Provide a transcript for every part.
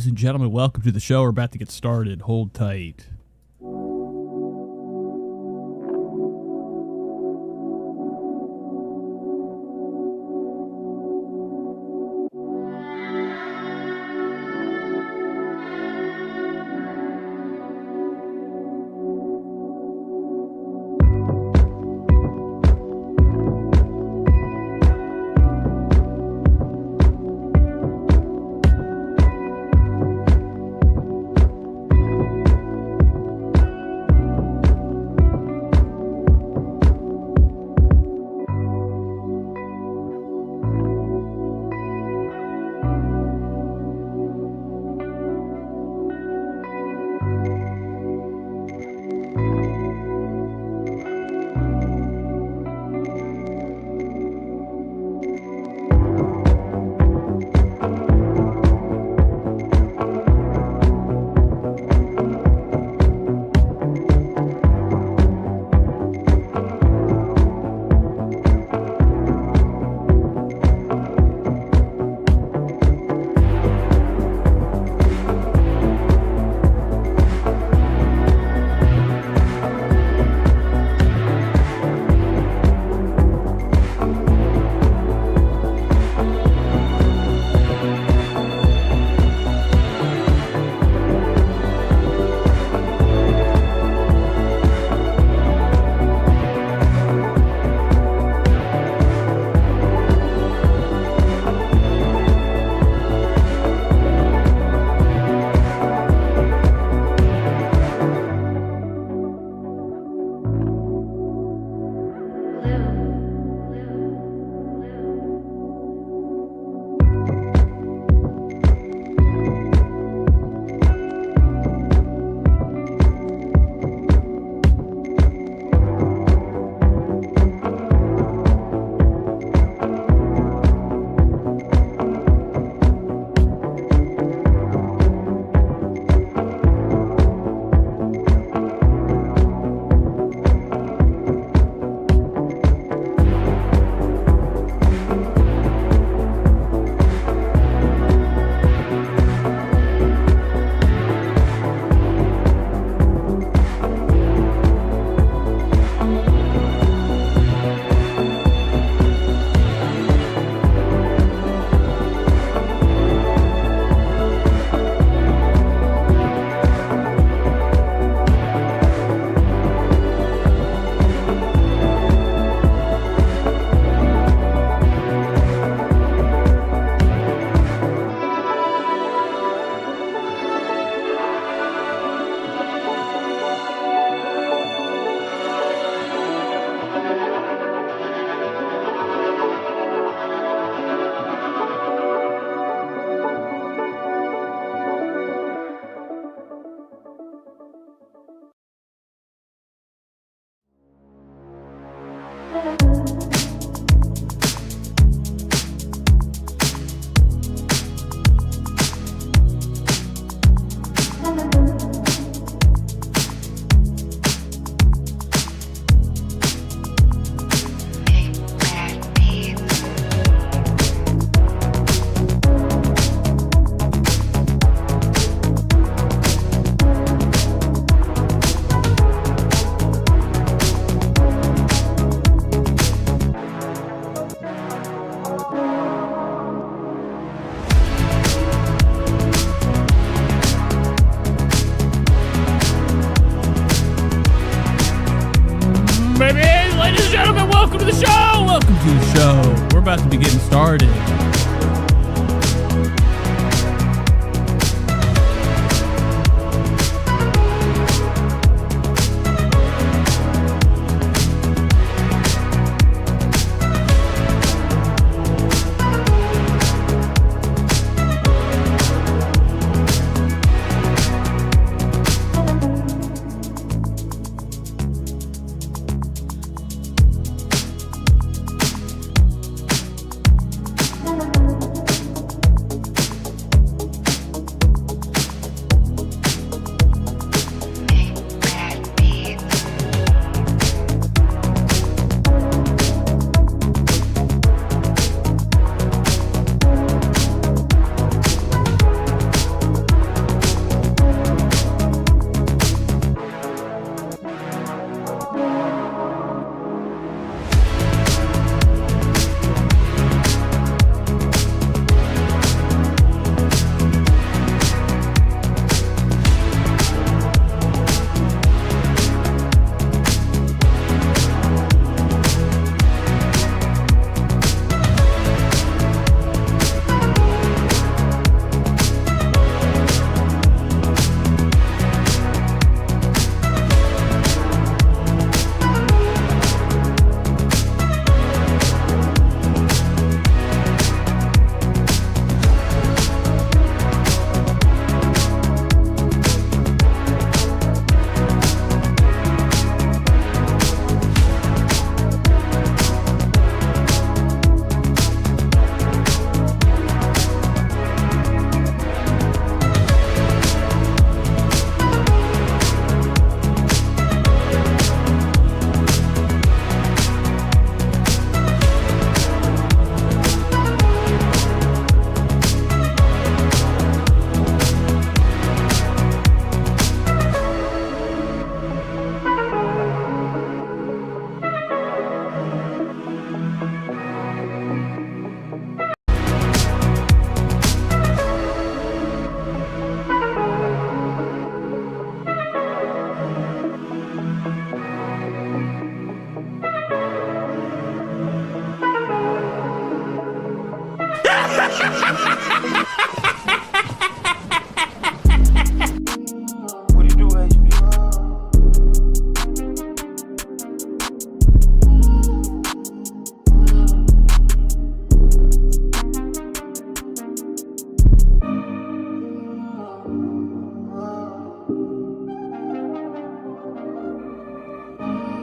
Ladies and gentlemen, welcome to the show. We're about to get started. Hold tight. About to be getting started.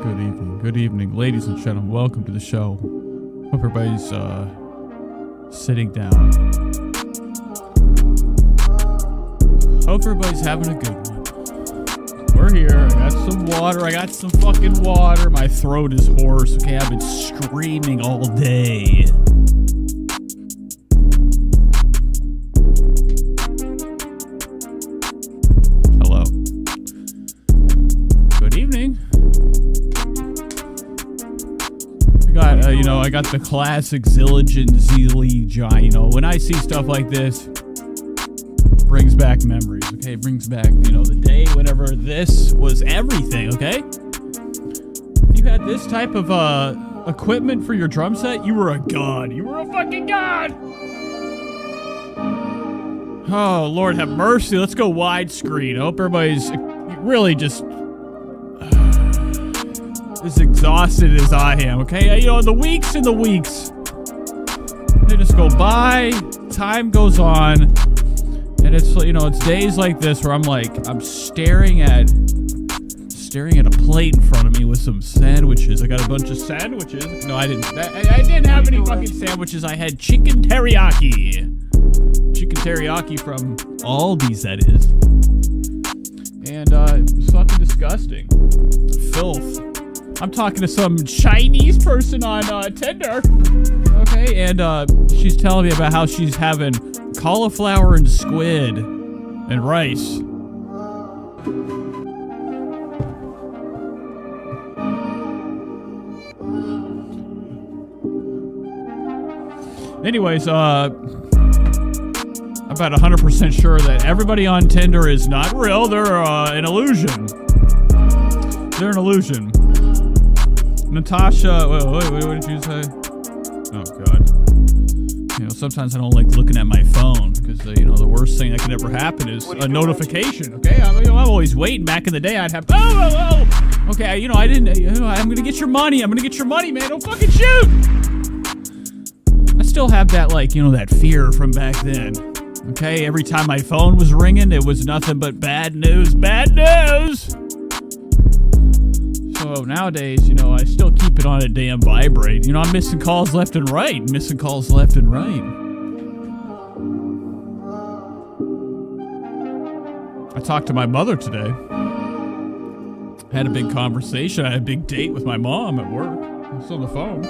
Good evening, ladies and gentlemen. Welcome to the show. Hope everybody's sitting down. Hope everybody's having a good one. We're here. I got some water. I got some fucking water. My throat is hoarse. Okay, I've been screaming all day. Hello. Good evening. I got the classic Zilligan Zeely. When I see stuff like this, brings back memories, okay? Brings back, the day whenever this was everything, okay? If you had this type of, equipment for your drum set, you were a god. You were a fucking god! Oh, Lord have mercy. Let's go widescreen. I hope everybody's really just as exhausted as I am, okay? The weeks and the weeks, they just go by, time goes on, and it's, it's days like this where I'm staring at a plate in front of me with some sandwiches. I got a bunch of sandwiches. No, I didn't. I didn't have any fucking sandwiches. I had chicken teriyaki. Chicken teriyaki from Aldi's, that is. And, it's fucking disgusting. Filth. I'm talking to some Chinese person on Tinder, okay, and she's telling me about how she's having cauliflower and squid and rice. Anyways, I'm about 100% sure that everybody on Tinder is not real. They're an illusion. They're an illusion. Natasha, wait, what did you say? Oh, God. Sometimes I don't like looking at my phone because, the worst thing that could ever happen is a notification, okay? I'm always waiting. Back in the day, I'd have, okay, I didn't, I'm going to get your money. I'm going to get your money, man. Don't fucking shoot. I still have that, that fear from back then, okay? Every time my phone was ringing, it was nothing but bad news, bad news. So nowadays, I still keep it on a damn vibrate. I'm missing calls left and right. I talked to my mother today. Had a big conversation. I had a big date with my mom at work. I was on the phone.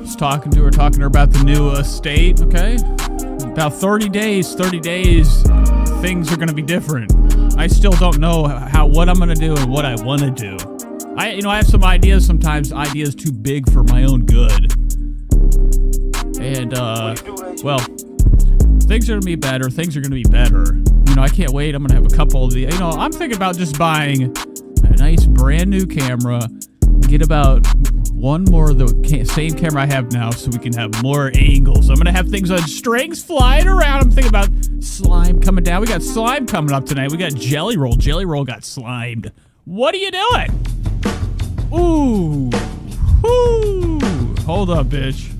Just talking to her about the new estate, okay? About 30 days, things are going to be different. I still don't know what I'm going to do and what I want to do. I have some ideas, sometimes ideas too big for my own good. And, things are going to be better. I can't wait. I'm going to have a couple of the, I'm thinking about just buying a nice brand new camera, get about one more of the same camera I have now so we can have more angles. I'm going to have things on strings flying around. I'm thinking about slime coming down. We got slime coming up tonight. We got Jelly Roll. Jelly Roll got slimed. What are you doing? Ooh. Whoo. Hold up, bitch.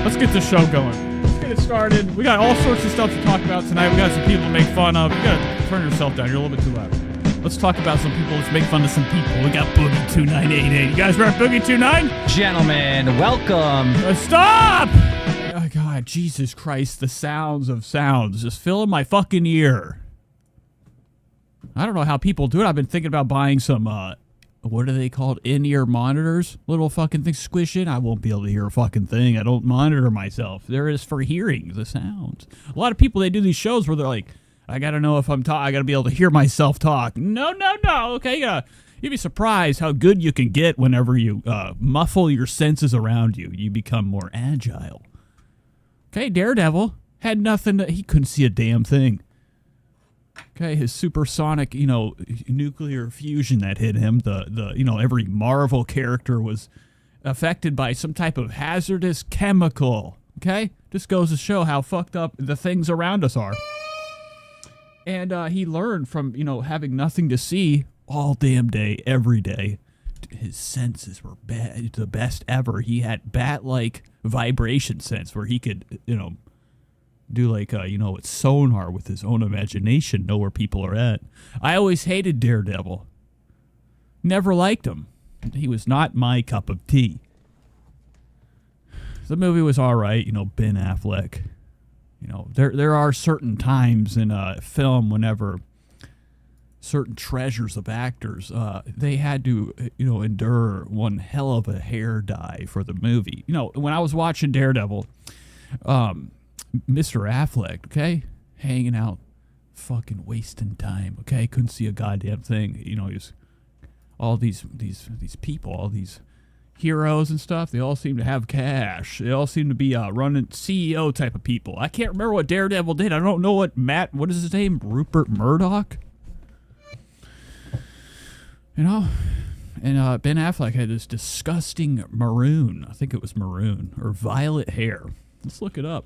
Let's get the show going. Let's get it started. We got all sorts of stuff to talk about tonight. We got some people to make fun of. You gotta turn yourself down. You're a little bit too loud. Let's talk about some people. Let's make fun of some people. We got Boogie2988. You guys ready for Boogie29? Gentlemen, welcome. Stop! Oh, God, Jesus Christ. The sounds of sounds just filling my fucking ear. I don't know how people do it. I've been thinking about buying some, what are they called? In-ear monitors? Little fucking things squish in. I won't be able to hear a fucking thing. I don't monitor myself. There is for hearing the sounds. A lot of people, they do these shows where they're like, I gotta know if I'm talking. I gotta be able to hear myself talk. No. Okay, you'd be surprised how good you can get whenever you muffle your senses around you. You become more agile. Okay, Daredevil had nothing. He couldn't see a damn thing. Okay, his supersonic, nuclear fusion that hit him. The every Marvel character was affected by some type of hazardous chemical. Okay, just goes to show how fucked up the things around us are. And he learned from having nothing to see all damn day, every day, his senses were the best ever. He had bat-like vibration sense where he could, do like, with sonar with his own imagination, know where people are at. I always hated Daredevil. Never liked him. He was not my cup of tea. The movie was all right, Ben Affleck. There are certain times in a film whenever certain treasures of actors, they had to, endure one hell of a hair dye for the movie. When I was watching Daredevil, Mr. Affleck, okay, hanging out, fucking wasting time, okay, couldn't see a goddamn thing. He was all these people, all these heroes and stuff, they all seem to have cash. They all seem to be running CEO type of people. I can't remember what Daredevil did. I don't know what what is his name? Rupert Murdoch? And Ben Affleck had this disgusting maroon, I think it was maroon, or violet hair. Let's look it up.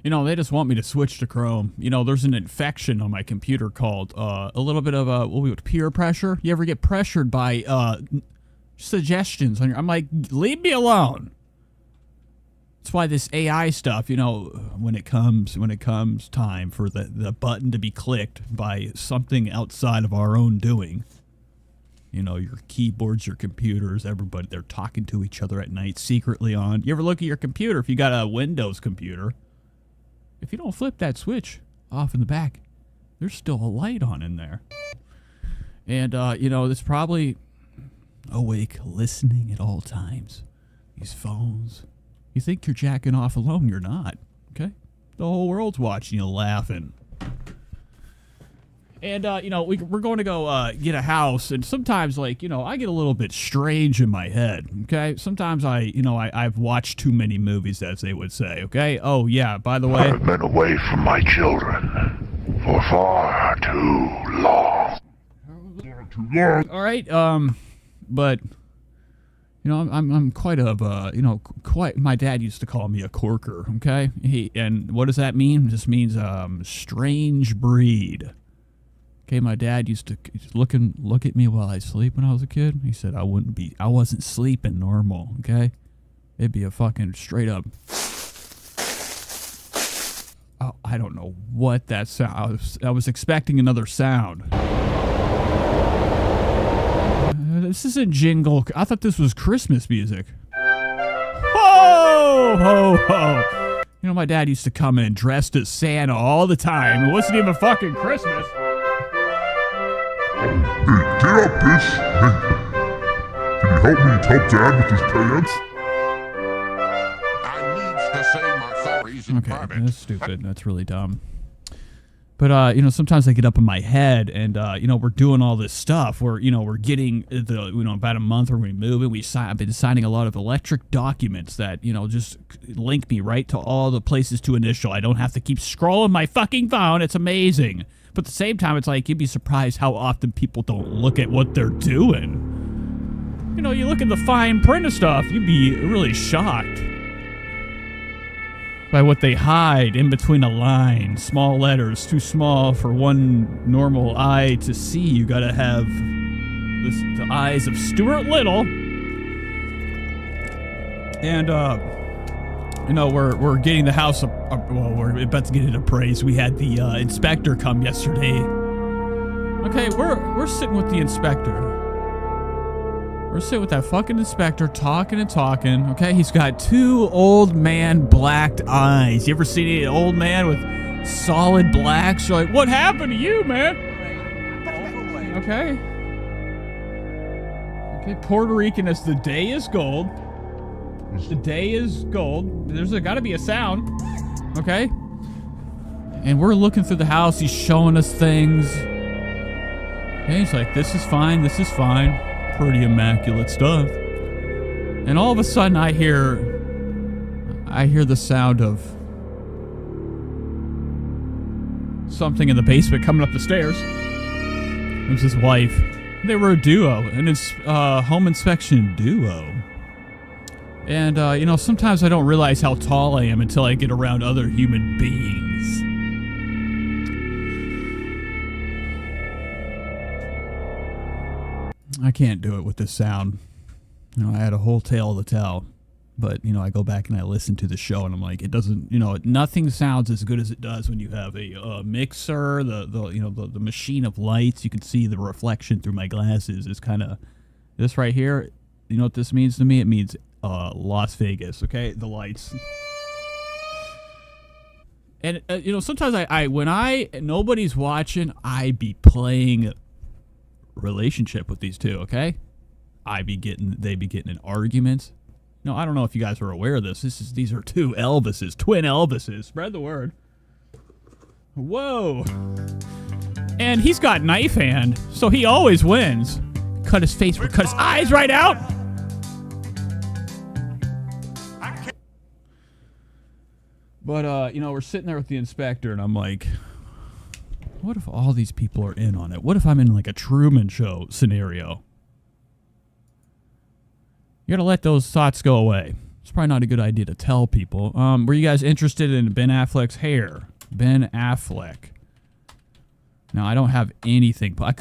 They just want me to switch to Chrome. There's an infection on my computer called a little bit of peer pressure. You ever get pressured by suggestions on I'm like, leave me alone. That's why this AI stuff, when it comes time for the button to be clicked by something outside of our own doing, your keyboards, your computers, everybody, they're talking to each other at night secretly on. You ever look at your computer if you got a Windows computer? If you don't flip that switch off in the back, there's still a light on in there. And, it's probably awake, listening at all times. These phones. You think you're jacking off alone, you're not. Okay? The whole world's watching you laughing. And, we're going to go get a house, and sometimes, I get a little bit strange in my head, okay? Sometimes I've watched too many movies, as they would say, okay? Oh, yeah, by the way, I've been away from my children for far too long. All right, but, I'm quite my dad used to call me a corker, okay? And what does that mean? It just means, strange breed. Okay, my dad used to look at me while I sleep when I was a kid. He said I wasn't sleeping normal, okay? It'd be a fucking straight up. Oh, I don't know what that sound. I was expecting another sound. This isn't jingle. I thought this was Christmas music. Ho, ho, ho. My dad used to come in dressed as Santa all the time. It wasn't even fucking Christmas. Hey, get up, bitch! Hey, can you help Dad with his pants? I need to say my sorries in private. Okay, that's stupid. That's really dumb. But, sometimes I get up in my head and, we're doing all this stuff. We're getting about a month where we move and I've been signing a lot of electric documents that, just link me right to all the places to initial. I don't have to keep scrolling my fucking phone. It's amazing. But at the same time, it's like, you'd be surprised how often people don't look at what they're doing. You look at the fine print of stuff, you'd be really shocked by what they hide in between a line. Small letters, too small for one normal eye to see. You gotta have the eyes of Stuart Little. And, we're getting the house we're about to get it appraised. We had the inspector come yesterday. Okay, we're sitting with the inspector. We're sitting with that fucking inspector talking and talking. Okay, he's got two old man blacked eyes. You ever seen an old man with solid blacks? You're like, what happened to you, man? Okay. Okay, Puerto Rican as the day is gold. The day is gold. There's gotta be a sound. Okay? And we're looking through the house. He's showing us things. Okay, he's like, this is fine. This is fine. Pretty immaculate stuff. And all of a sudden I hear the sound of something in the basement coming up the stairs. It was his wife. They were a duo, and it's home inspection duo. And, sometimes I don't realize how tall I am until I get around other human beings. I can't do it with this sound. You know, I had a whole tale to tell. But, you know, I go back and I listen to the show and I'm like, it doesn't, you know, nothing sounds as good as it does when you have a mixer, the machine of lights. You can see the reflection through my glasses is kind of, this right here, you know what this means to me? It means Las Vegas, okay? The lights. And, you know, sometimes when nobody's watching, I be playing relationship with these two, okay? They be getting in arguments. No, I don't know if you guys are aware of this. These are two Elvises, twin Elvises. Spread the word. Whoa. And he's got knife hand, so he always wins. Cut his eyes right out. But, you know, we're sitting there with the inspector, and I'm like, what if all these people are in on it? What if I'm in, like, a Truman Show scenario? You gotta let those thoughts go away. It's probably not a good idea to tell people. Were you guys interested in Ben Affleck's hair? Ben Affleck. Now, I don't have anything. I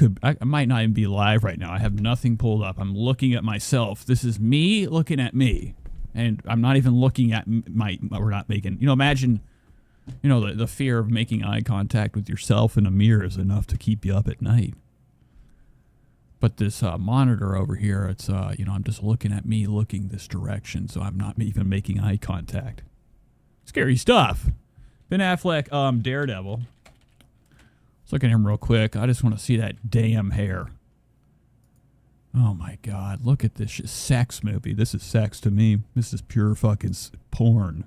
might not even be live right now. I have nothing pulled up. I'm looking at myself. This is me looking at me. And I'm not even looking at we're not making, you know, imagine, you know, the fear of making eye contact with yourself in a mirror is enough to keep you up at night. But this monitor over here, it's, you know, I'm just looking at me looking this direction, so I'm not even making eye contact. Scary stuff. Ben Affleck, Daredevil. Let's look at him real quick. I just want to see that damn hair. Oh, my God. Look at this sex movie. This is sex to me. This is pure fucking porn.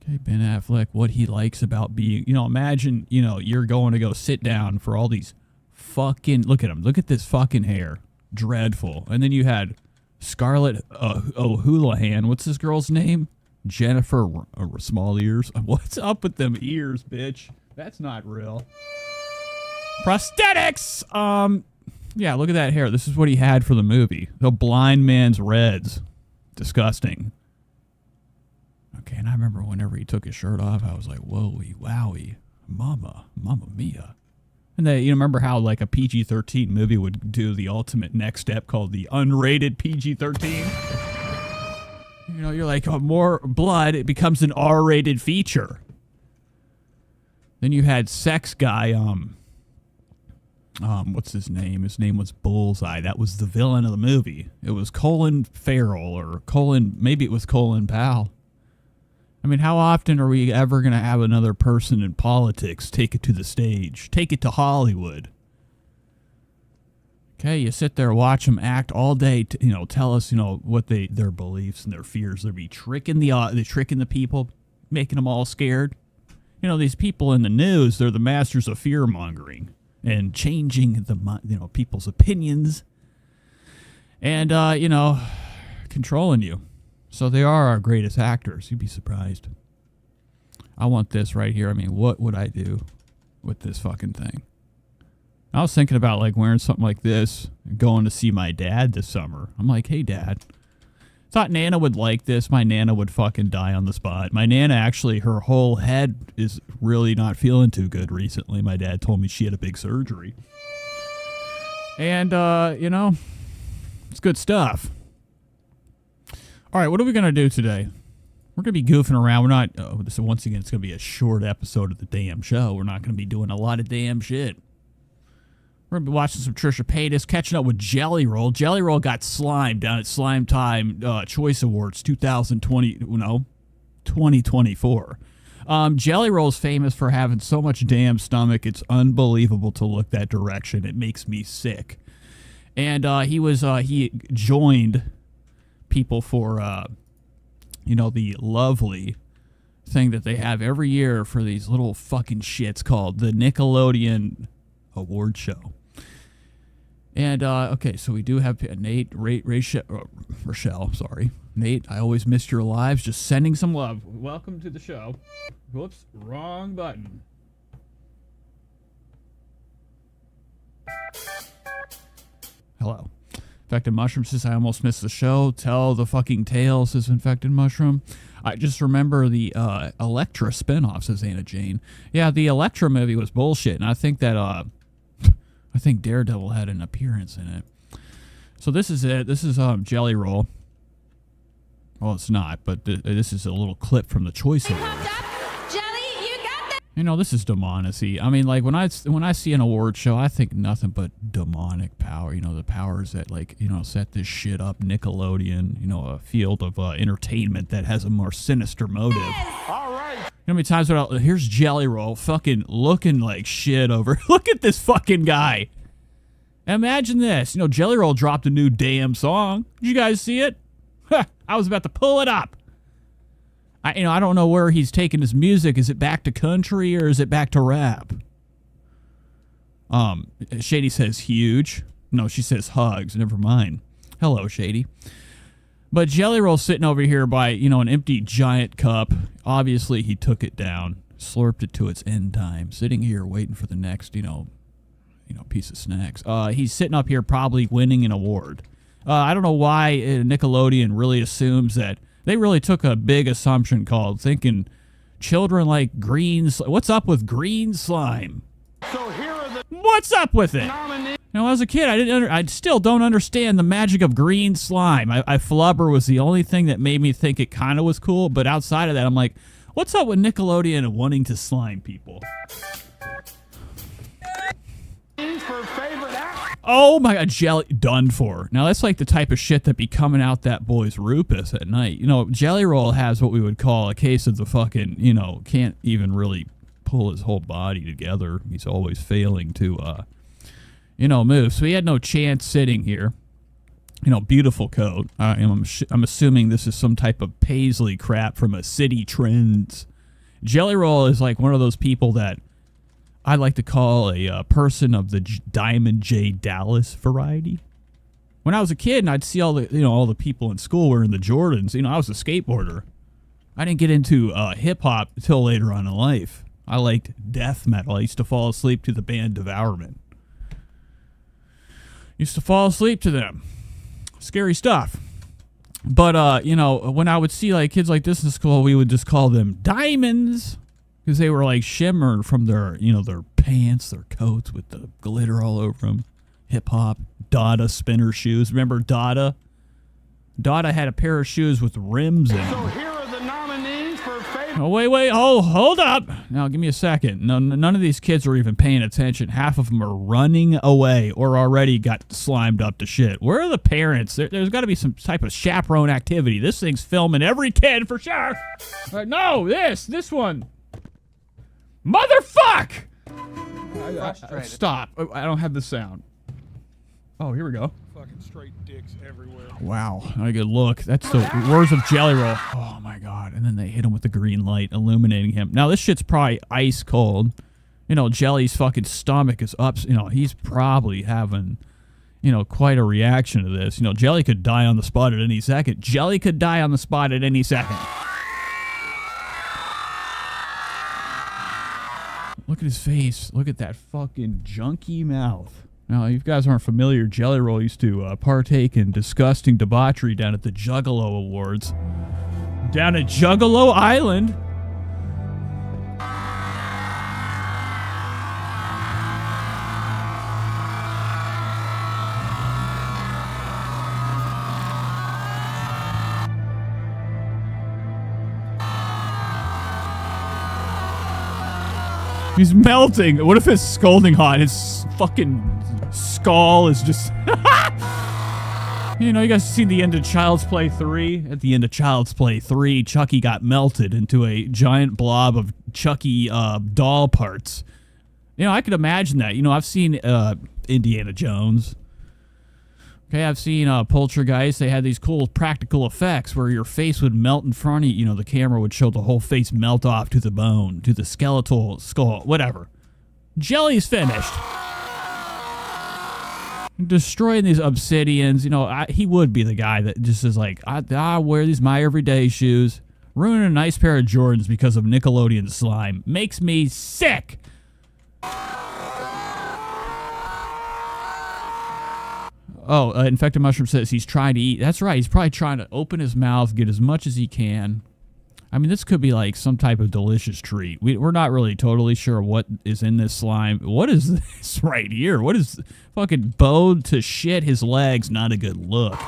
Okay, Ben Affleck, what he likes about being, you know, imagine, you know, you're going to go sit down for all these fucking, look at him. Look at this fucking hair. Dreadful. And then you had Scarlett O'Houlihan. What's this girl's name? Jennifer Small Ears. What's up with them ears, bitch? That's not real. Prosthetics! Yeah, look at that hair. This is what he had for the movie. The blind man's reds. Disgusting. Okay, and I remember whenever he took his shirt off, I was like, whoa-wee, wowie. Mamma mia. And you remember how like a PG-13 movie would do the ultimate next step called the unrated PG-13? You know, you're like, oh, more blood, it becomes an R-rated feature. Then you had sex guy, what's his name? His name was Bullseye. That was the villain of the movie. It was Colin Farrell or maybe it was Colin Powell. I mean, how often are we ever going to have another person in politics take it to the stage? Take it to Hollywood. Okay, you sit there, watch them act all day, you know, tell us, you know, what their beliefs and their fears. They're tricking the people, making them all scared. You know, these people in the news, they're the masters of fear-mongering and changing people's opinions and, you know, controlling you. So they are our greatest actors. You'd be surprised. I want this right here. I mean, what would I do with this fucking thing? I was thinking about like wearing something like this and going to see my dad this summer. I'm like, hey, Dad. Thought Nana would like this. My Nana would fucking die on the spot. My Nana actually, her whole head is really not feeling too good recently. My dad told me she had a big surgery. And, you know, it's good stuff. All right, what are we going to do today? We're going to be goofing around. We're not, once again, it's going to be a short episode of the damn show. We're not going to be doing a lot of damn shit. We're going to be watching some Trisha Paytas, catching up with Jelly Roll. Jelly Roll got slimed down at Slime Time Choice Awards 2024. Jelly Roll's famous for having so much damn stomach, it's unbelievable to look that direction. It makes me sick. And he joined people for, you know, the lovely thing that they have every year for these little fucking shits called the Nickelodeon Award Show. And, okay, so we do have Nate, Rochelle, sorry. Nate, I always missed your lives. Just sending some love. Welcome to the show. Whoops, wrong button. Hello. Infected Mushroom says, I almost missed the show. Tell the fucking tale, says Infected Mushroom. I just remember the Elektra spinoff, says Anna Jane. Yeah, the Elektra movie was bullshit, and I think that I think Daredevil had an appearance in it. So this is it. This is Jelly Roll. Well, it's not, but this is a little clip from the Choice Awards. You know, this is demonicy. I mean, like, when I see an award show, I think nothing but demonic power. You know, the powers that, like, you know, set this shit up. Nickelodeon, you know, a field of entertainment that has a more sinister motive. All right. You know how many times here's Jelly Roll fucking looking like shit over. Look at this fucking guy. Imagine this. You know, Jelly Roll dropped a new damn song. Did you guys see it? I was about to pull it up. I don't know where he's taking his music. Is it back to country or is it back to rap? Shady says huge. No, she says hugs. Never mind. Hello, Shady. But Jelly Roll's sitting over here by, you know, an empty giant cup. Obviously, he took it down, slurped it to its end time, sitting here waiting for the next, you know, piece of snacks. He's sitting up here probably winning an award. I don't know why Nickelodeon really assumes that. They really took a big assumption called thinking children like green. What's up with green slime? So here are the What's up with it? nominees. You know, as a kid, I still don't understand the magic of green slime. Flubber was the only thing that made me think it kind of was cool. But outside of that, I'm like, what's up with Nickelodeon and wanting to slime people? For favorite actor. Oh my God, Jelly done for. Now that's like the type of shit that be coming out that boy's rupus at night. You know, Jelly Roll has what we would call a case of the fucking, you know, can't even really pull his whole body together. He's always failing to, you know, move. So he had no chance sitting here. You know, beautiful coat. I'm assuming this is some type of paisley crap from a City Trends. Jelly Roll is like one of those people that I like to call a person of the Diamond J Dallas variety. When I was a kid and I'd see all the people in school wearing the Jordans, you know, I was a skateboarder. I didn't get into hip hop until later on in life. I liked death metal. I used to fall asleep to the band Devourment. Used to fall asleep to them. Scary stuff. But you know, when I would see like kids like this in school, we would just call them diamonds. Because they were like shimmer from their, you know, their pants, their coats with the glitter all over them. Hip hop, Dada spinner shoes. Remember Dada? Dada had a pair of shoes with rims in them. So here are the nominees for favorite. Oh, wait. Oh, hold up. Now, give me a second. No, none of these kids are even paying attention. Half of them are running away or already got slimed up to shit. Where are the parents? There's got to be some type of chaperone activity. This thing's filming every kid for sure. No, this one. Motherfuck! Stop. I don't have the sound. Oh, here we go. Fucking straight dicks everywhere. Wow. Not a good look. That's the words of Jelly Roll. Oh, my God. And then they hit him with the green light, illuminating him. Now, this shit's probably ice cold. You know, Jelly's fucking stomach is up. You know, he's probably having, you know, quite a reaction to this. You know, Jelly could die on the spot at any second. Jelly could die on the spot at any second. Look at his face. Look at that fucking junky mouth. Now, if you guys aren't familiar, Jelly Roll used to partake in disgusting debauchery down at the Juggalo Awards. Down at Juggalo Island. He's melting. What if it's scalding hot? His fucking skull is just... You know, you guys seen the end of Child's Play 3? At the end of Child's Play 3, Chucky got melted into a giant blob of Chucky doll parts. You know, I could imagine that. You know, I've seen Indiana Jones. Okay, I've seen Poltergeist. They had these cool practical effects where your face would melt in front of you. You know, the camera would show the whole face melt off to the bone, to the skeletal skull, whatever. Jelly's finished. Destroying these obsidians. You know, he would be the guy that just is like, I wear these my everyday shoes. Ruining a nice pair of Jordans because of Nickelodeon slime. Makes me sick. Oh, Infected Mushroom says he's trying to eat. That's right. He's probably trying to open his mouth, get as much as he can. I mean, this could be like some type of delicious treat. We're not really totally sure what is in this slime. What is this right here? What is fucking bowed to shit? His legs, not a good look.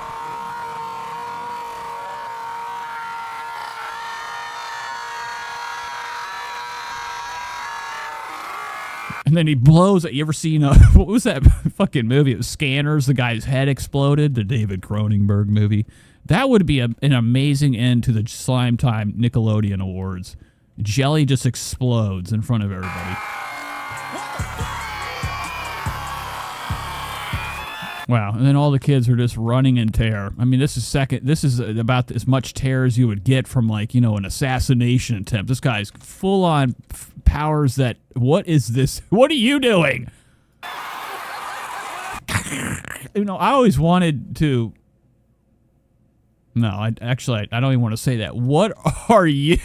And then he blows it. You ever seen what was that fucking movie? It was Scanners. The guy's head exploded. The David Cronenberg movie. That would be an amazing end to the Slime Time Nickelodeon Awards. Jelly just explodes in front of everybody. Wow. And then all the kids are just running in terror. I mean, this is about as much terror as you would get from, like, you know, an assassination attempt. This guy's full on powers that, what is this? What are you doing? You know, I always wanted to, no, I don't even want to say that. What are you?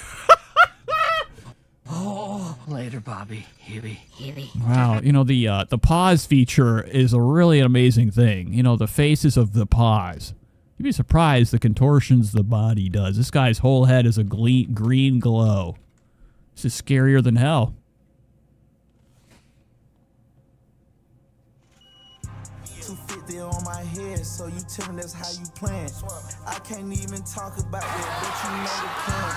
Oh, later, Bobby. Huey. Wow, you know, the pause feature is a really amazing thing. You know, the faces of the pause. You'd be surprised the contortions the body does. This guy's whole head is a green glow. This is scarier than hell. On my head, so you tell me that's how you plan. I can't even talk about it, but you know the plan.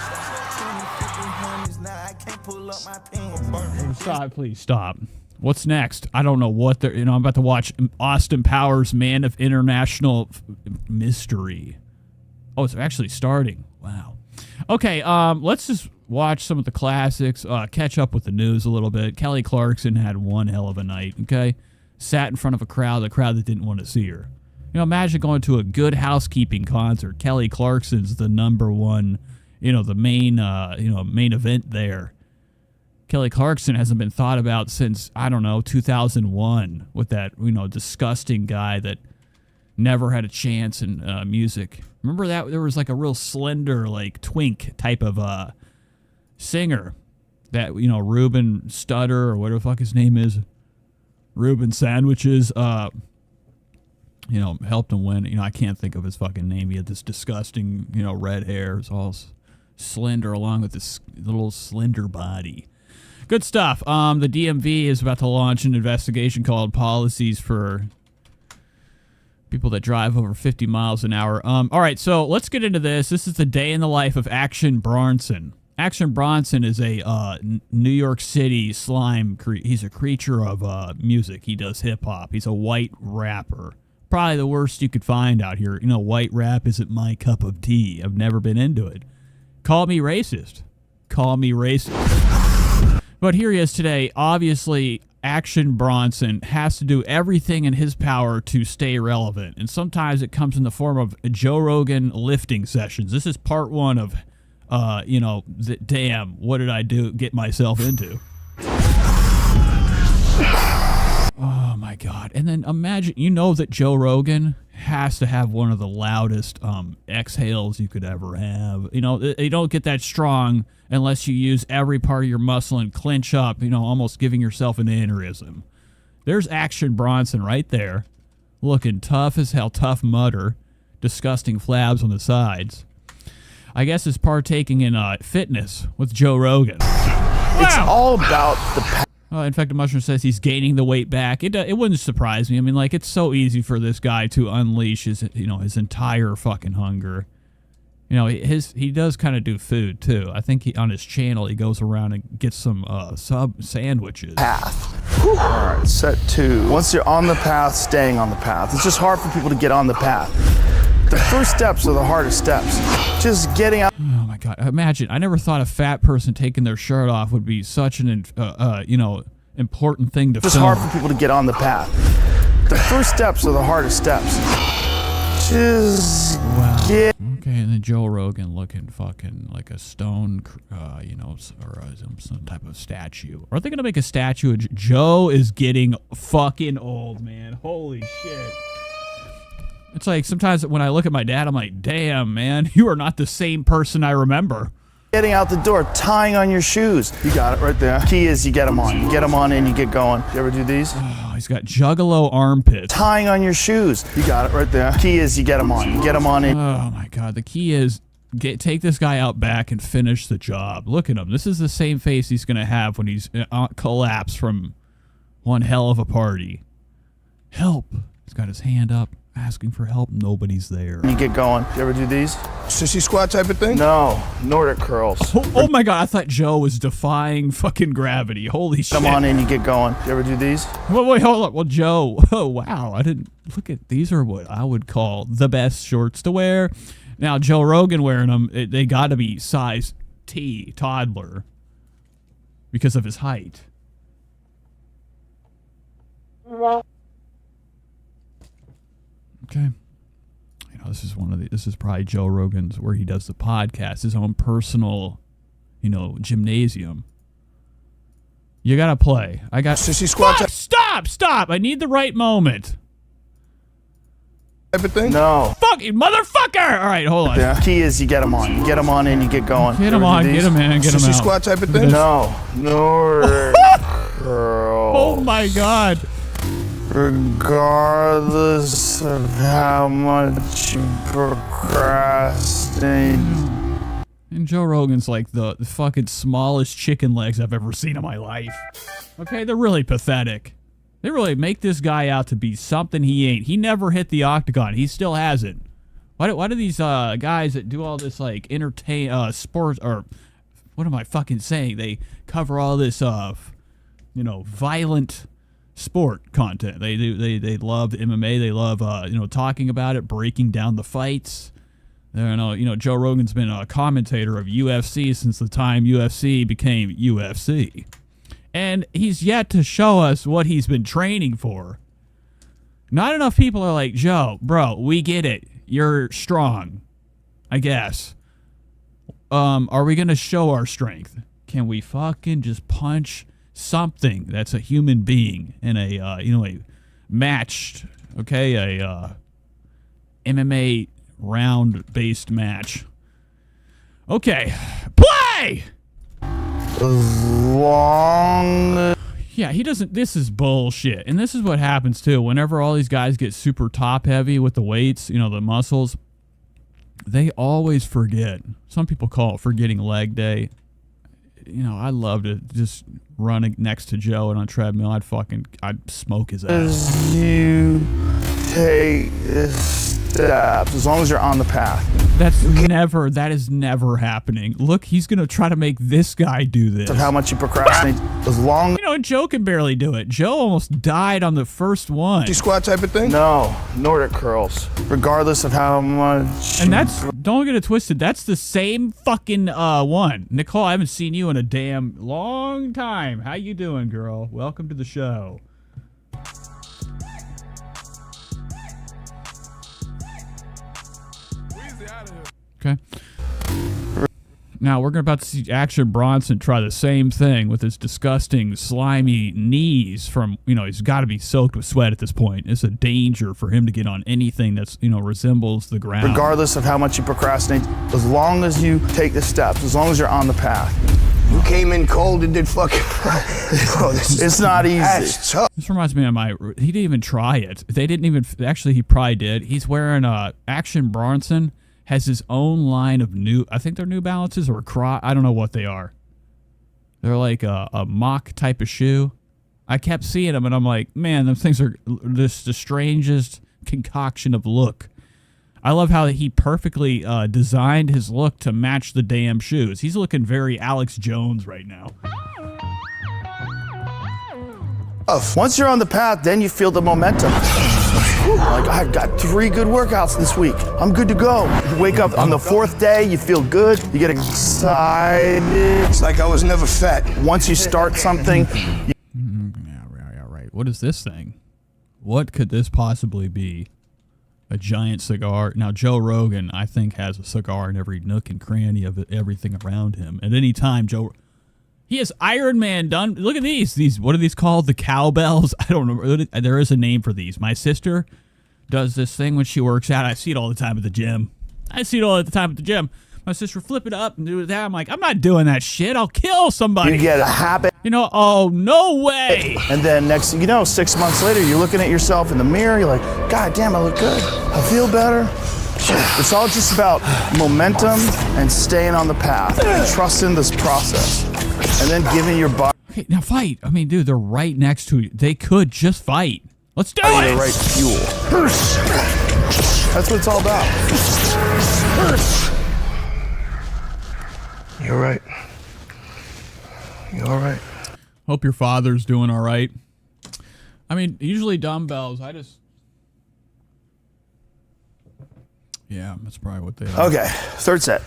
20, 50 homies, now I can't pull up my pants. Stop, please stop. What's next? I don't know what they're, you know, I'm about to watch Austin Powers, Man of International Mystery. Oh, it's actually starting. Wow. Okay, let's just watch some of the classics, catch up with the news a little bit. Kelly Clarkson had one hell of a night, okay? Sat in front of a crowd that didn't want to see her. You know, imagine going to a Good Housekeeping concert. Kelly Clarkson's the number one, you know, the main, main event there. Kelly Clarkson hasn't been thought about since, I don't know, 2001 with that, you know, disgusting guy that never had a chance in music. Remember that? There was like a real slender, like twink type of singer that, you know, Ruben Stutter or whatever the fuck his name is. Reuben Sandwiches, you know, helped him win. You know, I can't think of his fucking name. He had this disgusting, you know, red hair. It's all slender along with this little slender body. Good stuff. The DMV is about to launch an investigation called Policies for People That Drive Over 50 Miles an Hour. All right, so let's get into this. This is the day in the life of Action Bronson. Action Bronson is a New York City slime. He's a creature of music. He does hip-hop. He's a white rapper. Probably the worst you could find out here. You know, white rap isn't my cup of tea. I've never been into it. Call me racist. Call me racist. But here he is today. Obviously, Action Bronson has to do everything in his power to stay relevant. And sometimes it comes in the form of Joe Rogan lifting sessions. This is part one of... you know, damn, what did I get myself into? Oh my God. And then imagine, you know that Joe Rogan has to have one of the loudest exhales you could ever have. You know, they don't get that strong unless you use every part of your muscle and clench up, you know, almost giving yourself an aneurysm. There's Action Bronson right there, looking tough as hell, Tough Mudder, disgusting flabs on the sides. I guess is partaking in fitness with Joe Rogan. It's all about the... Infected Mushroom says he's gaining the weight back. It wouldn't surprise me. I mean, like, it's so easy for this guy to unleash his, you know, his entire fucking hunger. You know, he does kind of do food, too. I think on his channel, he goes around and gets some sub sandwiches. Path. All right, set 2. Once you're on the path, staying on the path. It's just hard for people to get on the path. The first steps are the hardest steps. Just getting out. Oh my God! Imagine. I never thought a fat person taking their shirt off would be such an, you know, important thing to. Just film. hard for people to get on the path. The first steps are the hardest steps. Just get. Okay, and then Joe Rogan looking fucking like a stone, you know, or some type of statue. Are they gonna make a statue of Joe? Is getting fucking old, man. Holy shit. It's like sometimes when I look at my dad, I'm like, damn, man, you are not the same person I remember. Getting out the door, tying on your shoes. You got it right there. Key is you get them on. You get them on and you get going. You ever do these? Oh, he's got juggalo armpits. Tying on your shoes. You got it right there. Key is you get them on. You get them on in. Oh, my God. The key is take this guy out back and finish the job. Look at him. This is the same face he's going to have when he's collapsed from one hell of a party. Help. He's got his hand up, asking for help. Nobody's there. You get going. You ever do these? Sissy squat type of thing? No. Nordic curls. Oh my God. I thought Joe was defying fucking gravity. Holy shit. Come on in, you get going. You ever do these? Wait, hold up. Well, Joe. Oh, wow. I didn't look at these are what I would call the best shorts to wear. Now, Joe Rogan wearing them, they got to be size T, toddler, because of his height. Okay. You know, this is probably Joe Rogan's where he does the podcast, his own personal, gymnasium. You got to play. I got Sissy squat Stop. I need the right moment. type of thing? No. Fucking motherfucker! All right, hold on. Yeah. Key is you get them on. You get them on in, you get going. Get him on, get him in, get him Sissy out. squat type of thing? No. Nordic curl. Oh my God. Regardless of how much you procrastinate. And Joe Rogan's like the fucking smallest chicken legs I've ever seen in my life. Okay, they're really pathetic. They really make this guy out to be something he ain't. He never hit the octagon. He still hasn't. Why do these guys that do all this like sports, or what am I fucking saying? They cover all this violent sport content. They love MMA. They love talking about it, breaking down the fights. Joe Rogan's been a commentator of UFC since the time UFC became UFC. And he's yet to show us what he's been training for. Not enough people are like, Joe, bro, we get it. You're strong, I guess. Are we going to show our strength? Can we fucking just punch something that's a human being in a matched, a MMA round-based match? Okay, play! Yeah, he doesn't. This is bullshit. And this is what happens too. Whenever all these guys get super top heavy with the weights, the muscles, they always forget. Some people call it forgetting leg day. I'd love to just run next to Joe and on a treadmill. I'd smoke his ass. You take steps as long as you're on the path. That is never happening. Look, he's going to try to make this guy do this. Of how much you procrastinate. As long as and Joe can barely do it. Joe almost died on the first one. Sissy squat type of thing? No. Nordic curls. Regardless of how much. And don't get it twisted, that's the same fucking one. Nicole, I haven't seen you in a damn long time. How you doing, girl? Welcome to the show. Okay. Now we're about to see Action Bronson try the same thing with his disgusting, slimy knees from, he's got to be soaked with sweat at this point. It's a danger for him to get on anything that's, resembles the ground. Regardless of how much you procrastinate, as long as you take the steps, as long as you're on the path. You came in cold and did fucking... Bro, it's not easy. That's tough. This reminds me of he didn't even try it. They didn't even, actually he probably did. He's wearing Action Bronson has his own line of I think they're New Balances or I don't know what they are. They're like a mock type of shoe. I kept seeing them and I'm like, man, those things are just the strangest concoction of look. I love how he perfectly designed his look to match the damn shoes. He's looking very Alex Jones right now. Once you're on the path, then you feel the momentum. Like, I've got 3 good workouts this week. I'm good to go. You wake up on the 4th day, you feel good, you get excited. It's like I was never fat. Once you start something... Yeah, right. What is this thing? What could this possibly be? A giant cigar? Now, Joe Rogan, I think, has a cigar in every nook and cranny of everything around him. At any time, he has Iron Man done. Look at these. What are these called? The cowbells? I don't know. There is a name for these. My sister does this thing when she works out. I see it all the time at the gym. My sister flip it up and do that. I'm like, I'm not doing that shit. I'll kill somebody. You get a habit. Oh, no way. And then next thing you know, 6 months later, you're looking at yourself in the mirror. You're like, God damn, I look good. I feel better. It's all just about momentum and staying on the path and trusting this process. And then giving your body Okay, now fight. I mean, dude, they're right next to you. They could just fight. Let's do it. the right fuel. That's what it's all about. You're right. You're all right. Hope your father's doing all right. I mean, usually dumbbells, yeah, that's probably what they are. Okay, third set.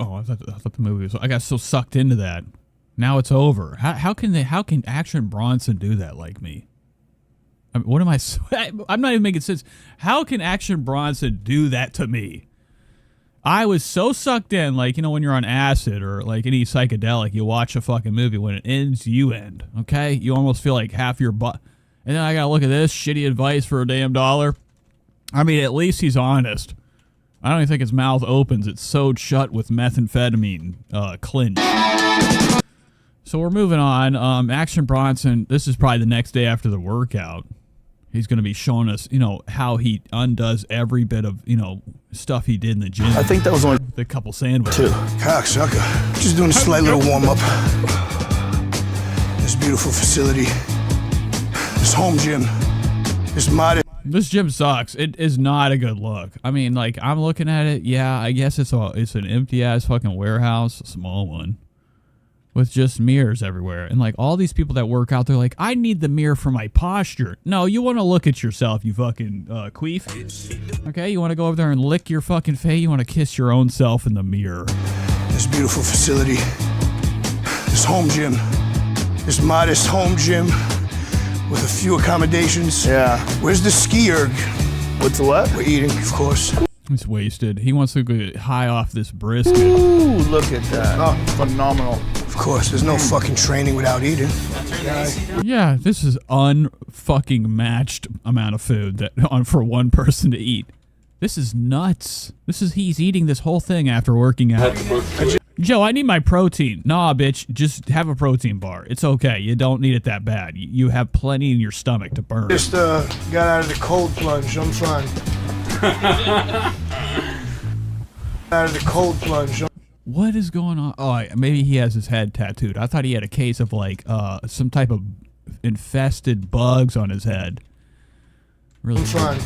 Oh, I thought the movie was. I got so sucked into that. Now it's over. How can Action Bronson do that like me? I mean, what am I? I'm not even making sense. How can Action Bronson do that to me? I was so sucked in, like, you know, when you're on acid or like any psychedelic, you watch a fucking movie. When it ends, you end. Okay, you almost feel like half your butt. And then I gotta look at this shitty advice for a damn $1. I mean, at least he's honest. I don't even think his mouth opens. It's sewed shut with methamphetamine clinch. So we're moving on. Action Bronson, this is probably the next day after the workout. He's going to be showing us, you know, how he undoes every bit of, you know, stuff he did in the gym. I think that was only the couple sandwiches. 2. Cocksucker. Just doing a slight little warm-up. This beautiful facility. This home gym. This modern... This gym sucks. It is not a good look. I mean, like, I'm looking at it. Yeah, I guess it's an empty-ass fucking warehouse, a small one, with just mirrors everywhere. And, like, all these people that work out, they're like, I need the mirror for my posture. No, you want to look at yourself, you fucking queef. Okay, you want to go over there and lick your fucking face? You want to kiss your own self in the mirror. This beautiful facility. This home gym. This modest home gym with a few accommodations. Yeah. Where's the ski erg? What's the what? We're eating, of course. He's wasted. He wants to get high off this brisket. Ooh, look at that. Oh, phenomenal. Of course, there's no fucking training without eating. Yeah, this is unfucking matched amount of food for one person to eat. This is nuts. He's eating this whole thing after working out. Joe, I need my protein. Nah, bitch, just have a protein bar. It's okay. You don't need it that bad. You have plenty in your stomach to burn. Just got out of the cold plunge. I'm fine. Out of the cold plunge. What is going on? Oh, maybe he has his head tattooed. I thought he had a case of like some type of infested bugs on his head. Really? I'm fine.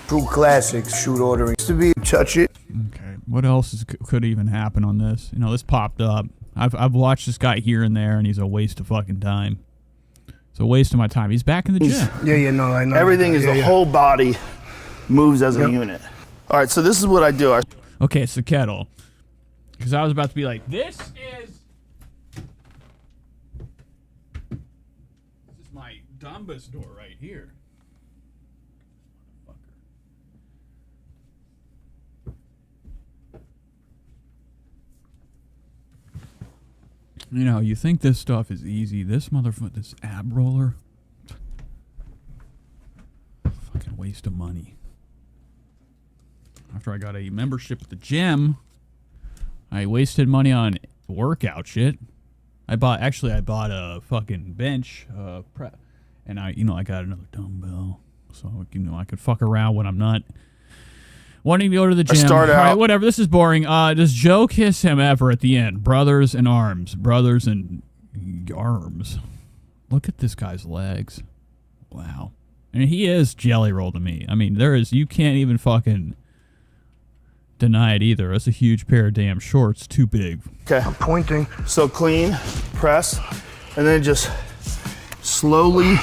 True classics, shoot ordering. To be touch it. Okay. What else could even happen on this? You know, this popped up. I've watched this guy here and there, and he's a waste of fucking time. It's a waste of my time. He's back in the gym. Yeah, no, I know. Everything is the whole body moves as a unit. All right, so this is what I do. Okay, it's the kettle. Because I was about to be like, this is my Dumbus door right here. You know, you think this stuff is easy. This motherfucker, this ab roller, fucking waste of money. After I got a membership at the gym, I wasted money on workout shit. I bought a fucking bench, and I got another dumbbell, so I could fuck around when I'm not wanting to go to the gym. All right, whatever. This is boring. Does Joe kiss him ever at the end? Brothers and arms. Brothers and arms. Look at this guy's legs. Wow. I mean, he is Jelly Roll to me. I mean, you can't even fucking deny it either. That's a huge pair of damn shorts. Too big. Okay. I'm pointing. So clean, press, and then just slowly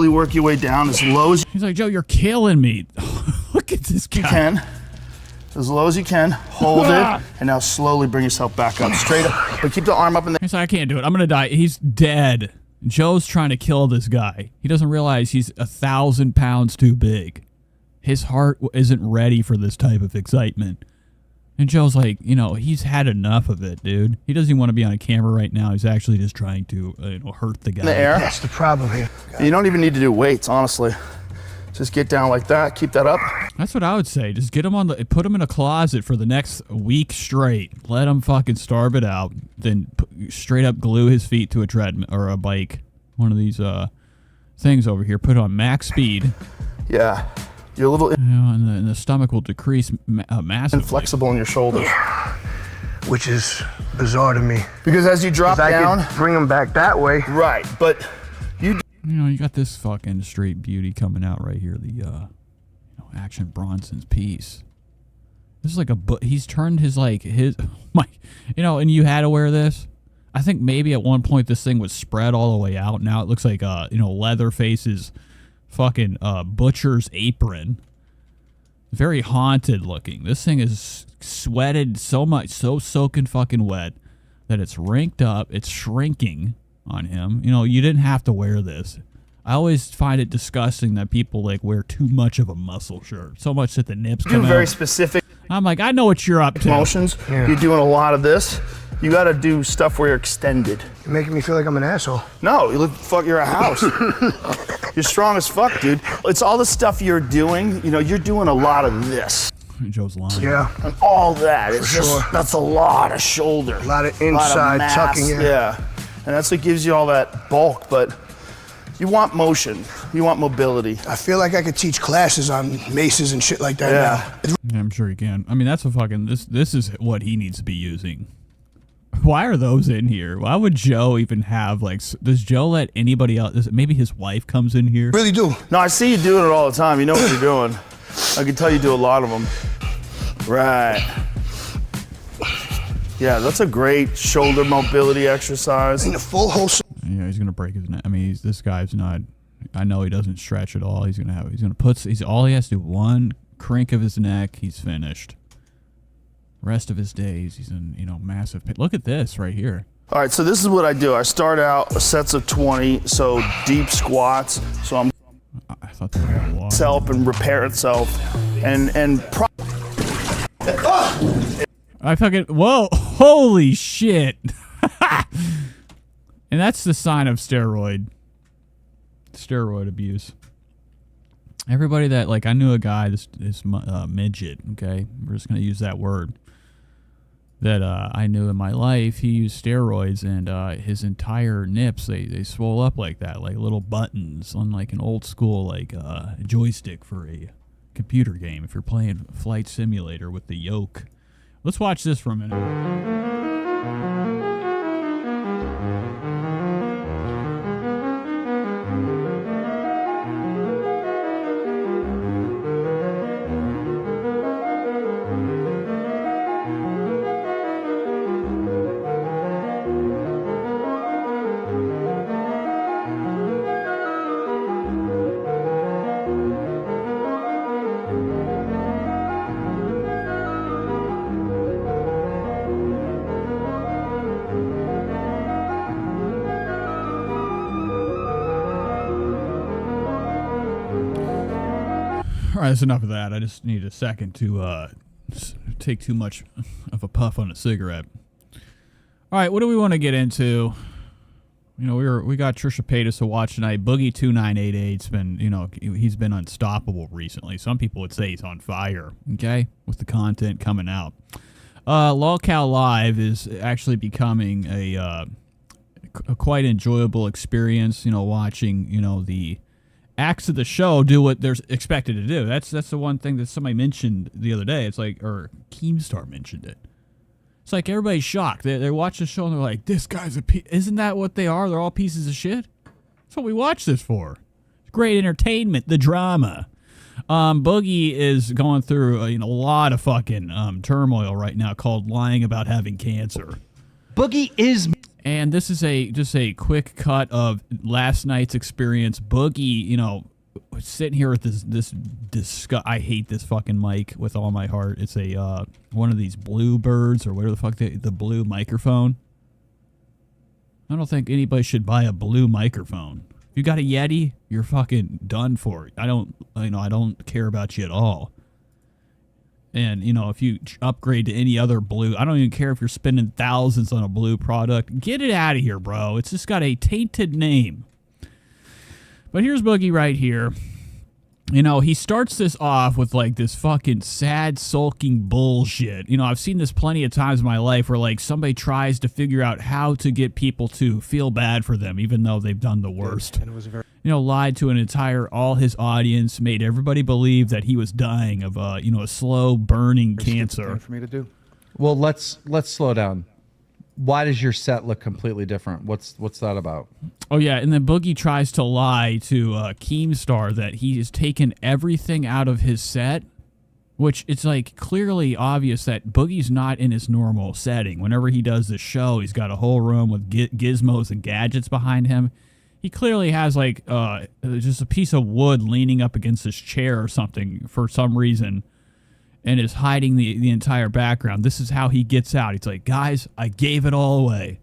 work your way down as low as He's like, Joe, you're killing me. Look at this guy. you can. As low as you can. Hold it, and now slowly bring yourself back up. Straight up. But keep the arm up in there. He's like, I can't do it. I'm going to die. He's dead. Joe's trying to kill this guy. He doesn't realize he's 1,000 pounds too big. His heart isn't ready for this type of excitement. And Joe's like, he's had enough of it, dude. He doesn't even want to be on a camera right now. He's actually just trying to hurt the guy. In the air. That's the problem here. You don't even need to do weights, honestly. Just get down like that. Keep that up. That's what I would say. Just get him put him in a closet for the next week straight. Let him fucking starve it out. Then straight up glue his feet to a treadmill or a bike. One of these things over here. Put it on max speed. Yeah. You're a little and the stomach will decrease massively. inflexible in your shoulders. Which is bizarre to me. Because as you drop down, I could bring them back that way. right, but You got this fucking straight beauty coming out right here. The Action Bronson's piece. This is like he's turned his and you had to wear this. I think maybe at one point this thing was spread all the way out. Now it looks like Leatherface's fucking butcher's apron. Very haunted looking. This thing is sweated so much, so soaking fucking wet that it's wrinked up. It's shrinking on him. You didn't have to wear this. I always find it disgusting that people wear too much of a muscle shirt, so much that the nips come out. very specific I'm like, I know what you're up to. motions. Yeah. You're doing a lot of this. You got to do stuff where you're extended. You're making me feel like I'm an asshole. No, you're a house. You're strong as fuck, dude. It's all the stuff you're doing. You're doing a lot of this. Joe's lying. Yeah. And all that. It's sure. that's a lot of shoulder. A lot of inside mass, tucking in. Yeah. And that's what gives you all that bulk. But you want motion. You want mobility. I feel like I could teach classes on maces and shit like that now. Yeah, I'm sure you can. I mean, that's a fucking... This is what he needs to be using. Why are those in here? Why would Joe even have, does Joe let anybody else... Maybe his wife comes in here? Really do. No, I see you doing it all the time. You know what you're doing. I can tell you do a lot of them. Right. Yeah, that's a great shoulder mobility exercise. In the full whole... Yeah, he's gonna break his neck. I mean, this guy's not... I know he doesn't stretch at all. All he has to do one crink of his neck, he's finished. Rest of his days, he's in, massive pain. Look at this right here. All right, so this is what I do. I start out sets of 20, so deep squats. So I'm I thought that was a lot. itself and repair itself, I fucking... Whoa! Holy shit! And that's the sign of steroid abuse. Everybody that, I knew a guy, this midget, okay? We're just going to use that word. That I knew in my life, he used steroids, and his entire nips, they swole up like that, like little buttons on an old school, joystick for a computer game if you're playing Flight Simulator with the yoke. Let's watch this for a minute. All right, that's enough of that. I just need a second to take too much of a puff on a cigarette. All right, what do we want to get into? We got Trisha Paytas to watch tonight. Boogie 2988's been, he's been unstoppable recently. Some people would say he's on fire, okay, with the content coming out. LolCal Live is actually becoming a quite enjoyable experience, watching, the acts of the show do what they're expected to do. That's the one thing that somebody mentioned the other day. It's or Keemstar mentioned it. It's everybody's shocked. They watch the show and they're like, this guy's isn't that what they are? They're all pieces of shit? That's what we watch this for. It's great entertainment, the drama. Boogie is going through a lot of fucking turmoil right now called lying about having cancer. Boogie is... And this is just a quick cut of last night's experience. Boogie, sitting here with this disgust. I hate this fucking mic with all my heart. It's a one of these Bluebirds or whatever the fuck the blue microphone. I don't think anybody should buy a blue microphone. If you got a Yeti, you're fucking done for it. I don't care about you at all. And, if you upgrade to any other blue, I don't even care if you're spending thousands on a blue product. Get it out of here, bro. It's just got a tainted name. But here's Boogie right here. You know, he starts this off with like this fucking sad, sulking bullshit. You know, I've seen this plenty of times in my life where like somebody tries to figure out how to get people to feel bad for them, even though they've done the worst. And it was very, you know, lied to all his audience, made everybody believe that he was dying of a slow burning cancer. for me to do. Well, let's slow down. Why does your set look completely different? What's that about? Oh, yeah, and then Boogie tries to lie to Keemstar that he has taken everything out of his set, which it's like clearly obvious that Boogie's not in his normal setting. Whenever he does this show, he's got a whole room with gizmos and gadgets behind him. He clearly has like just a piece of wood leaning up against his chair or something for some reason, and is hiding the entire background. This is how he gets out. He's like, guys, I gave it all away.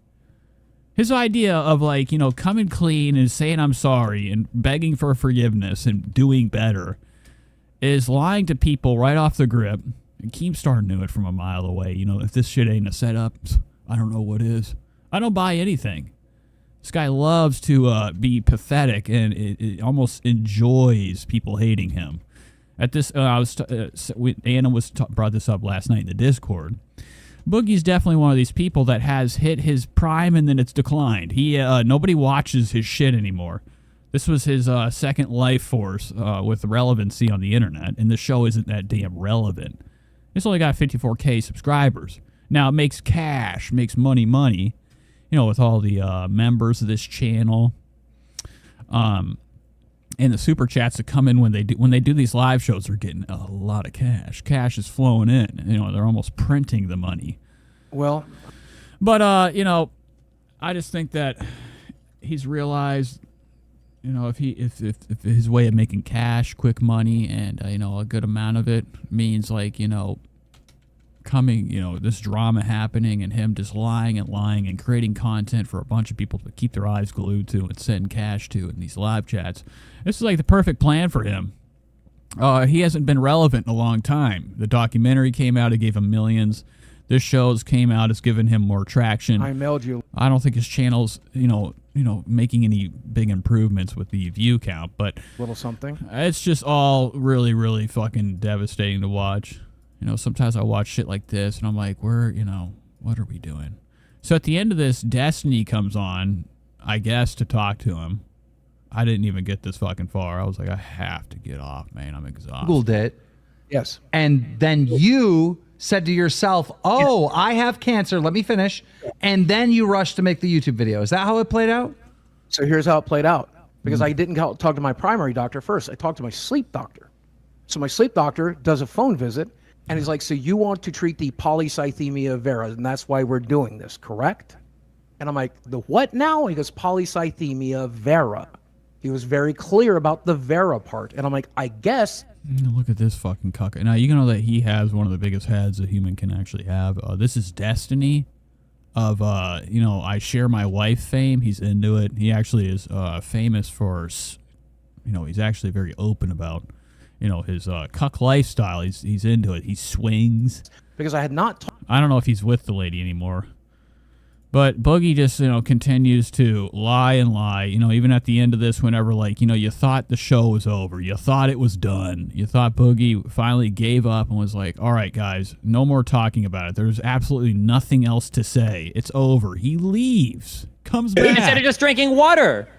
His idea of like, coming clean and saying I'm sorry and begging for forgiveness and doing better is lying to people right off the grip. And Keemstar knew it from a mile away. If this shit ain't a setup, I don't know what is. I don't buy anything. This guy loves to be pathetic and it almost enjoys people hating him. At this, Anna brought this up last night in the Discord. Boogie's definitely one of these people that has hit his prime and then it's declined. Nobody watches his shit anymore. This was his second life force with relevancy on the internet, and the show isn't that damn relevant. It's only got 54K subscribers. Now it makes cash, makes money, with all the members of this channel. And the super chats that come in when they do these live shows, they're getting a lot of cash. Cash is flowing in. They're almost printing the money. Well, but I just think that he's realized, if his way of making cash, quick money, and a good amount of it means like this drama happening and him just lying and creating content for a bunch of people to keep their eyes glued to and send cash to in these live chats. This is like the perfect plan for him. He hasn't been relevant in a long time. The documentary came out, it gave him millions. This show's came out, it's given him more traction. I mailed you. I don't think his channel's, making any big improvements with the view count, but Little something. It's just all really, really fucking devastating to watch. Sometimes I watch shit like this and I'm like, what are we doing? So at the end of this, Destiny comes on, I guess, to talk to him. I didn't even get this fucking far. I was like, I have to get off, man. I'm exhausted. Googled it. Yes. And then you said to yourself, oh, I have cancer. Let me finish. And then you rushed to make the YouTube video. Is that how it played out? So here's how it played out. Because I didn't talk to my primary doctor first. I talked to my sleep doctor. So my sleep doctor does a phone visit. And he's like, so you want to treat the polycythemia vera, and that's why we're doing this, correct? And I'm like, the what now? He goes, polycythemia vera. He was very clear about the vera part. And I'm like, I guess. Look at this fucking cuck. Now, you know that he has one of the biggest heads a human can actually have. This is Destiny of, I Share My Wife fame. He's into it. He actually is famous for, he's actually very open about his cuck lifestyle. He's into it. He swings. Because I had not. I don't know if he's with the lady anymore. But Boogie just, continues to lie and lie. Even at the end of this, whenever, you thought the show was over. You thought it was done. You thought Boogie finally gave up and was like, all right, guys, no more talking about it. There's absolutely nothing else to say. It's over. He leaves. Comes back. Instead of just drinking water.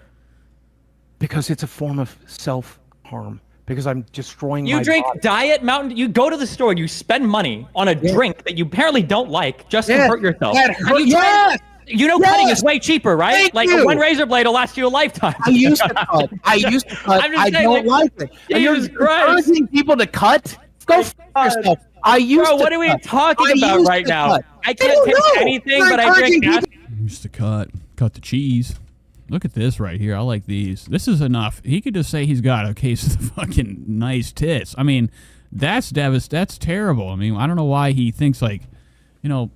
Because it's a form of self-harm. Because I'm destroying my You drink body. Diet Mountain. You go to the store and you spend money on a drink that you apparently don't like just to hurt yourself. Cutting is way cheaper, right? One razor blade will last you a lifetime. I used to cut. I don't like it. And you're encouraging people to cut? Go f yourself. Bro, what are we talking about right now? I can't taste anything, but I drink acid. Used to cut the cheese. Look at this right here. I like these. This is enough. He could just say he's got a case of the fucking nice tits. I mean, that's terrible. I mean, I don't know why he thinks like, the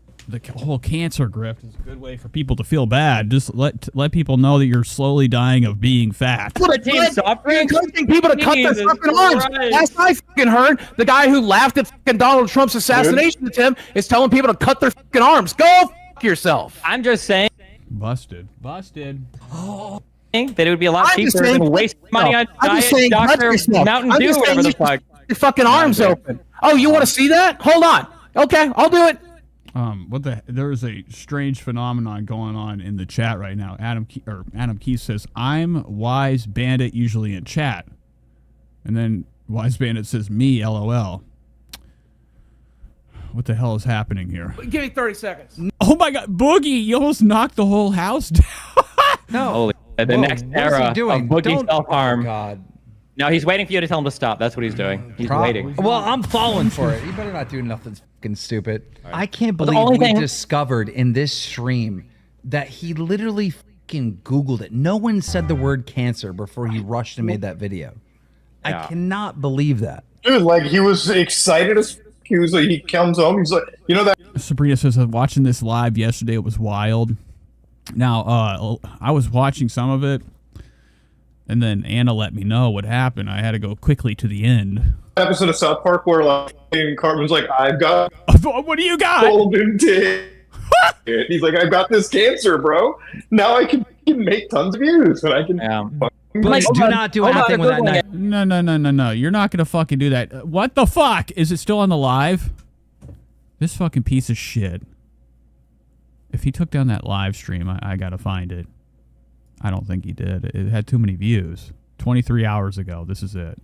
whole cancer grift is a good way for people to feel bad. Just let people know that you're slowly dying of being fat. You're encouraging people to cut their fucking arms. Last I fucking heard, the guy who laughed at fucking Donald Trump's assassination attempt is telling people to cut their fucking arms. Go f yourself. I'm just saying. Busted. that it would be a lot I'm just cheaper saying, than waste money on I'm just Diet saying, touch Dr. yourself. Mountain I'm Dew, just whatever saying the fuck. Your fucking arms open. Oh, you want to see that? Hold on. Okay, I'll do it. There is a strange phenomenon going on in the chat right now. Adam Keith says, "I'm Wise Bandit, usually in chat," and then Wise Bandit says, "Me, LOL." What the hell is happening here? Give me 30 seconds. Oh my God, Boogie! You almost knocked the whole house down. No. Holy shit, the next era of Boogie self-harm. Oh, God. No, he's waiting for you to tell him to stop. That's what he's doing. He's waiting. Well, I'm falling for it. You better not do nothing fucking stupid. Right. I can't Well, the believe only we thing- discovered in this stream that he literally fucking Googled it. No one said the word cancer before he rushed and made that video. Yeah. I cannot believe that. Dude, like, he was excited as he was like, he comes home, he's like, you know that. Sabrina says, watching this live yesterday, it was wild. Now, I was watching some of it, and then Anna let me know what happened. I had to go quickly to the end. Episode of South Park where like Cartman's like, I've got what do you got? Golden dick. He's like, I've got this cancer, bro. Now I can make tons of views, and I can. But do not do anything with that. No. You're not going to fucking do that. What the fuck? Is it still on the live? This fucking piece of shit. If he took down that live stream, I got to find it. I don't think he did. It had too many views. 23 hours ago. This is it.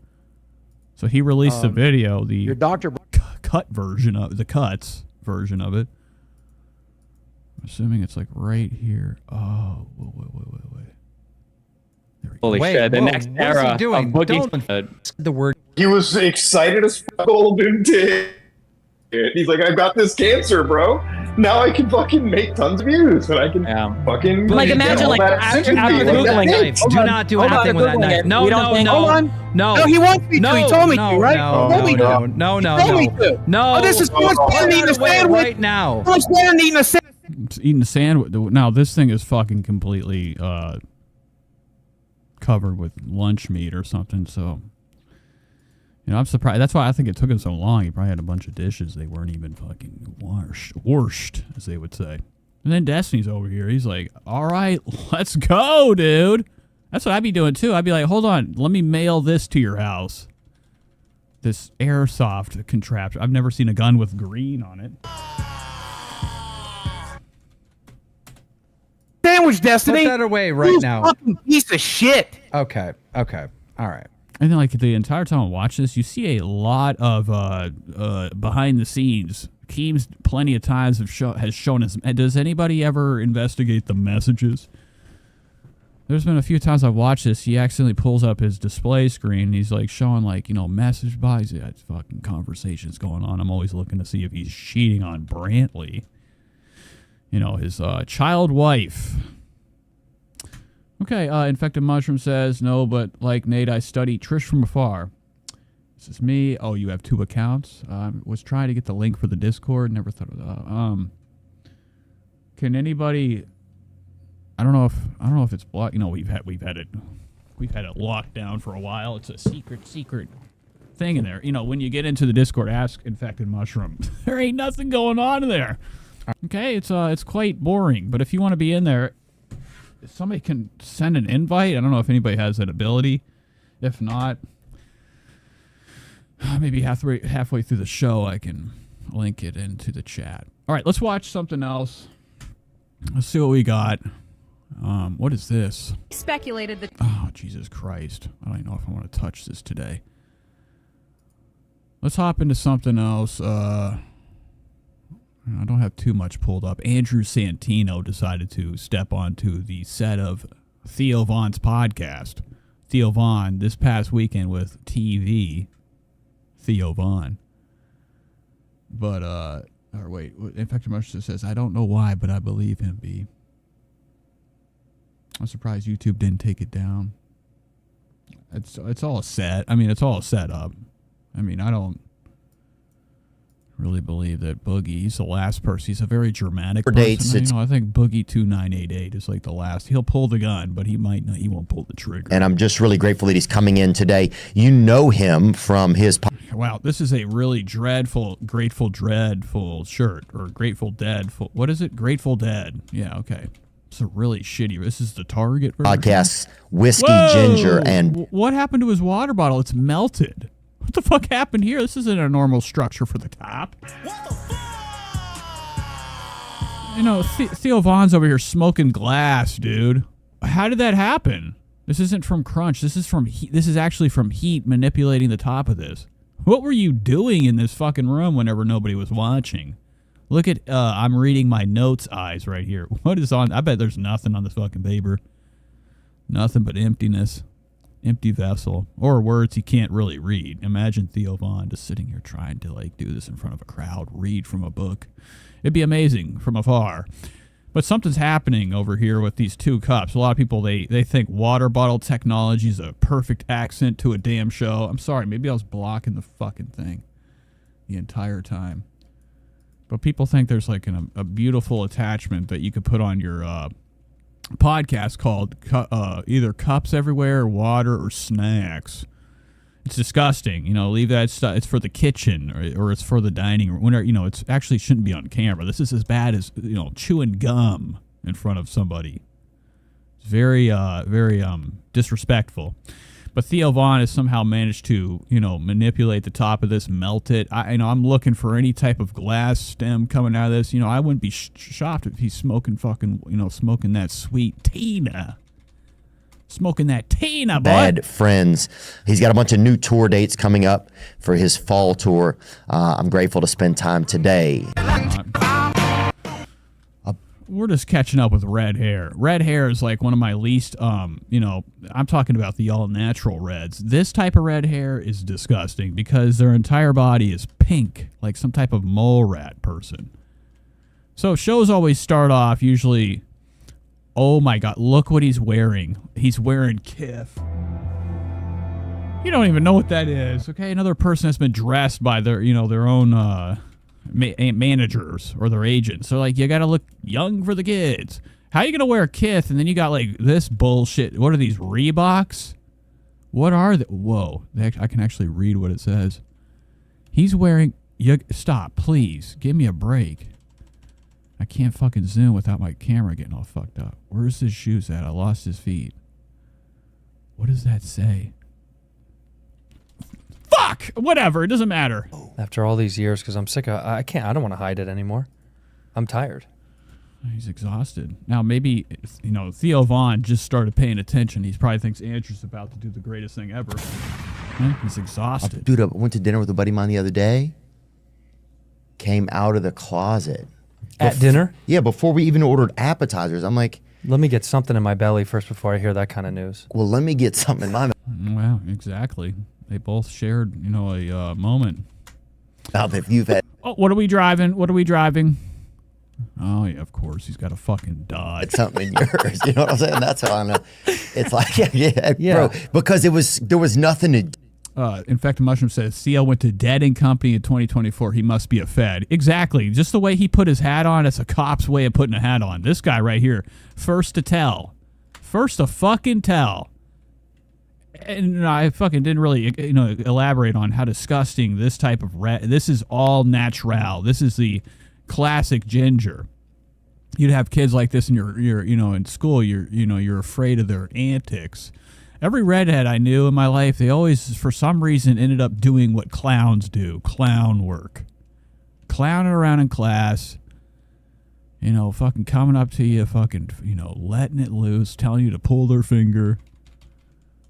So he released the video, Your doctor. cut version of the cuts version of it. I'm assuming it's like right here. Oh, wait. Holy shit! The next era of Boogie. The word. He was excited as Golden dick. He's like, I've got this cancer, bro. Now I can fucking make tons of views, and I can fucking. Like, imagine, like, after Googling it. Do not do anything with that knife. No. Hold on. No. No, he wants me to. He told me to, right? He told me to. No. He told me to. No. Oh, this is so much better than eating a sandwich. Right now. So much better than eating a sandwich. It's eating a sandwich. Now this thing is fucking completely covered with lunch meat or something. So, you know, I'm surprised. That's why I think it took him so long. He probably had a bunch of dishes they weren't even fucking washed, as they would say. And then Destiny's over here. He's like, "All right, let's go, dude." That's what I'd be doing too. I'd be like, "Hold on, let me mail this to your house." This airsoft contraption. I've never seen a gun with green on it. Sandwich, Destiny. Put that away right You now. Fucking piece of shit. Okay. All right. And then, like, the entire time I watch this, you see a lot of behind the scenes. Keems plenty of times has shown us. Does anybody ever investigate the messages? There's been a few times I've watched this. He accidentally pulls up his display screen. And he's like showing, like, you know, message buys. Yeah, it's fucking conversations going on. I'm always looking to see if he's cheating on Brantley. You know, his child wife. Okay, Infected Mushroom says, "No, but like Nate, I study Trish from afar." This is me. Oh, you have 2 accounts? Was trying to get the link for the Discord. Never thought of that. Can anybody... I don't know if it's blocked. You know, we've had it locked down for a while. It's a secret thing in there. You know, when you get into the Discord, ask Infected Mushroom. There ain't nothing going on in there. Okay, it's quite boring. But if you want to be in there, if somebody can send an invite. I don't know if anybody has that ability. If not, maybe halfway through the show, I can link it into the chat. All right, let's watch something else. Let's see what we got. What is this? Speculated that. Oh, Jesus Christ. I don't even know if I want to touch this today. Let's hop into something else. I don't have too much pulled up. Andrew Santino decided to step onto the set of Theo Von's podcast. Theo Von this past weekend with TV. Theo Von. But, or wait, Infected Mushroom says, "I don't know why, but I believe him, B." I'm surprised YouTube didn't take it down. It's all set. I mean, it's all set up. I mean, I don't really believe that Boogie, he's the last person. He's a very dramatic person. You know, I think Boogie 2988 is like the last. He'll pull the gun, but he might not. He won't pull the trigger. And I'm just really grateful that he's coming in today. You know him from his... Wow, this is a really Grateful Dreadful shirt, or Grateful Dead. What is it? Grateful Dead. Yeah, okay. It's a really shitty. This is the Target version. Podcasts, whiskey, Whoa! ginger, and What happened to his water bottle? It's melted. What the fuck happened here? This isn't a normal structure for the top. You know, Theo Von's over here smoking glass, dude. How did that happen? This isn't from crunch. This is from heat. This is actually from heat manipulating the top of this. What were you doing in this fucking room whenever nobody was watching? Look at, I'm reading my notes eyes right here. What is on? I bet there's nothing on this fucking paper. Nothing but emptiness. Empty vessel. Or words he can't really read. Imagine Theo Von just sitting here trying to, like, do this in front of a crowd, read from a book. It'd be amazing from afar. But something's happening over here with these two cups. A lot of people, they think water bottle technology is a perfect accent to a damn show. I'm sorry, maybe I was blocking the fucking thing the entire time. But people think there's like a beautiful attachment that you could put on your podcast called either Cups Everywhere, or Water, or Snacks. It's disgusting. You know, leave that stuff. It's for the kitchen or it's for the dining room. Whenever, you know, it's actually shouldn't be on camera. This is as bad as, you know, chewing gum in front of somebody. It's very disrespectful. But Theo Von has somehow managed to, you know, manipulate the top of this, melt it. I'm looking for any type of glass stem coming out of this. You know, I wouldn't be shocked if he's smoking fucking, you know, smoking that sweet Tina. Smoking that Tina, boy. Bad friends. He's got a bunch of new tour dates coming up for his fall tour. I'm grateful to spend time today. We're just catching up with red hair. Red hair is like one of my least, you know, I'm talking about the all-natural reds. This type of red hair is disgusting because their entire body is pink, like some type of mole rat person. So shows always start off usually, oh my God, look what he's wearing. He's wearing Kith. You don't even know what that is, okay? Another person that's been dressed by their, you know, their own, managers or their agents. So like, you gotta look young for the kids. How are you gonna wear Kith and then you got like this bullshit? What are these, Reeboks? What are they? Whoa, I can actually read what it says. He's wearing, stop, please, give me a break. I can't fucking zoom without my camera getting all fucked up. Where's his shoes at? I lost his feet. What does that say? Fuck! Whatever, it doesn't matter. After all these years, because I'm sick of, I don't want to hide it anymore. I'm tired. He's exhausted. Now, maybe, you know, Theo Von just started paying attention. He probably thinks Andrew's about to do the greatest thing ever. He's exhausted. Dude, I went to dinner with a buddy of mine the other day. Came out of the closet. At dinner? Yeah, before we even ordered appetizers. I'm like, let me get something in my belly first before I hear that kind of news. Well, let me get something in my Well, exactly. They both shared, you know, a moment. Now, if you've had... Oh, what are we driving? What are we driving? Oh, yeah, of course. He's got a fucking Dodge. It's something in yours. You know what I'm saying? That's how I know. It's like, yeah. Bro, because there was nothing to... Infected Mushroom says, Theo went to Dead and Company in 2024. He must be a Fed. Exactly. Just the way he put his hat on, it's a cop's way of putting a hat on. This guy right here, first to tell. First to fucking tell. And I fucking didn't really, you know, elaborate on how disgusting this type of red. This is all natural. This is the classic ginger. You'd have kids like this in your you know, in school. You're afraid of their antics. Every redhead I knew in my life, they always, for some reason, ended up doing what clowns do: clown work, clowning around in class. You know, fucking coming up to you, fucking, you know, letting it loose, telling you to pull their finger.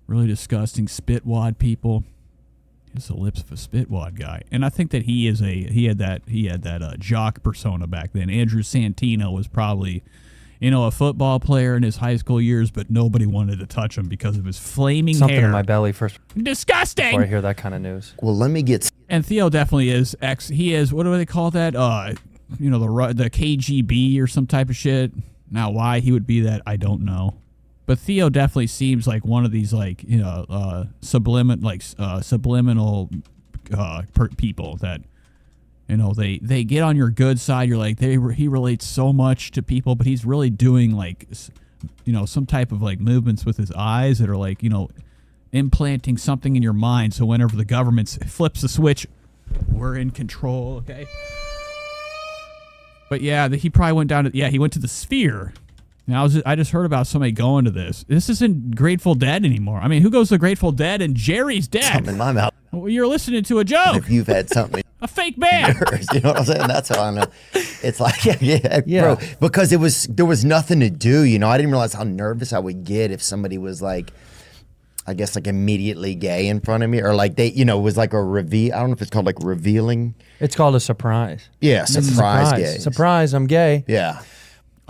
Really disgusting spitwad people. He has the lips of a spitwad guy, and I think that he had that jock persona back then. Andrew Santino was probably, you know, a football player in his high school years, but nobody wanted to touch him because of his flaming hair. Something in my belly first. Disgusting. Before I hear that kind of news. Well, let me get. And Theo definitely is He is, what do they call that? You know, the KGB or some type of shit. Now, why he would be that, I don't know. But Theo definitely seems like one of these, like, you know, subliminal people that, you know, they get on your good side. You're like, he relates so much to people, but he's really doing, like, you know, some type of, like, movements with his eyes that are, like, you know, implanting something in your mind. So whenever the government flips the switch, we're in control, okay? But yeah, he probably went down to, he went to the Sphere. Now, I just heard about somebody going to this. This isn't Grateful Dead anymore. I mean, who goes to Grateful Dead and Jerry's dead? Something in my mouth. Well, you're listening to a joke. If you've had something. A fake band. You know what I'm saying? That's how I know. It's like, bro, because there was nothing to do. You know, I didn't realize how nervous I would get if somebody was like, I guess like immediately gay in front of me, or like they, you know, it was like a reveal. I don't know if it's called like revealing. It's called a surprise. Yeah, surprise gay. Surprise, I'm gay. Yeah.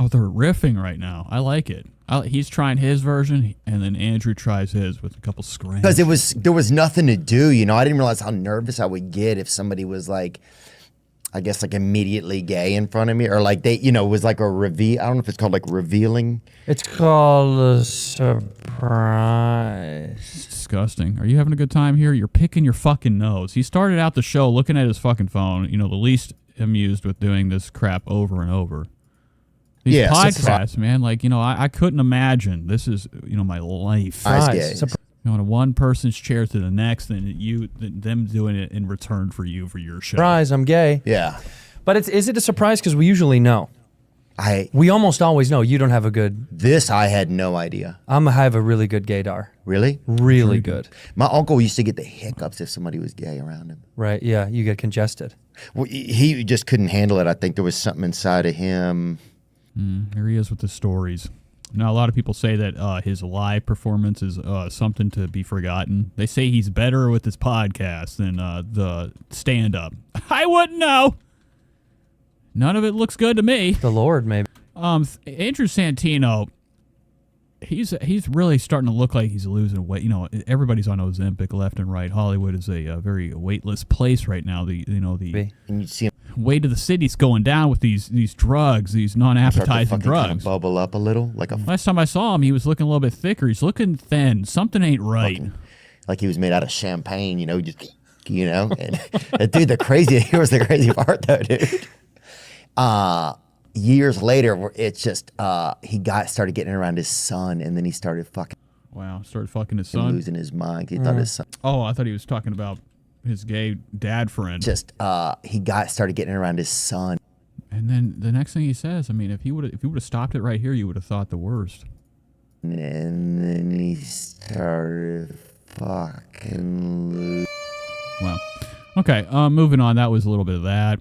Oh, they're riffing right now. I like it. He's trying his version, and then Andrew tries his with a couple screams. Because there was nothing to do. You know, I didn't realize how nervous I would get if somebody was like, I guess like immediately gay in front of me, or like they, you know, it was like a reveal. I don't know if it's called like revealing. It's called a surprise. It's disgusting. Are you having a good time here? You're picking your fucking nose. He started out the show looking at his fucking phone, you know, the least amused with doing this crap over and over. These podcasts, man, like, you know, I couldn't imagine. This is, you know, my life. You know, in one person's chair to the next, and them doing it in return for you for your show. Surprise, I'm gay. Yeah. But is it a surprise? Because we usually know. We almost always know. You don't have a good... This I had no idea. I have a really good gaydar. Really? Really good. My uncle used to get the hiccups if somebody was gay around him. Right, yeah, you get congested. Well, he just couldn't handle it. I think there was something inside of him. Here he is with the stories. Now, a lot of people say that his live performance is something to be forgotten. They say he's better with his podcast than the stand-up. I wouldn't know. None of it looks good to me. The Lord, maybe. Andrew Santino, he's really starting to look like he's losing weight. You know, everybody's on Ozempic left and right. Hollywood is a very weightless place right now. And you see him. Weight of the city's going down with these drugs, these non-appetizing drugs. Kind of bubble up a little, like a. Last time I saw him, he was looking a little bit thicker. He's looking thin. Something ain't right. Like he was made out of champagne, you know, just, you know. And dude, here was the crazy part though, dude. Years later, it's just he started getting around his son, and then he started fucking. Wow, started fucking his son. Losing his mind. He thought his son. Oh, I thought he was talking about his gay dad friend. Just he started getting around his son. And then the next thing he says, I mean, if he would have stopped it right here, you would have thought the worst. And then he started fucking. Wow. Okay, moving on. That was a little bit of that.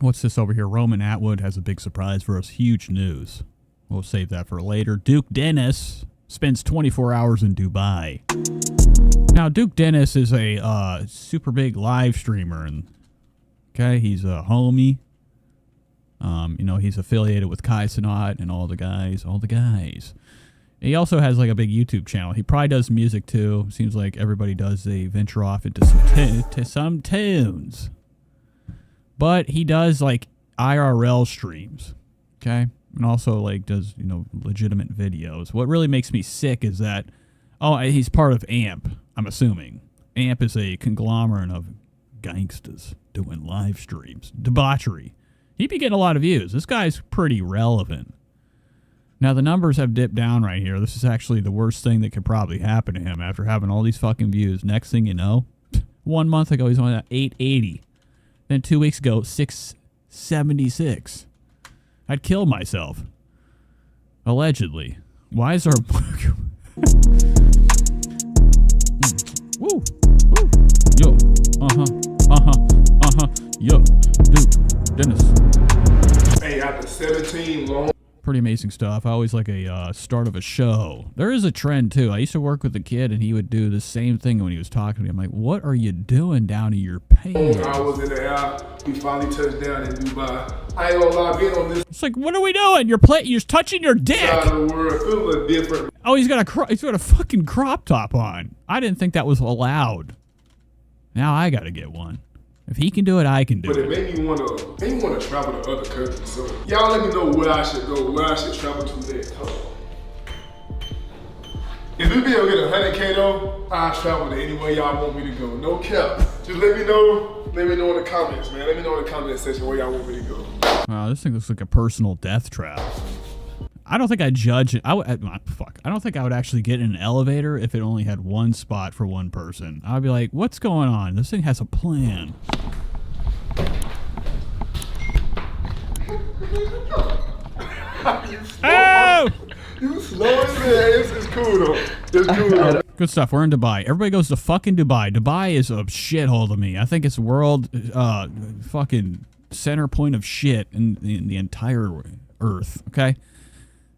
What's this over here? Roman Atwood has a big surprise for us. Huge news. We'll save that for later. Duke Dennis spends 24 hours in Dubai. Now, Duke Dennis is a super big live streamer, and he's a homie. You know, he's affiliated with Kai Cenat and all the guys. He also has like a big YouTube channel. He probably does music too. Seems like everybody does. They venture off into some tunes. But he does like IRL streams, okay? And also like does, you know, legitimate videos. What really makes me sick is that, he's part of AMP, I'm assuming. AMP is a conglomerate of gangsters doing live streams. Debauchery. He'd be getting a lot of views. This guy's pretty relevant. Now, the numbers have dipped down right here. This is actually the worst thing that could probably happen to him after having all these fucking views. Next thing you know, 1 month ago, he's only at 880. Then 2 weeks ago, 676. I'd kill myself. Allegedly. Why is our... Woo. Woo. Yo. Yo. Dude. Dennis. Hey, after 17 long... Pretty amazing stuff. I always like a start of a show. There is a trend, too. I used to work with a kid, and he would do the same thing when he was talking to me. I'm like, what are you doing down in your pants? I was in the air. We finally touched down in Dubai. I ain't gonna lie, being on this... It's like, what are we doing? You're touching your dick. ...side of the world, feels a little different. Oh, he's got a fucking crop top on. I didn't think that was allowed. Now I gotta get one. If he can do it, I can do it. But it made me wanna travel to other countries. So y'all let me know where I should go, where I should travel to next. If this video get 100K though, I'll travel to anywhere y'all want me to go. No cap. Just let me know in the comments, man. Let me know in the comment section where y'all want me to go. Wow, this thing looks like a personal death trap. I don't think I'd judge it. I don't think I would actually get in an elevator if it only had one spot for one person. I'd be like, what's going on? This thing has a plan. Oh! You slow as hell. It's cool though. It's cool though. Good stuff. We're in Dubai. Everybody goes to fucking Dubai. Dubai is a shithole to me. I think it's world fucking center point of shit in the entire earth. Okay,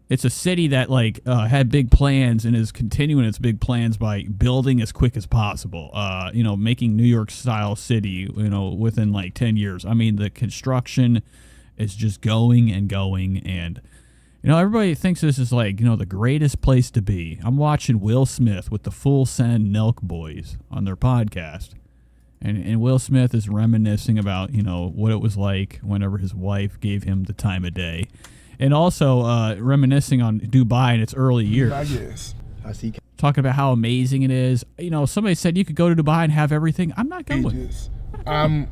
it's a city that like had big plans and is continuing its big plans by building as quick as possible. You know, making New York style city. You know, within like 10 years. I mean, the construction is just going and going and. You know, everybody thinks this is like, you know, the greatest place to be. I'm watching Will Smith with the Full Send Nelk Boys on their podcast. And Will Smith is reminiscing about, you know, what it was like whenever his wife gave him the time of day. And also reminiscing on Dubai in its early years. I guess. I see. Talking about how amazing it is. You know, somebody said you could go to Dubai and have everything. I'm not going. I'm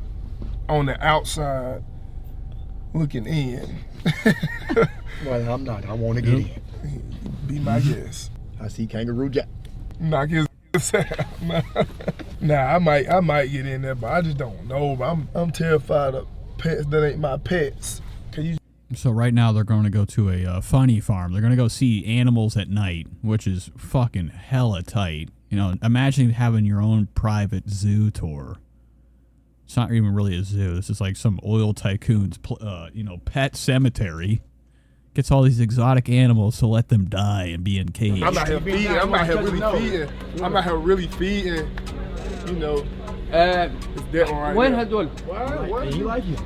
on the outside looking in. Well, I'm not. I want to get in. Be my guest. I see Kangaroo Jack. Knock his ass out. Nah, I might get in there, but I just don't know. But I'm terrified of pets that ain't my pets. So right now they're going to go to a funny farm. They're going to go see animals at night, which is fucking hella tight. You know, imagine having your own private zoo tour. It's not even really a zoo. This is like some oil tycoon's, you know, pet cemetery. Gets all these exotic animals to let them die and be in cages. I'm out here feeding. I'm out here really feeding. You know. It's that one right When there. What? You like it?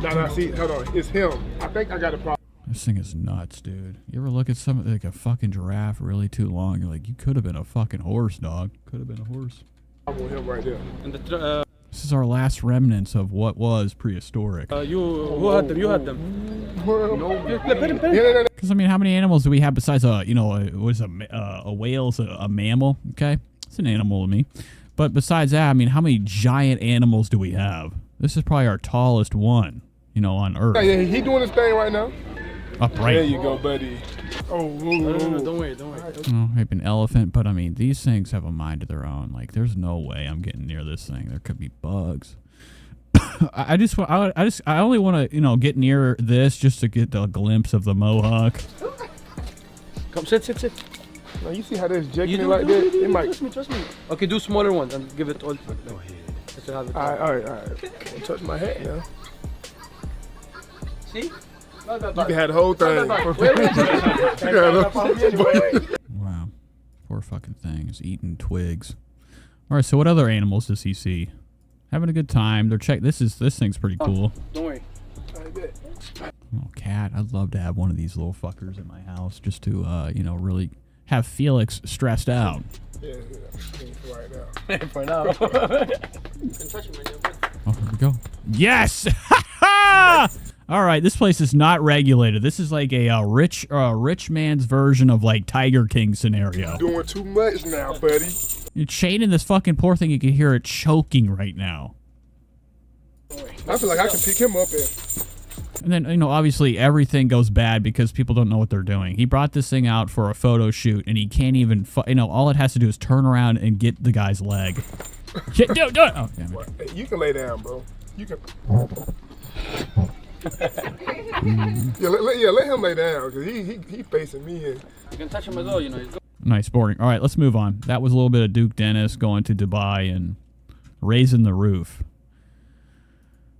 No, see, hold on. It's him. I think I got a problem. This thing is nuts, dude. You ever look at something like a fucking giraffe really too long? You're like, you could have been a fucking horse, dog. Could have been a horse. I want him right there. And This is our last remnants of what was prehistoric. who had them? You had them. Because I mean, how many animals do we have besides a, you know, what is a whale's a mammal? Okay, it's an animal to me. But besides that, I mean, how many giant animals do we have? This is probably our tallest one, you know, on Earth. Yeah, he doing his thing right now. Upright. There you go, buddy. Oh, No, don't worry. Oh, maybe an elephant, but I mean, these things have a mind of their own. Like, there's no way I'm getting near this thing. There could be bugs. I only want to, you know, get near this just to get a glimpse of the mohawk. Come, sit. Now you see how they're jigging it like that? It might. Trust me. Okay, do smaller ones and give it all. Go ahead. All right. Don't touch my hat now. See? You can have the whole thing. Wow. Poor fucking thing is eating twigs. All right, so what other animals does he see? Having a good time. They're this thing's pretty cool. Don't worry. Oh, cat. I'd love to have one of these little fuckers in my house just to, you know, really have Felix stressed out. Yeah, right now. For now. Oh, here we go. Yes! All right, this place is not regulated. This is like a rich man's version of like Tiger King scenario. Doing too much now, buddy. You're chaining this fucking poor thing. You can hear it choking right now. I feel like I can pick him up And then, you know, obviously everything goes bad because people don't know what they're doing. He brought this thing out for a photo shoot, and he can't even, you know, all it has to do is turn around and get the guy's leg. Do it. Oh, damn it. Hey, you can lay down, bro. You can. Let him lay down because he facing me. You can touch him as well, you know. Nice, boring. All right, let's move on. That was a little bit of Duke Dennis going to Dubai and raising the roof.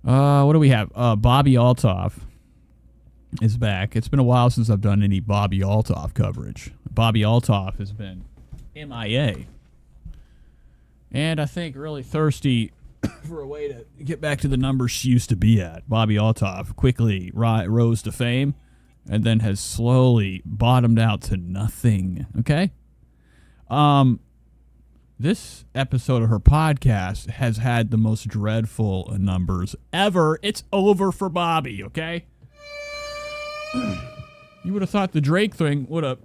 What do we have? Bobbi Althoff is back. It's been a while since I've done any Bobbi Althoff coverage. Bobbi Althoff has been MIA. And I think really thirsty for a way to get back to the numbers she used to be at. Bobbi Althoff quickly rose to fame and then has slowly bottomed out to nothing. Okay? This episode of her podcast has had the most dreadful numbers ever. It's over for Bobbi, okay? You would have thought the Drake thing would have,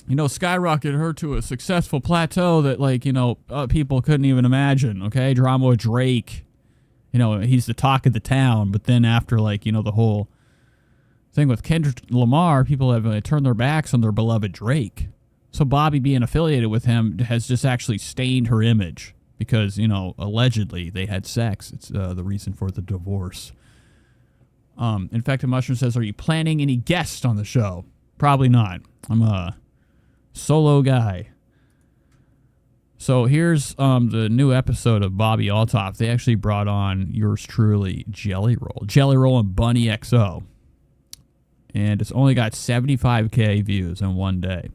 you know, skyrocketed her to a successful plateau that, like, you know, people couldn't even imagine, okay? Drama with Drake. You know, he's the talk of the town, but then after, like, you know, the whole thing with Kendrick Lamar, people have turned their backs on their beloved Drake. So Bobbi being affiliated with him has just actually stained her image because, you know, allegedly they had sex. It's the reason for the divorce. Infected Mushroom says, are you planning any guests on the show? Probably not. I'm a solo guy. So here's the new episode of Bobbi Althoff. They actually brought on yours truly, Jelly Roll and Bunny XO. And it's only got 75K views in one day.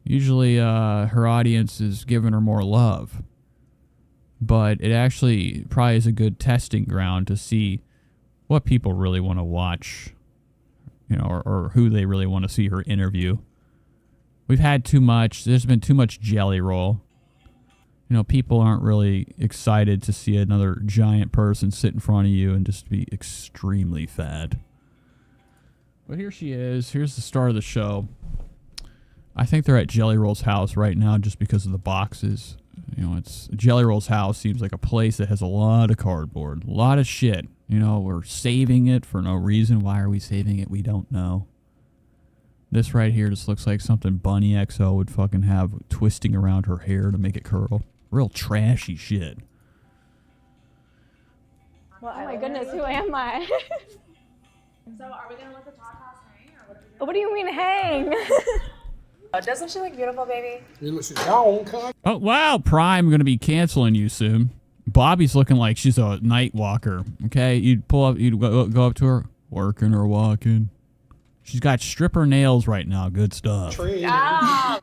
Usually her audience is giving her more love. But it actually probably is a good testing ground to see what people really want to watch, you know, or who they really want to see her interview. We've had too much. There's been too much Jelly Roll. You know, people aren't really excited to see another giant person sit in front of you and just be extremely fat. But here she is. Here's the start of the show. I think they're at Jelly Roll's house right now just because of the boxes. You know, it's Jelly Roll's house seems like a place that has a lot of cardboard, a lot of shit. You know, we're saving it for no reason. Why are we saving it? We don't know. This right here just looks like something Bunny XO would fucking have twisting around her hair to make it curl. Real trashy shit. Well, oh my goodness, who am I? So are we gonna let the top house hang, or What do you mean hang? Doesn't she look beautiful, baby? Oh, wow. Prime going to be canceling you soon. Bobby's looking like she's a night walker. Okay? You'd pull up, you'd go up to her. Working or walking. She's got stripper nails right now. Good stuff. Ah.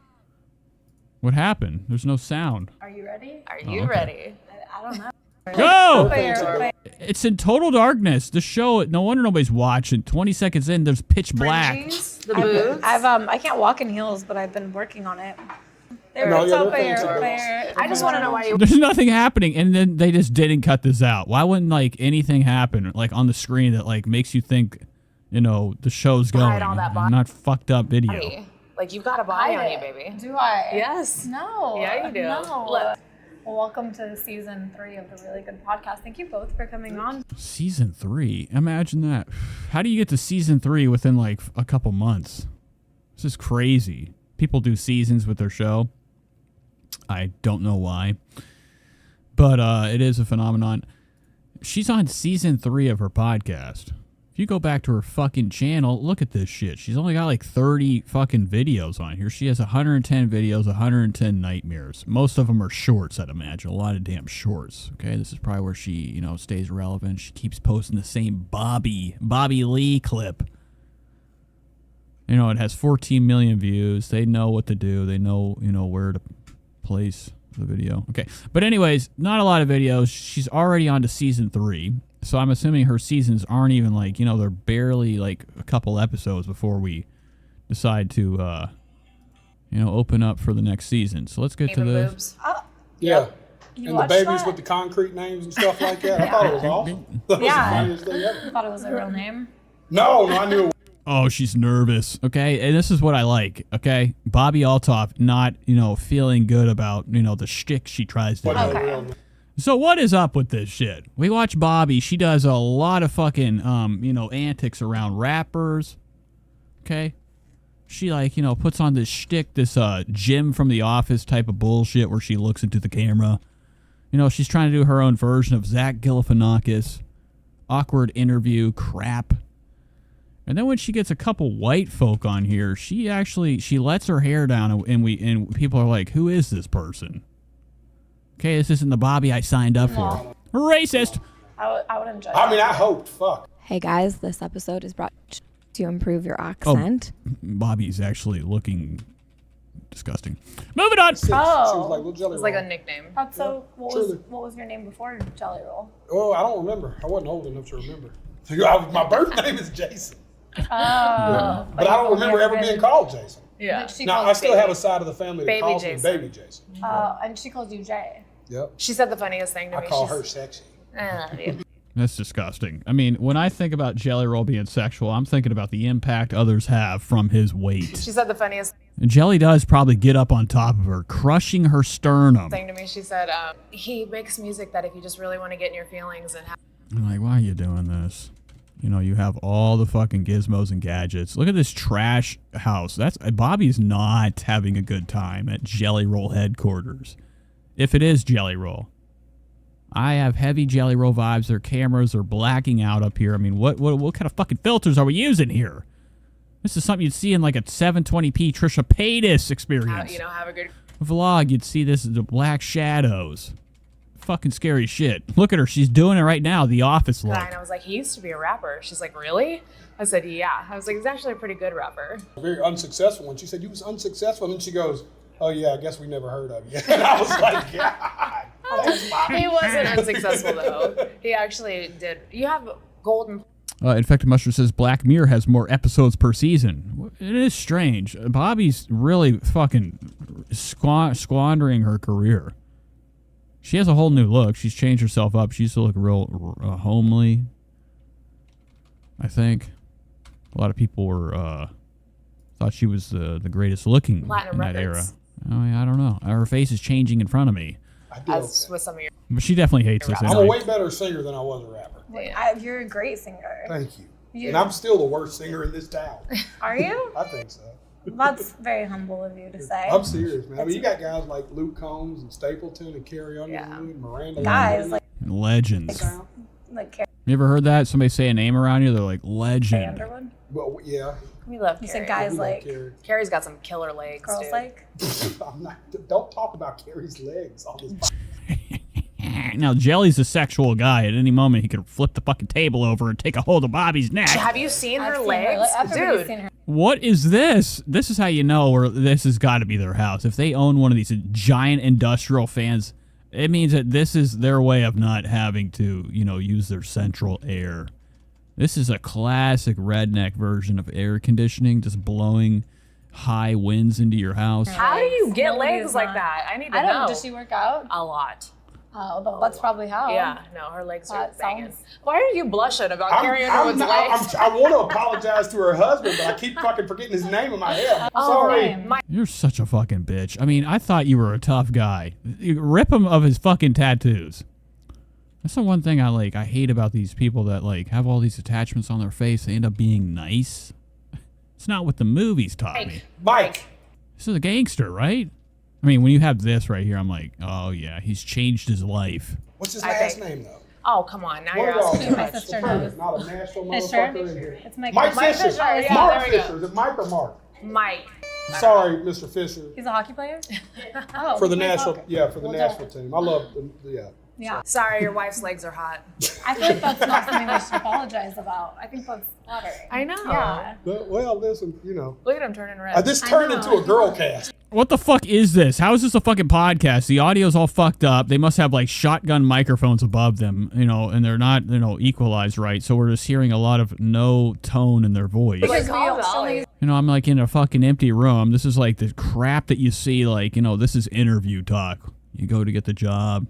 What happened? There's no sound. Are you ready? Are Oh, you okay. ready? I don't know. Go! Fair. It's in total darkness. The show, no wonder nobody's watching. 20 seconds in, there's pitch black. The boots. I can't walk in heels, but I've been working on it. It's so fair. I just want to know why you. There's nothing happening, and then they just didn't cut this out. Why wouldn't, like, anything happen, like, on the screen that, like, makes you think, you know, the show's going, Hide all that body. not fucked up video. Like you've got a body on you, baby. Do I? Yes. No. Yeah, you do. No. Look. Well, welcome to season 3 of the Really Good Podcast. Thank you both for coming on. Season 3? Imagine that. How do you get to season 3 within, like, a couple months? This is crazy. People do seasons with their show. I don't know why. But it is a phenomenon. She's on season 3 of her podcast. If you go back to her fucking channel, look at this shit. She's only got like 30 fucking videos on here. She has 110 videos, 110 nightmares. Most of them are shorts, I'd imagine. A lot of damn shorts. Okay, this is probably where she, you know, stays relevant. She keeps posting the same Bobby Lee clip. You know, it has 14 million views. They know what to do. They know, you know, where to place the video. Okay, but anyways, not a lot of videos. She's already on to season 3. So I'm assuming her seasons aren't even like, you know, they're barely like a couple episodes before we decide to, you know, open up for the next season. So let's get to this. Yeah. You And the babies that? with the concrete names and stuff like that. I thought it was awesome. That was the funniest thing ever. I thought it was a real name. No, I knew it. Oh, she's nervous. Okay, and this is what I like. Okay, Bobbi Althoff not, you know, feeling good about, you know, the shtick she tries to do. Okay. So what is up with this shit? We watch Bobbi. She does a lot of fucking, you know, antics around rappers. Okay? She, like, you know, puts on this shtick, this Jim from The Office type of bullshit where she looks into the camera. You know, she's trying to do her own version of Zach Galifianakis. Awkward interview crap. And then when she gets a couple white folk on here, she lets her hair down and people are like, who is this person? Okay, this isn't the Bobbi I signed up for. Racist! I would enjoy I mean, I hoped. Fuck. Hey guys, this episode is brought to improve your accent. Oh, Bobbi's actually looking disgusting. Moving on! She was like, It was like a nickname. That's so. What was your name before Jelly Roll? Oh, I don't remember. I wasn't old enough to remember. My birth name is Jason. Oh. But I don't remember ever being called Jason. Yeah. Now, I still have a side of the family that Baby calls Jason. me Baby Jason. And she calls you Jay. Yep. She said the funniest thing to I me. call her sexy. I love you. That's disgusting. I mean, when I think about Jelly Roll being sexual, I'm thinking about the impact others have from his weight. She said the funniest And Jelly does probably get up on top of her, crushing her sternum. thing to me. She said, he makes music that if you just really want to get in your feelings and have. I'm like, why are you doing this? You know, you have all the fucking gizmos and gadgets. Look at this trash house. That's Bobbi's not having a good time at Jelly Roll headquarters. If it is Jelly Roll. I have heavy Jelly Roll vibes. Their cameras are blacking out up here. I mean, what kind of fucking filters are we using here? This is something you'd see in like a 720p Trisha Paytas experience. Have a good vlog. You'd see this the black shadows. Fucking scary shit. Look at her. She's doing it right now. The Office look. guy, and I was like, he used to be a rapper. She's like, really? I said, yeah. I was like, he's actually a pretty good rapper. Very unsuccessful. And she said, you was unsuccessful. And she goes, oh yeah, I guess we never heard of you. And I was like, God. He wasn't unsuccessful though. He actually did. You have golden. Infected Mustard says Black Mirror has more episodes per season. It is strange. Bobbi's really fucking squandering her career. She has a whole new look. She's changed herself up. She used to look real homely, I think. A lot of people were thought she was the greatest looking Platinum in that Records. era. I don't know. Her face is changing in front of me. As with some of your. But she definitely hates this. I'm a way better singer than I was a rapper. You're a great singer. Thank you. And I'm still the worst singer in this town. Are you? I think so. That's very humble of you to say. I'm serious, man. I mean, you got guys like Luke Combs and Stapleton and Carrie Underwood and Miranda. Guys like legends. like You ever heard that? Somebody say a name around you, they're like legend. Underwood. Well, yeah. We love You Carrie. said guys We love like Carrie. Carrie's got some killer legs. girls dude. like. I'm not. Don't talk about Carrie's legs on this. Now, Jelly's a sexual guy. At any moment, he could flip the fucking table over and take a hold of Bobby's neck. Have you seen her legs? Dude. What is this? This is how you know where this has got to be their house. If they own one of these giant industrial fans, it means that this is their way of not having to, use their central air. This is a classic redneck version of air conditioning, just blowing high winds into your house. How do you get Nobody legs is like not. that? I need to I don't know. know. Does she work out? A lot. Oh, that's probably how. Yeah, no, her legs are That banging. sounds- Why are you blushing about Carrie Underwood's legs? I want to apologize to her husband, but I keep fucking forgetting his name in my head. I'm sorry. You're such a fucking bitch. I mean, I thought you were a tough guy. You rip him of his fucking tattoos. That's the one thing I hate about these people that have all these attachments on their face. They end up being nice. It's not what the movies taught me. Mike. This is a gangster, right? I mean, when you have this right here, I'm like, oh yeah, he's changed his life. What's his last name, though? Oh, come on. Now What you're about asking too My much. sister knows. Not a Nashville Fisher. motherfucker in here. It's Mike. Mike Fisher. Fisher. Yeah, Mark there we go. Fisher. Is it Mike or Mark? Mike. Sorry, Mr. Fisher. He's a hockey player? Oh. For the he plays national, hockey. yeah, for the Well national done. team. I love, yeah. Yeah. Sorry, your wife's legs are hot. I feel like that's not something we should apologize about. I think that's flattering. I know. Yeah. Well, listen, Look at him turning red. this turned into a girl cast. What the fuck is this? How is this a fucking podcast? The audio's all fucked up. They must have shotgun microphones above them, and they're not, equalized right. So we're just hearing a lot of no tone in their voice. Because we only I'm in a fucking empty room. This is like the crap that you see, this is interview talk. You go to get the job.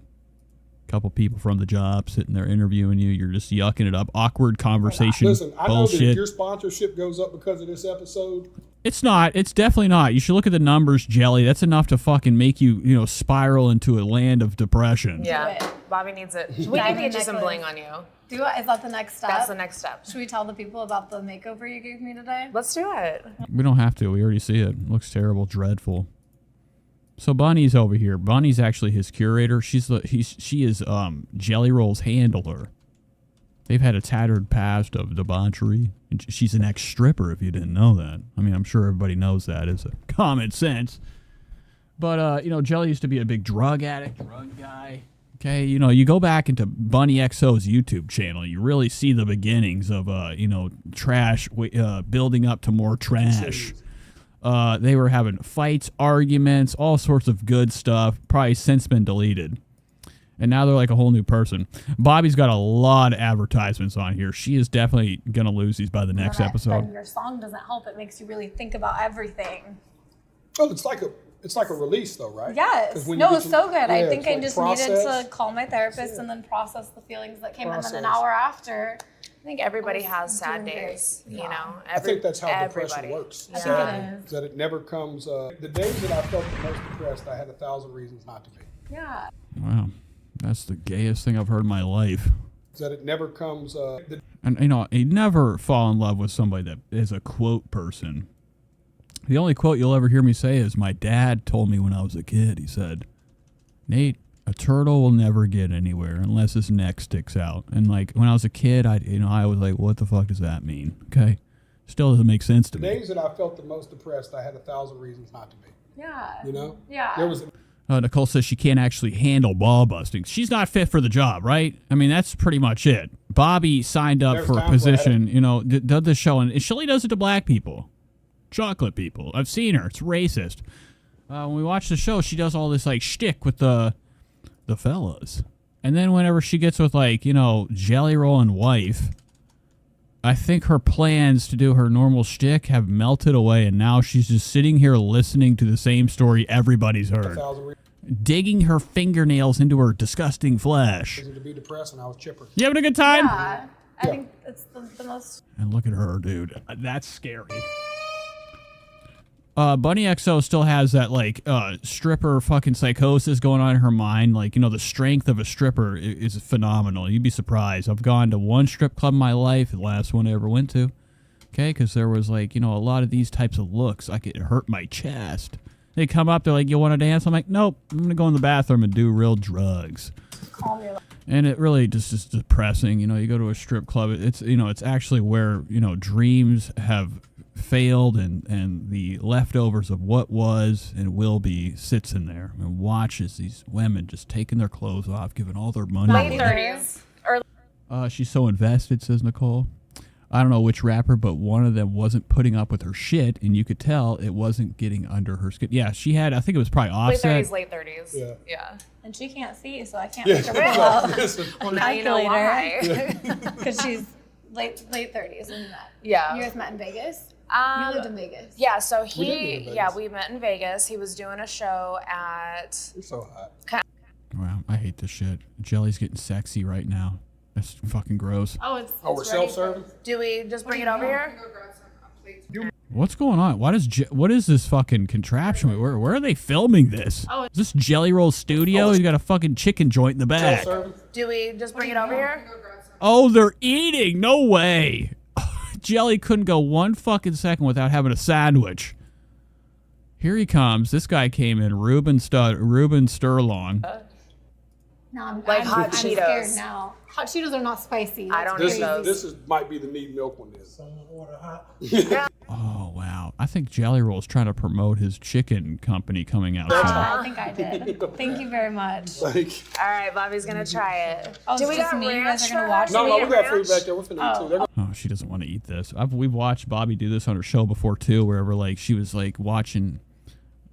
Couple people from the job sitting there interviewing you. You're just yucking it up. Awkward conversation. Listen, I know that if bullshit. your sponsorship goes up because of this episode, It's not. It's definitely not. You should look at the numbers, Jelly. That's enough to fucking make you, spiral into a land of depression. Yeah, Bobby needs it. We need to get you some bling on you. is that the next step? That's the next step. Should we tell the people about the makeover you gave me today? Let's do it. We don't have to. We already see it. Looks terrible, dreadful. So Bunny's over here. Bunny's actually his curator. She is Jelly Roll's handler. They've had a tattered past of debauchery. And she's an ex-stripper, if you didn't know that. I mean, I'm sure everybody knows that. It's a common sense. But, Jelly used to be a big drug addict, drug guy. Okay, you go back into Bunny XO's YouTube channel, you really see the beginnings of, trash building up to more trash. They were having fights, arguments, all sorts of good stuff, probably since been deleted. And now they're like a whole new person. Bobby's got a lot of advertisements on here. She is definitely going to lose these by the next episode. But your song doesn't help. It makes you really think about everything. oh, it's like a release though, right? 'Cause Yes. when you No, get it's to- so good. I yeah, think it's I like just needed process. to call my therapist and then process the feelings that came in. And then an Process. hour after, I think everybody has sad doing great. days, Yeah. I think that's how everybody. depression works. I think it is. That it never comes. The days that I felt the most depressed, I had 1,000 reasons not to be. yeah. Wow. That's the gayest thing I've heard in my life. That it never comes. And, you never fall in love with somebody that is a quote person. The only quote you'll ever hear me say is, my dad told me when I was a kid, he said, Nate, a turtle will never get anywhere unless his neck sticks out. And when I was a kid, I was like, what the fuck does that mean? Okay. Still doesn't make sense to The me. days that I felt the most depressed, I had 1,000 reasons not to be. Yeah. You know? Yeah. There was Nicole says she can't actually handle ball busting. She's not fit for the job, right? I mean, that's pretty much it. Bobby signed up There's for a times where I had position, you know, did the show, and she does it to black people, chocolate people. I've seen her. It's racist. When we watch the show, she does all this like shtick with the fellas, and then whenever she gets with like, you know, Jelly Roll and wife, I think her plans to do her normal shtick have melted away, and now she's just sitting here listening to the same story everybody's heard, digging her fingernails into her disgusting flesh. reason to be depressed, and I was chipper. You having a good time? Yeah. I think it's the most. And look at her, dude. That's scary. Bunny XO still has that, like, stripper fucking psychosis going on in her mind. Like, you know, the strength of a stripper is phenomenal. You'd be surprised. I've gone to one strip club in my life, the last one I ever went to. Okay, because there was, like, you know, a lot of these types of looks. Like, it hurt my chest. They come up, they're like, you want to dance? I'm like, nope, I'm going to go in the bathroom and do real drugs. Calm your life. And it really just is depressing. You know, you go to a strip club, it's, you know, it's actually where, you know, dreams have failed and the leftovers of what was and will be sits in there and watches these women just taking their clothes off, giving all their money Late away. 30s. She's so invested, says Nicole. I don't know which rapper, but one of them wasn't putting up with her shit, and you could tell it wasn't getting under her skin. Yeah, she had, I think it was probably Offset. Late 30s. Yeah. And she can't see, so I can't Yeah, make her pull out Well, now you know why. Because she's late 30s. And that. Yeah. You guys met in Vegas? You lived in Vegas. Yeah, so We did meet in Vegas. we met in Vegas. He was doing a show at. You're so hot. Wow, I hate this shit. Jelly's getting sexy right now. That's fucking gross. Oh, we're ready self-serving? Do we just bring it over here? What's going on? What is this fucking contraption? Where are they filming this? Oh, Is this Jelly Roll Studio? He's got a fucking chicken joint in the back. Do we just bring it over here? Oh, they're eating. No way. Jelly couldn't go one fucking second without having a sandwich. Here he comes. This guy came in, Ruben Sturlong. No, I'm Like hot I'm Cheetos. scared now. Hot Cheetos are not spicy. I don't This eat those. this is might be the need milk one. Is. Oh, wow. I think Jelly Roll's trying to promote his chicken company coming out soon. I think I did. Thank you very much. All right, Bobby's gonna try it. Oh, Do it's we just got me? You guys ranch are gonna for watch us? No, Do we get got food ranch? back there. We're finna eat too. They're Oh, she doesn't want to eat this. We've watched Bobby do this on her show before too, wherever like she was like watching,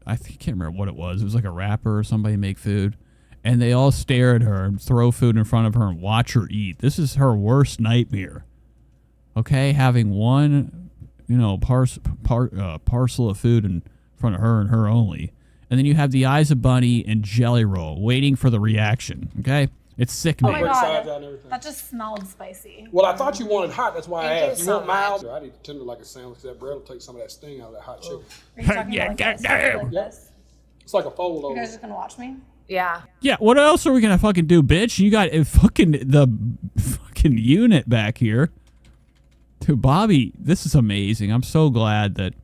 I can't remember what it was. It was like a rapper or somebody make food, and they all stare at her and throw food in front of her and watch her eat. This is her worst nightmare. Okay, having one, you know, parcel of food in front of her and her only, and then you have the eyes of Bunny and Jelly Roll waiting for the reaction. Okay, it's Oh sickening. my god, that just smelled spicy. Well, I thought you wanted hot. That's why Thank I you asked. You so want mild? I eat tender like a sandwich. That bread will take some of that sting out of that hot chicken. Are you talking about like this? Like this? It's like a fold You over. guys just gonna watch me? Yeah. Yeah, what else are we gonna fucking do, bitch? You got the fucking unit back here. Dude, Bobby, this is amazing. I'm so glad that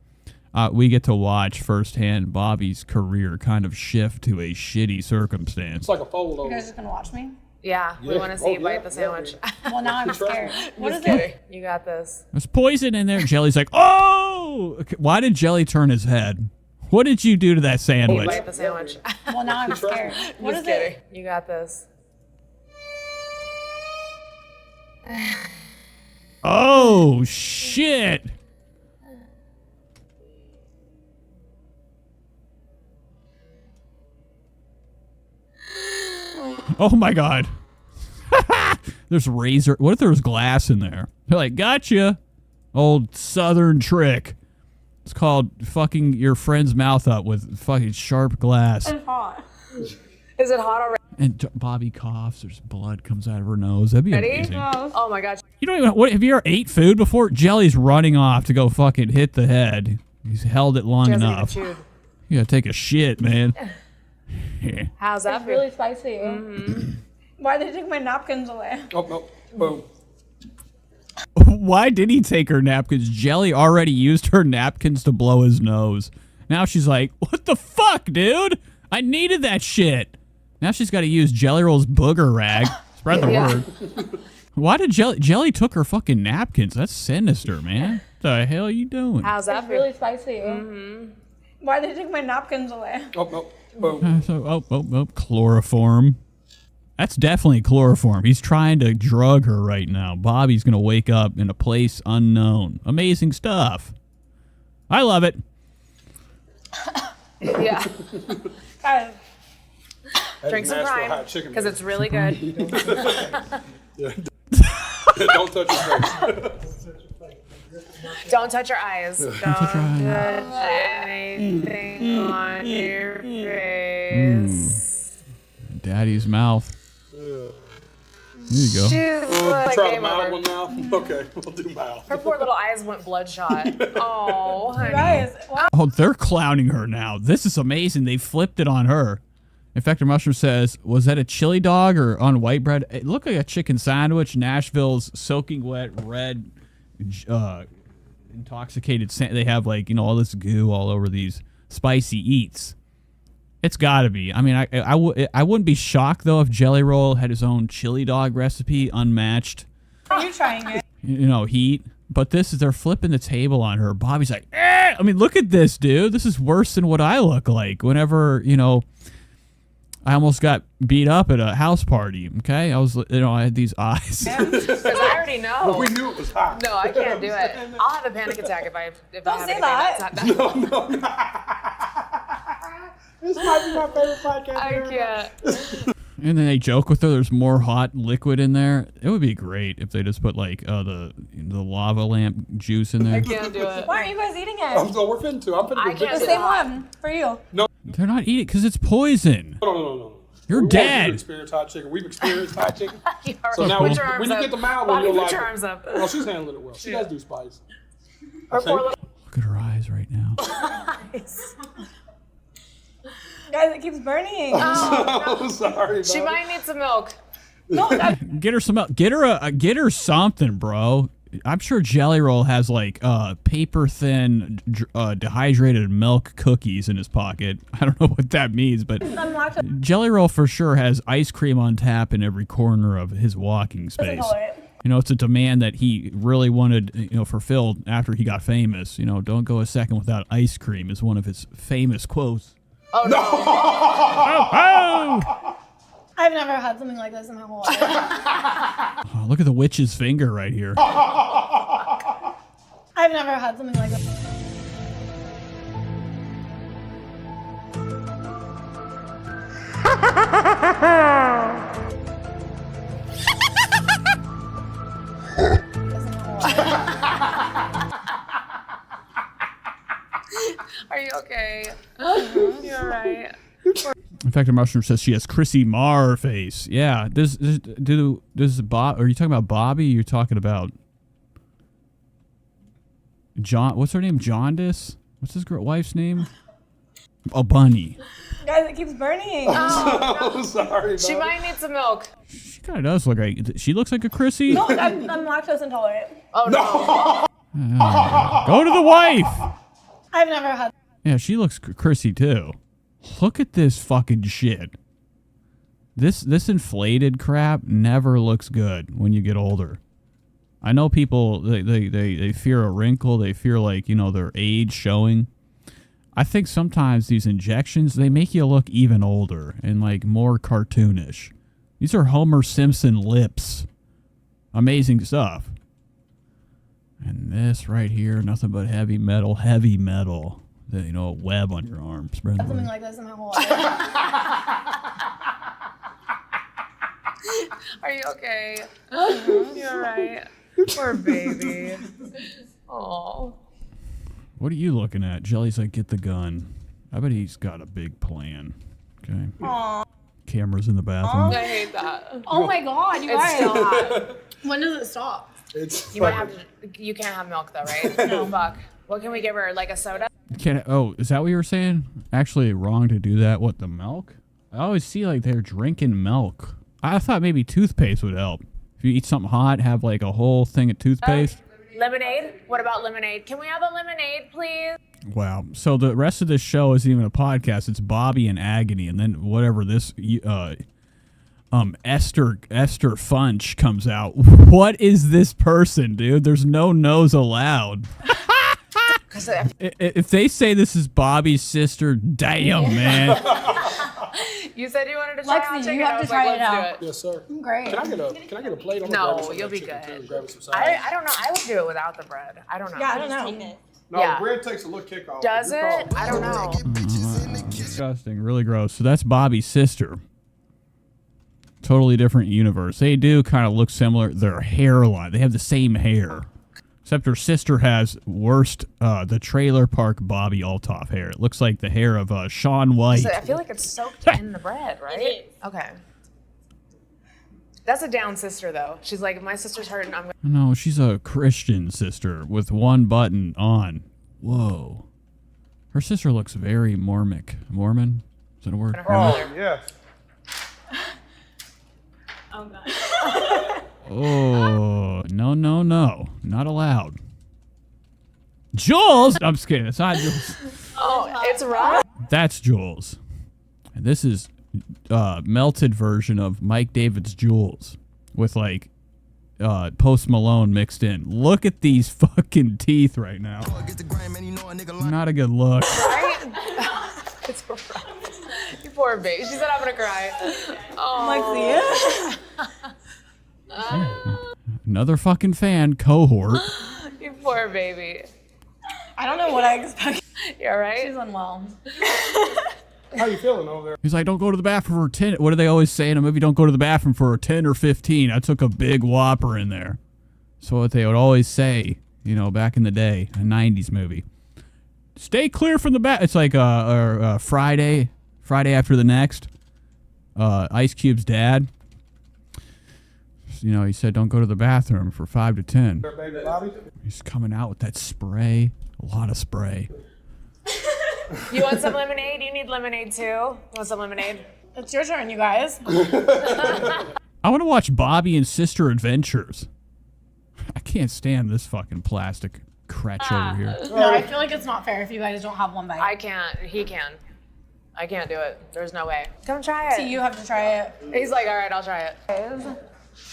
we get to watch firsthand Bobby's career kind of shift to a shitty circumstance. It's like a fold You over. guys just gonna watch me? Yeah, we Yeah. want to see you Oh, bite yeah. the sandwich. Well, now I'm scared. What is Just kidding. it? You got this. There's poison in there. Jelly's like, oh! Okay, why did Jelly turn his head? What did you do to that You sandwich? bite the sandwich. Well, now I'm scared. What Just is kidding. it? You got this. Oh, shit! Oh my god. There's razor. What if there was glass in there? They're like, gotcha. Old southern trick. It's called fucking your friend's mouth up with fucking sharp glass. It's hot. Is it hot already? And Bobby coughs. There's blood comes out of her nose. That'd be Ready? amazing. Oh my gosh. You don't even. What, have you ever ate food before? Jelly's running off to go fucking hit the head. He's held it long She hasn't enough. even chewed. You gotta take a shit, man. How's that It's feel? really spicy. Why did they take my napkins away? Oh, no. Boom. Why did he take her napkins? Jelly already used her napkins to blow his nose. Now she's like, what the fuck, dude? I needed that shit. Now she's got to use Jelly Roll's booger rag. Spread the Yeah. word. Why did Jelly took her fucking napkins? That's sinister, man. The hell are you doing? How's that? It's really spicy. Mm-hmm. Why did they take my napkins away? Chloroform. That's definitely chloroform. He's trying to drug her right now. Bobby's gonna wake up in a place unknown. Amazing stuff. I love it. Yeah. Guys, Drink some Prime because it's really good. Don't touch your face. Don't touch your eyes. Don't touch anything on your face. Daddy's mouth. There you go. Like try the game mild over. one now. Okay, we'll do mild. Her poor little eyes went bloodshot. Oh, honey. guys, Oh, they're clowning her now. This is amazing. They flipped it on her. Infected Mushroom says, was that a chili dog or on white bread? It looked like a chicken sandwich. Nashville's soaking wet red, intoxicated. They have like, you know, all this goo all over these spicy eats. It's got to be. I mean, I wouldn't be shocked, though, if Jelly Roll had his own chili dog recipe, unmatched. are you trying it? You know, heat. But this is, they're flipping the table on her. Bobby's like, eh! I mean, look at this, dude. This is worse than what I look like whenever, you know, I almost got beat up at a house party, okay? I was, you know, I had these eyes. Because I already know. Well, we knew it was hot. No, I can't do it. I'll have a panic attack if I Don't have say anything that. that's not No. This might be my favorite podcast. I can't. And then they joke with her. There's more hot liquid in there. It would be great if they just put like the lava lamp juice in there. I can't do it. Why aren't you guys eating it? So we're finna to. I'm finna I do can't The do same that. one for you. No. They're not eating because it's poison. No. You're We've dead. experienced hot chicken. We've experienced hot chicken. You are- So now put when your arms you up. get the mild one, Bobby, you'll put like your it. arms up. Well, she's handling it well. She does do spice. Her poor little Look at her eyes right now. eyes. Guys, it keeps burning. Oh, sorry. She might need some milk. No, Get her some. Get her something, bro. I'm sure Jelly Roll has like paper thin dehydrated milk cookies in his pocket. I don't know what that means, but I'm lactose Jelly Roll for sure has ice cream on tap in every corner of his walking space. intolerant. You know, it's a demand that he really wanted, you know, fulfilled after he got famous. You know, don't go a second without ice cream is one of his famous quotes. Oh no! Oh! I've never had something like this in my whole life. Oh, look at the witch's finger right here. I've never had something like this. Are you okay? You're right. Infected Mushroom says she has Chrissy Marr face. Yeah. Does Bob? Are you talking about Bobby? You're talking about John? What's her name? Jaundice? What's his wife's name? Oh, Bunny. Guys, it keeps burning. Oh, sorry. She might need some milk. She kind of does look like. She looks like a Chrissy. No, I'm lactose intolerant. Oh no! Go to the wife. I've never had. Yeah, she looks Chrissy too. Look at this fucking shit. This inflated crap never looks good when you get older. I know people they fear a wrinkle, they fear like, you know, their age showing. I think sometimes these injections, they make you look even older and like more cartoonish. These are Homer Simpson lips. Amazing stuff. And this right here, nothing but heavy metal. You know, a web on your arm. Something like this in my whole life. Are you okay? You're right. Poor baby. Oh. What are you looking at? Jelly's like, get the gun. I bet he's got a big plan. Okay. Aww. Cameras in the bathroom. I hate that. Oh my god, you It's guys. still hot. When does it stop? You might have to. You can't have milk though, right? No. Fuck. What can we give her? Like a soda? Oh, is that what you were saying? Actually, wrong to do that. What, the milk? I always see like they're drinking milk. I thought maybe toothpaste would help. If you eat something hot, have like a whole thing of toothpaste. Lemonade? What about lemonade? Can we have a lemonade, please? Wow. So the rest of this show isn't even a podcast. It's Bobby and Agony, and then whatever this Esther Funch comes out. What is this person, dude? There's no nose allowed. If they say this is Bobby's sister, damn, man. You said you wanted to try out chicken. You have to try it out. Yes, sir. Great. Can I get a plate? I'm gonna grab No, some you'll be chicken, good. too, grab some sides. I don't know. I would do it without the bread. I don't know. Yeah, I don't know. No, Yeah. the bread takes a little kick off. Does it? I don't know. Disgusting, really gross. So that's Bobby's sister. Totally different universe. They do kind of look similar. Their hairline, they have the same hair. Except her sister has the trailer park Bobbi Althoff hair. It looks like the hair of Shaun White. I feel like it's soaked in the bread, right? Okay. That's a down sister, though. She's like, if my sister's hurting, I'm gonna... No, she's a Christian sister with one button on. Whoa. Her sister looks very Mormonic. Mormon? Is that a word? Oh, yes. Oh, God. Oh, no. Not allowed. Jules! I'm just kidding. It's not Jules. Oh, it's raw? That's Jules. And this is melted version of Mike David's Jules with like Post Malone mixed in. Look at these fucking teeth right now. Not a good look. Right? It's rough. You poor baby. She said I'm gonna cry. Oh. Another fucking fan cohort. You poor baby. I don't know what I expect. You all right? She's unwell. How you feeling over there? He's like, don't go to the bathroom for 10. What do they always say in a movie? Don't go to the bathroom for 10 or 15. I took a big whopper in there. So what they would always say, you know, back in the day, a 90s movie. Stay clear from the bath. It's like Friday after the next. Ice Cube's dad. You know, he said, don't go to the bathroom for 5 to 10. He's coming out with that spray. A lot of spray. You want some lemonade? You need lemonade too. You want some lemonade? It's your turn, you guys. I want to watch Bobby and Sister Adventures. I can't stand this fucking plastic crutch over here. No, I feel like it's not fair if you guys don't have one bite. I can't. He can. I can't do it. There's no way. Come try it. So you have to try it. He's like, all right, I'll try it.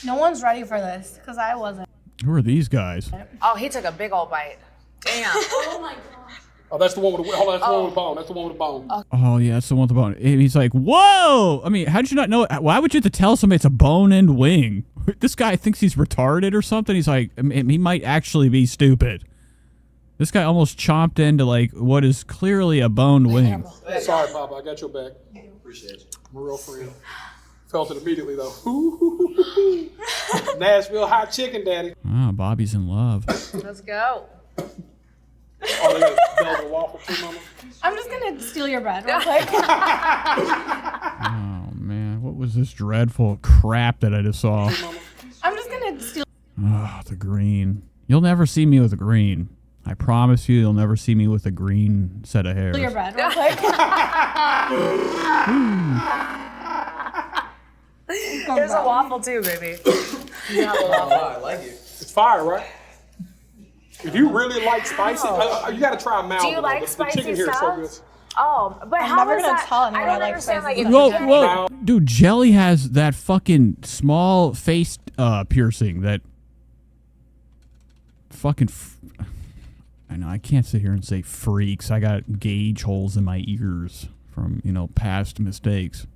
No one's ready for this, because I wasn't. Who are these guys? Oh, he took a big old bite. Damn. Oh my God. Oh, that's the one with the hold on, that's the one with the bone. That's the one with the bone. Oh, yeah, that's the one with the bone. And he's like, whoa! I mean, how did you not know? Why would you have to tell somebody it's a bone-end wing? This guy thinks he's retarded or something. He's like, I mean, he might actually be stupid. This guy almost chomped into, like, what is clearly a boned wing. Sorry, Papa, I got your back. Appreciate it. I'm a real friend. Felt it immediately, though. Nashville hot chicken, daddy. Oh, Bobby's in love. Let's go. Oh, they got Belgian waffle too, Mama? I'm just going to steal your bread real quick. Oh, man. What was this dreadful crap that I just saw? I'm just going to steal. Oh, the green. You'll never see me with a green. I promise you'll never see me with a green set of hairs. Steal your bread real quick. There's a waffle too, baby. You have a waffle. I like it. It's fire, right? If you really like spicy, you got to try mild. Do you like the spicy chicken here is so good. stuff? Oh, but I'm how never is gonna that? tell anyone I don't I like understand. Like, spicy if stuff. you can't Whoa, dude, Jelly has that fucking small face piercing that fucking. I know I can't sit here and say freaks. I got gauge holes in my ears from, you know, past mistakes.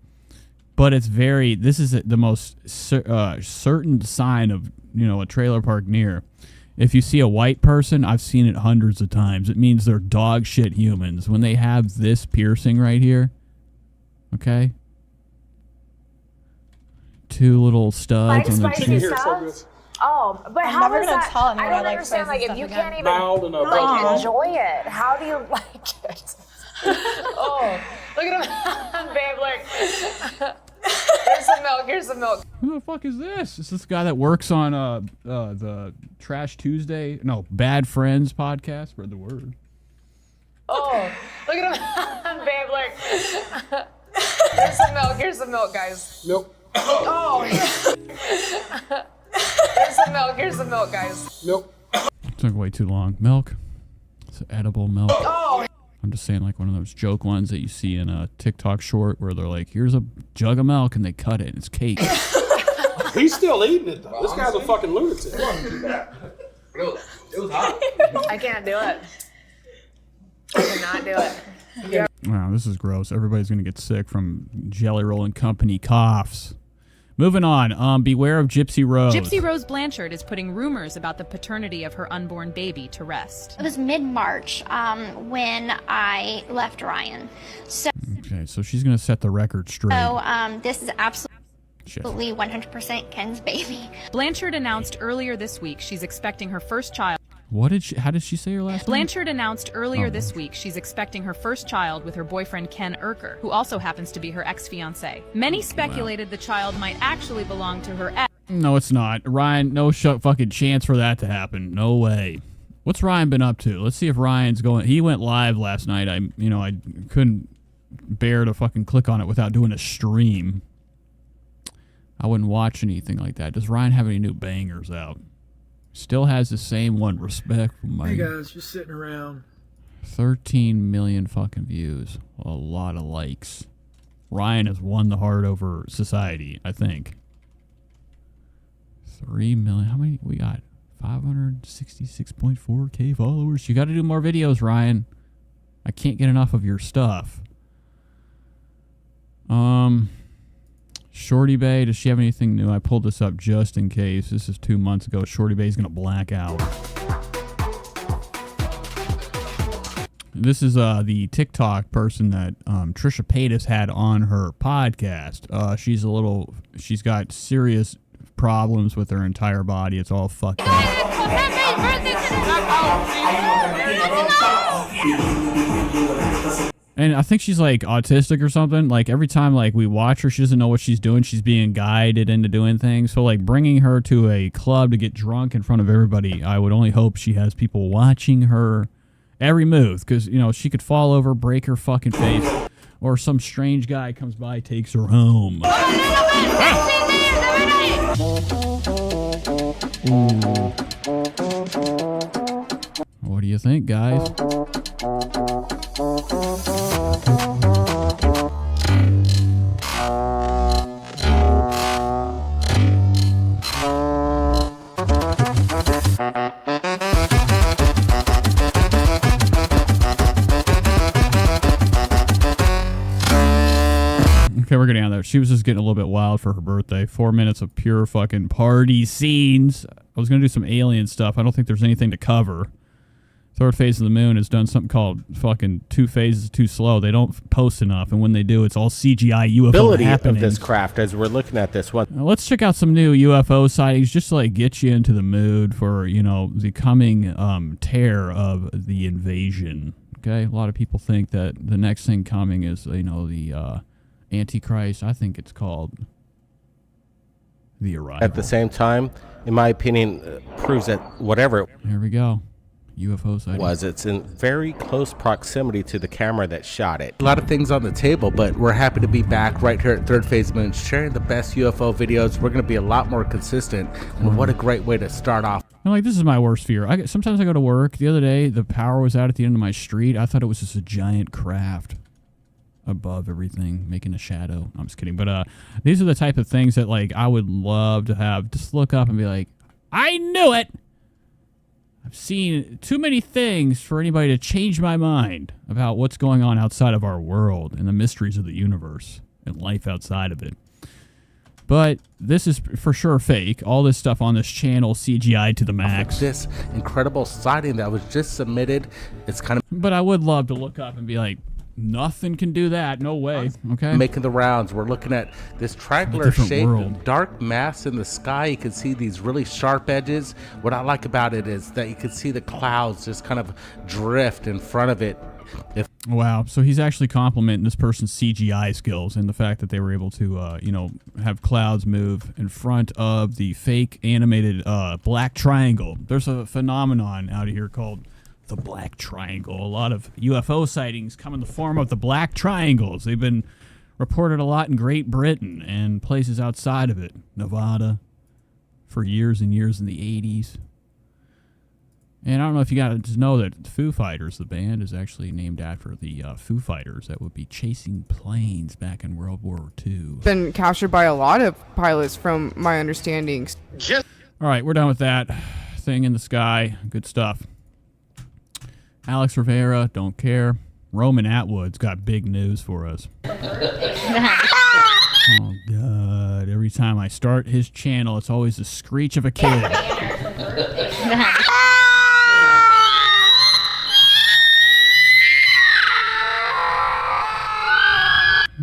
But it's very. This is the most certain sign of, you know, a trailer park near. If you see a white person, I've seen it hundreds of times. It means they're dog shit humans. When they have this piercing right here, okay? Two little studs on their spicy cheek. stuff? Oh, but I'm how never is gonna that? tell anyone I don't I like understand. spicy Like, if stuff you again. can't even Mild and like enjoy it, how do you like it? Oh, look at him, babe! Look. Here's some milk. Here's some milk. Who the fuck is this? Is this guy that works on the Trash Tuesday? No, Bad Friends podcast. Spread the word. Oh, look at him, babe! Look. Here's some milk. Here's some milk, guys. Milk. Oh. Here's some milk. Here's some milk, guys. Milk. Took way too long. Milk. It's edible milk. Oh. I'm just saying, like one of those joke ones that you see in a TikTok short where they're like, here's a jug of milk and they cut it and it's cake. He's still eating it, though. This guy's a fucking lunatic. It was hot. I can't do it. I cannot do it. Wow, this is gross. Everybody's going to get sick from Jelly Roll and Company coughs. Moving on. Beware of Gypsy Rose. Gypsy Rose Blanchard is putting rumors about the paternity of her unborn baby to rest. It was mid-March when I left Ryan. So, Okay, so she's going to set the record straight. this is absolutely 100% Ken's baby. Blanchard announced earlier this week she's expecting her first child. How did she say her last name? Blanchard announced earlier this week she's expecting her first child with her boyfriend Ken Urker, who also happens to be her ex-fiancé. Many speculated the child might actually belong to her ex. No, it's not. Ryan, no fucking chance for that to happen. No way. What's Ryan been up to? Let's see if Ryan's going. He went live last night. I couldn't bear to fucking click on it without doing a stream. I wouldn't watch anything like that. Does Ryan have any new bangers out? Still has the same one. Respect from my. Hey guys, just sitting around. 13 million fucking views. A lot of likes. Ryan has won the heart over society, I think. 3 million. How many? We got 566.4K followers. You got to do more videos, Ryan. I can't get enough of your stuff. Shorty Bay, does she have anything new? I pulled this up just in case. This is 2 months ago. Shorty Bay's going to black out. This is the TikTok person that Trisha Paytas had on her podcast. She's got serious problems with her entire body. It's all fucked up. And I think she's like autistic or something. Like every time like we watch her, she doesn't know what she's doing. She's being guided into doing things. So like bringing her to a club to get drunk in front of everybody, I would only hope she has people watching her every move. Because, she could fall over, break her fucking face, or some strange guy comes by, takes her home. What do you think, guys? Okay, we're getting on there. She was just getting a little bit wild for her birthday. 4 minutes of pure fucking party scenes. I was going to do some alien stuff. I don't think there's anything to cover. Third Phase of the Moon has done something called fucking 2 phases too slow. They don't post enough, and when they do, it's all CGI UFO ability happening. of this craft as we're looking at this one. Let's check out some new UFO sightings just to like get you into the mood for, the coming tear of the invasion. Okay? A lot of people think that the next thing coming is, the Antichrist. I think it's called the Arrival. At the same time, in my opinion, proves that whatever Here we go. UFO sighting. it's in very close proximity to the camera that shot it. A lot of things on the table, but we're happy to be back right here at Third Phase Moon, sharing the best UFO videos. We're going to be a lot more consistent, and what a great way to start off. I'm like, this is my worst fear. Sometimes I go to work. The other day, the power was out at the end of my street. I thought it was just a giant craft above everything, making a shadow. I'm just kidding. But these are the type of things that like I would love to have. Just look up and be like, I knew it. I've seen too many things for anybody to change my mind about what's going on outside of our world and the mysteries of the universe and life outside of it. But this is for sure fake. All this stuff on this channel, CGI to the max. This incredible sighting that was just submitted, it's kind of... But I would love to look up and be like, nothing can do that. No way. Okay. Making the rounds. We're looking at this triangular shaped dark mass in the sky. You can see these really sharp edges. What I like about it is that you can see the clouds just kind of drift in front of it. Wow. So he's actually complimenting this person's CGI skills and the fact that they were able to, have clouds move in front of the fake animated black triangle. There's a phenomenon out of here called the Black Triangle. A lot of UFO sightings come in the form of the Black Triangles. They've been reported a lot in Great Britain and places outside of it. Nevada, for years and years in the 80s. And I don't know if you got to know that Foo Fighters, the band, is actually named after the Foo Fighters that would be chasing planes back in World War II. Been captured by a lot of pilots, from my understanding. All right, we're done with that thing in the sky. Good stuff. Alex Rivera, don't care. Roman Atwood's got big news for us. Oh, God. Every time I start his channel, it's always the screech of a kid.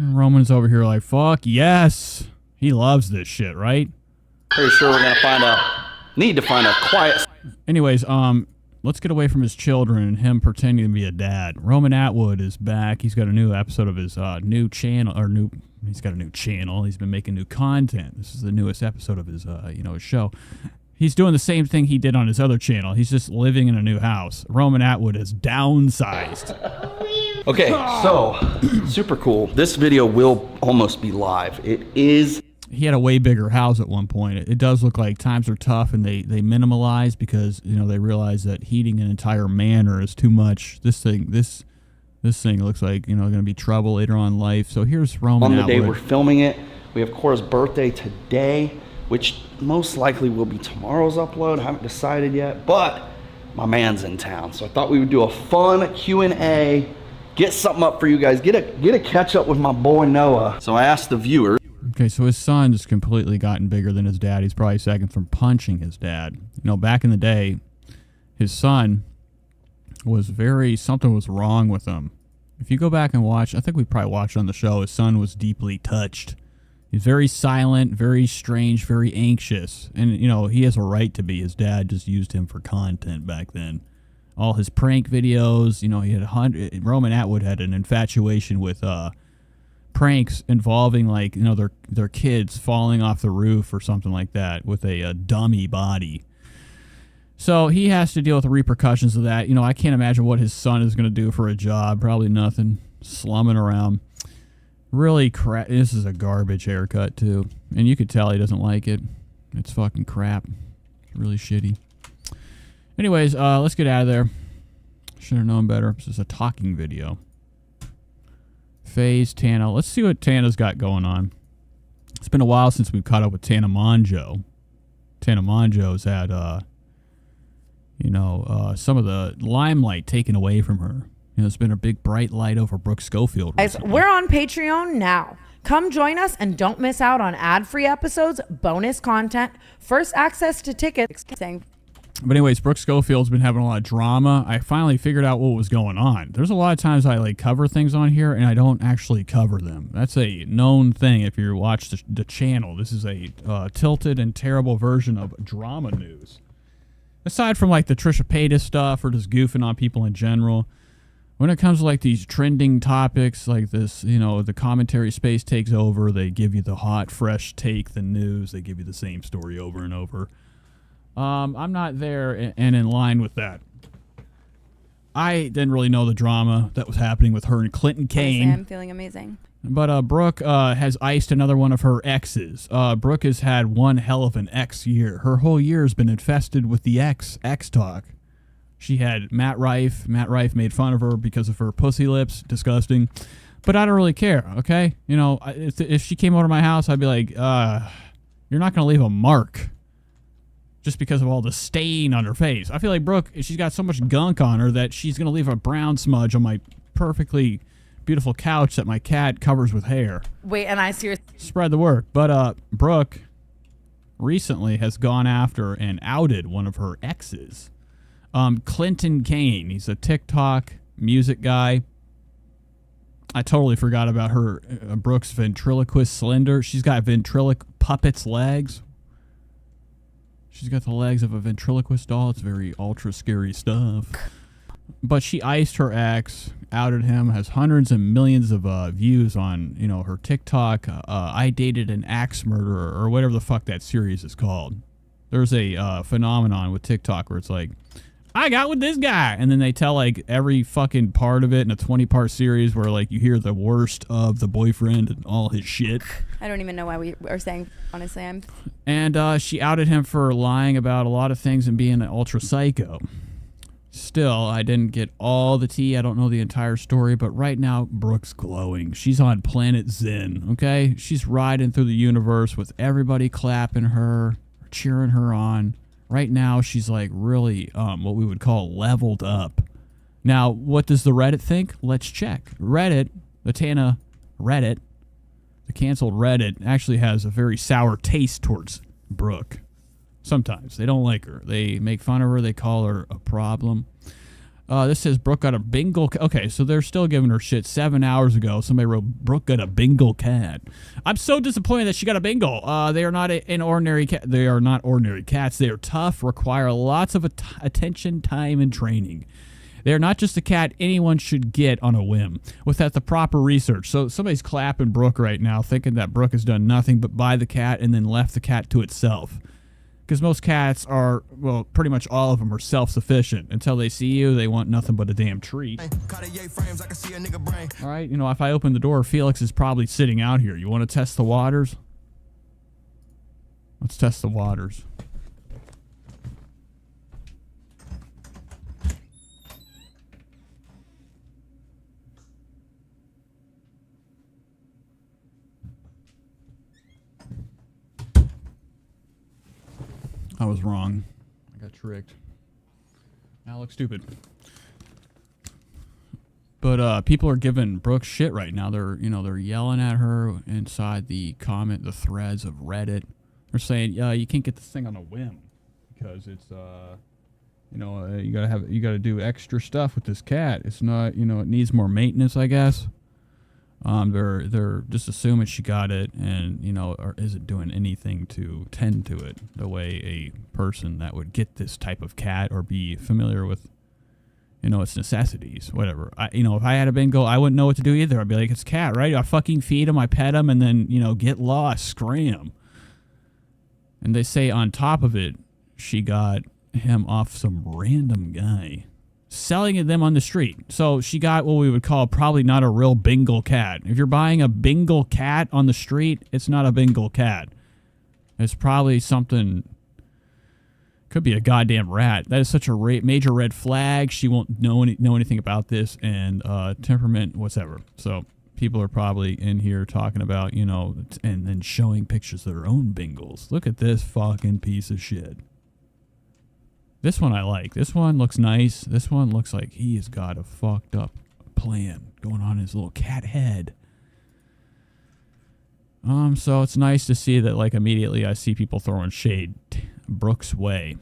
Roman's over here like, fuck yes. He loves this shit, right? Pretty sure we're gonna need to find a quiet. Anyways, let's get away from his children and him pretending to be a dad. Roman Atwood is back. He's got a new episode of his new channel, he's got a new channel. He's been making new content. This is the newest episode of his, his show. He's doing the same thing he did on his other channel. He's just living in a new house. Roman Atwood is downsized. Okay, so super cool. This video will almost be live. It is. He had a way bigger house at one point. It does look like times are tough, and they minimalize because they realize that heating an entire manor is too much. This thing looks like going to be trouble later on in life. So here's Roman Atwood. On the day we're filming it, we have Cora's birthday today, which most likely will be tomorrow's upload. I haven't decided yet, but my man's in town, so I thought we would do a fun Q&A. Get something up for you guys. Get a catch up with my boy Noah. So I asked the viewer. Okay, so his son just completely gotten bigger than his dad. He's probably second from punching his dad. Back in the day, his son was something was wrong with him. If you go back and watch, I think we probably watched on the show, his son was deeply touched. He's very silent, very strange, very anxious. And, he has a right to be. His dad just used him for content back then. All his prank videos, he had Roman Atwood had an infatuation with pranks involving their kids falling off the roof or something like that with a dummy body. So he has to deal with the repercussions of that. I can't imagine what his son is going to do for a job. Probably nothing. Slumming around. Really crap. This is a garbage haircut too, and you could tell he doesn't like it. It's fucking crap. It's really shitty. Anyways, let's get out of there. Should have known better. This is a talking video. FaZe, Tana. Let's see what Tana's got going on. It's been a while since we've caught up with Tana Mongeau. Tana Mongeau's had, some of the limelight taken away from her. It's been a big bright light over Brooke Schofield. Guys, we're on Patreon now. Come join us and don't miss out on ad-free episodes, bonus content, first access to tickets. But anyways, Brooke Schofield's been having a lot of drama. I finally figured out what was going on. There's a lot of times I cover things on here and I don't actually cover them. That's a known thing if you watch the channel. This is a tilted and terrible version of drama news. Aside from the Trisha Paytas stuff or just goofing on people in general, when it comes to these trending topics like this, the commentary space takes over. They give you the hot, fresh take, the news. They give you the same story over and over. I'm not there and in line with that. I didn't really know the drama that was happening with her and Clinton Kane. I'm feeling amazing. But Brooke has iced another one of her exes. Brooke has had one hell of an ex year. Her whole year has been infested with the ex talk. She had Matt Rife. Matt Rife made fun of her because of her pussy lips. Disgusting. But I don't really care, okay? If she came over to my house, I'd be like, you're not going to leave a mark just because of all the stain on her face. I feel like Brooke, she's got so much gunk on her that she's going to leave a brown smudge on my perfectly beautiful couch that my cat covers with hair. Wait, and I seriously... Spread the word. But Brooke recently has gone after and outed one of her exes. Clinton Kane. He's a TikTok music guy. I totally forgot about her. Brooke's ventriloquist slender. She's got puppet's legs. She's got the legs of a ventriloquist doll. It's very ultra scary stuff. But she iced her ex, outed him, has hundreds and millions of views on her TikTok. I dated an axe murderer, or whatever the fuck that series is called. There's a phenomenon with TikTok where it's like, I got with this guy, and then they tell every fucking part of it in a 20-part series where you hear the worst of the boyfriend and all his shit. I don't even know why we are saying, honestly. And she outed him for lying about a lot of things and being an ultra psycho. still, I didn't get all the tea. I don't know the entire story, but right now, Brooke's glowing. She's on planet Zen, okay? She's riding through the universe with everybody clapping her, cheering her on. Right now, she's like really what we would call leveled up. Now, what does the Reddit think? Let's check. Reddit, the Tana Reddit, the canceled Reddit, actually has a very sour taste towards Brooke. Sometimes. They don't like her. They make fun of her. They call her a problem. This says Brooke got a Bengal... Okay, so they're still giving her shit. 7 hours ago, somebody wrote, Brooke got a Bengal cat. I'm so disappointed that she got a Bengal. They are not an ordinary cat. They are not ordinary cats. They are tough, require lots of attention, time, and training. They are not just a cat anyone should get on a whim without the proper research. So somebody's clapping Brooke right now, thinking that Brooke has done nothing but buy the cat and then left the cat to itself. Because most cats are, well, pretty much all of them are self-sufficient. Until they see you, they want nothing but a damn treat. All right, you know, if I open the door, Felix is probably sitting out here. You want to test the waters? Let's test the waters. I was wrong. I got tricked. Now I look stupid. But people are giving Brooke shit right now. They're yelling at her inside the threads of Reddit. They're saying, you can't get this thing on a whim because it's you gotta do extra stuff with this cat. It's not, it needs more maintenance, I guess. They're just assuming she got it and, or isn't doing anything to tend to it the way a person that would get this type of cat or be familiar with, its necessities, whatever. If I had a Bengal, I wouldn't know what to do either. I'd be like, it's a cat, right? I fucking feed him, I pet him, and then, get lost, scram. And they say on top of it, she got him off some random guy selling them on the street. So she got what we would call probably not a real Bengal cat. If you're buying a Bengal cat on the street, it's not a Bengal cat. It's probably something, could be a goddamn rat. That is such a major red flag. She won't know anything about this, and temperament, whatever. So people are probably in here talking about, and then showing pictures of their own Bengals. Look at this fucking piece of shit. This one I like. This one looks nice. This one looks like he has got a fucked up plan going on in his little cat head. So it's nice to see that, like, immediately I see people throwing shade Brooke's way.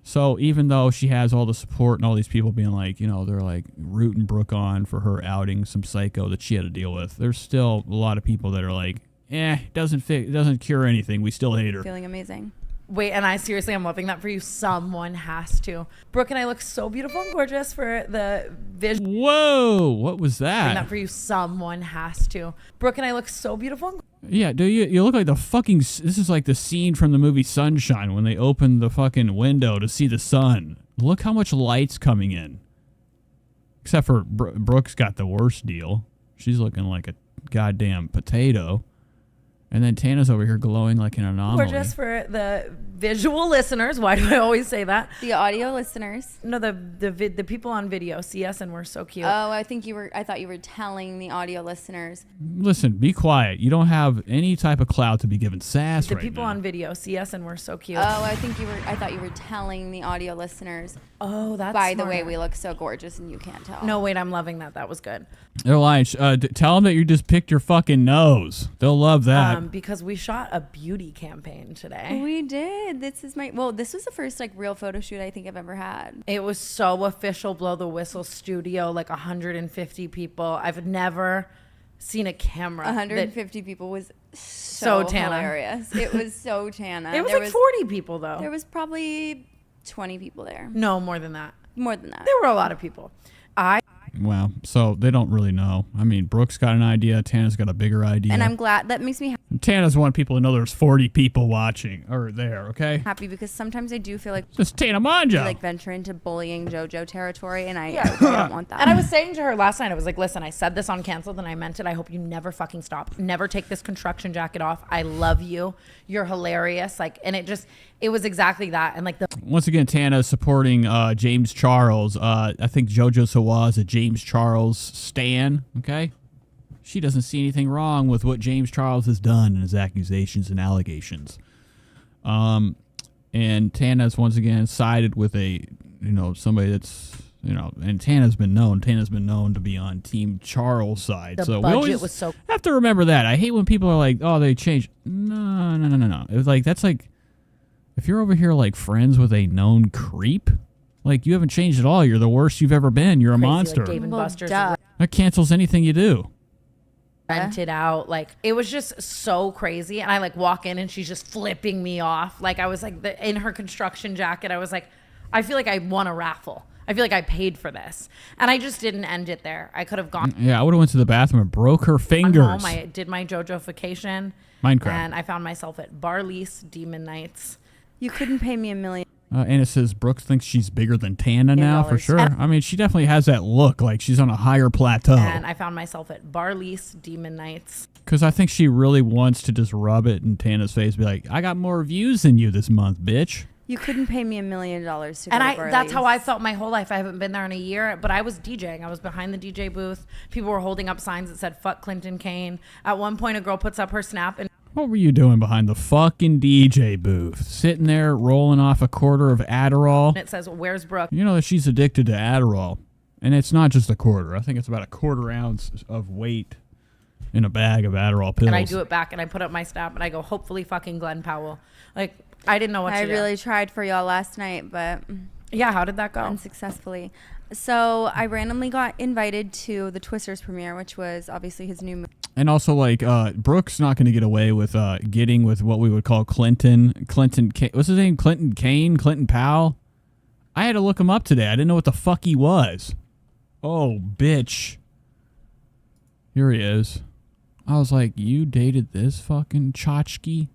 So even though she has all the support and all these people being like, they're like rooting Brooke on for her outing some psycho that she had to deal with, there's still a lot of people that are like, it doesn't cure anything. We still hate her. Feeling amazing. Wait, and I'm loving that for you. Someone has to. Brooke and I look so beautiful and gorgeous for the vision. Whoa, what was that? That for you. Someone has to. Brooke and I look so beautiful and yeah, do you look like the fucking... This is like the scene from the movie Sunshine when they open the fucking window to see the sun. Look how much light's coming in. Except for Brooke's got the worst deal. She's looking like a goddamn potato. And then Tana's over here glowing like an anomaly. gorgeous for the visual listeners. Why do I always say that? The audio listeners. No, the people on video see us and we're so cute. Oh, I thought you were telling the audio listeners. Listen, be quiet. You don't have any type of clout to be giving sass The right people now. on video see us and we're so cute. Oh, I thought you were telling the audio listeners. Oh, that's by the way, smarter. we look so gorgeous and you can't tell. No, wait, I'm loving that. That was good. They're lying. Tell them that you just picked your fucking nose. They'll love that. Because we shot a beauty campaign today. We did. This was the first like real photo shoot I think I've ever had. It was so official, blow the whistle studio, like 150 people. I've never seen a camera. 150 people was so Tana. hilarious. It was so Tana. It was like 40 people though. There was probably 20 people there. No, more than that. More than that. There were a lot of people. Wow. So they don't really know. I mean, Brooke's got an idea. Tana's got a bigger idea. And I'm glad. That makes me Tana's wanting people to know there's 40 people watching or there, okay? happy because sometimes I do feel like This is Tana Mongeau. like venture into bullying JoJo territory, and I don't want that. And I was saying to her last night, I was like, listen, I said this on Canceled and I meant it. I hope you never fucking stop. Never take this construction jacket off. I love you. You're hilarious. Like, and it it was exactly that. And like the Once again, Tana supporting James Charles. I think JoJo Siwa is a James Charles stan. Okay, she doesn't see anything wrong with what James Charles has done and his accusations and allegations. And Tana's once again sided with somebody that's and Tana's been known to be on Team Charles' side. The so budget we always was so have to remember that. I hate when people are like, oh, they changed. No. It was like, that's like, if you're over here like friends with a known creep, like you haven't changed at all. You're the worst you've ever been. You're a monster. Like Dave and Buster's That cancels anything you do. rented out. Like it was just so crazy. And I like walk in and she's just flipping me off. Like I was like in her construction jacket. I was like, I feel like I won a raffle. I feel like I paid for this. And I just didn't end it there. I could have gone. Yeah, I would have went to the bathroom and broke her fingers. Home. I did my JoJo-fication. Minecraft. And I found myself at Barley's Demon Nights. You couldn't pay me $1 million. Anna says Brooke thinks she's bigger than Tana now, for sure. And I mean, she definitely has that look like she's on a higher plateau. And I found myself at Barley's Demon Nights. Because I think she really wants to just rub it in Tana's face, be like, I got more views than you this month, bitch. You couldn't pay me $1 million to go to Barley's. That's how I felt my whole life. I haven't been there in a year, but I was DJing. I was behind the DJ booth. People were holding up signs that said, fuck Clinton Kane. At one point, a girl puts up her snap and What were you doing behind the fucking DJ booth? Sitting there rolling off a quarter of Adderall? it says, where's Brooke? You know that she's addicted to Adderall. And it's not just a quarter. I think it's about a quarter ounce of weight in a bag of Adderall pills. And I do it back and I put up my snap and I go, hopefully fucking Glenn Powell. Like, I didn't know what to do. I really tried for y'all last night, but... Yeah, how did that go? Unsuccessfully. So I randomly got invited to the Twisters premiere, which was obviously his new movie. And also, like, Brooke's not going to get away with getting with what we would call Clinton. What's his name? Clinton Kane? Clinton Powell? I had to look him up today. I didn't know what the fuck he was. Oh, bitch. Here he is. I was like, you dated this fucking tchotchke?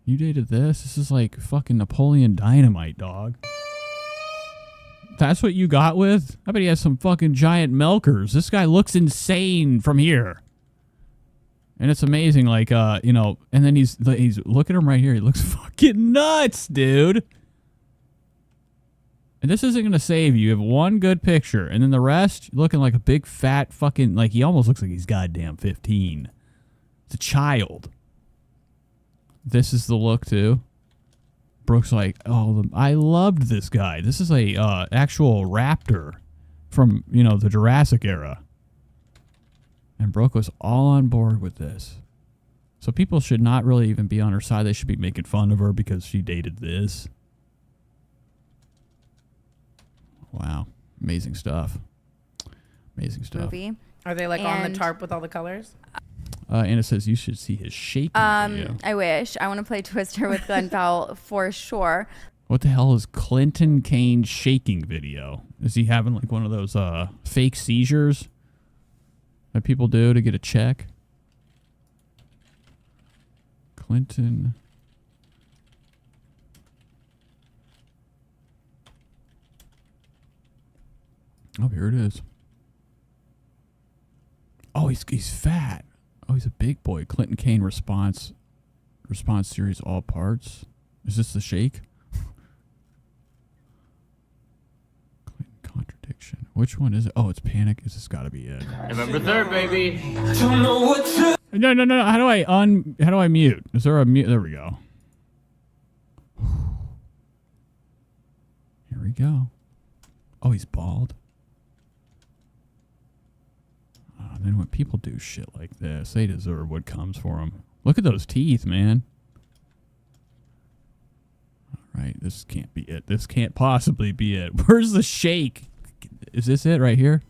You dated this? This is like fucking Napoleon Dynamite, dog. That's what you got with? I bet he has some fucking giant milkers. This guy looks insane from here. And it's amazing, like, and then he's look at him right here. He looks fucking nuts, dude. And this isn't going to save you. You have one good picture, and then the rest, you're looking like a big fat fucking, like, he almost looks like he's goddamn 15. It's a child. This is the look, too. Brooke's like, oh, I loved this guy. This is a actual raptor from, the Jurassic era. And Brooke was all on board with this. So people should not really even be on her side. They should be making fun of her because she dated this. Wow. Amazing stuff. Amazing stuff. Movie. Are they like on the tarp with all the colors? Anna says you should see his shaking video. I wish. I want to play Twister with Glenn Powell for sure. What the hell is Clinton Kane shaking video? Is he having like one of those fake seizures that people do to get a check? Clinton. Oh, here it is. Oh, he's fat. Oh, he's a big boy. Clinton Kane response series, all parts. Is this the shake? Clinton contradiction. Which one is it? Oh, it's panic. This has got to be it. November 3rd, baby. Don't know what to. No. How do I mute? Is there a mute? There we go. Here we go. Oh, he's bald. And then when people do shit like this, they deserve what comes for them. Look at those teeth, man. All right, this can't be it. This can't possibly be it. Where's the shake? Is this it right here?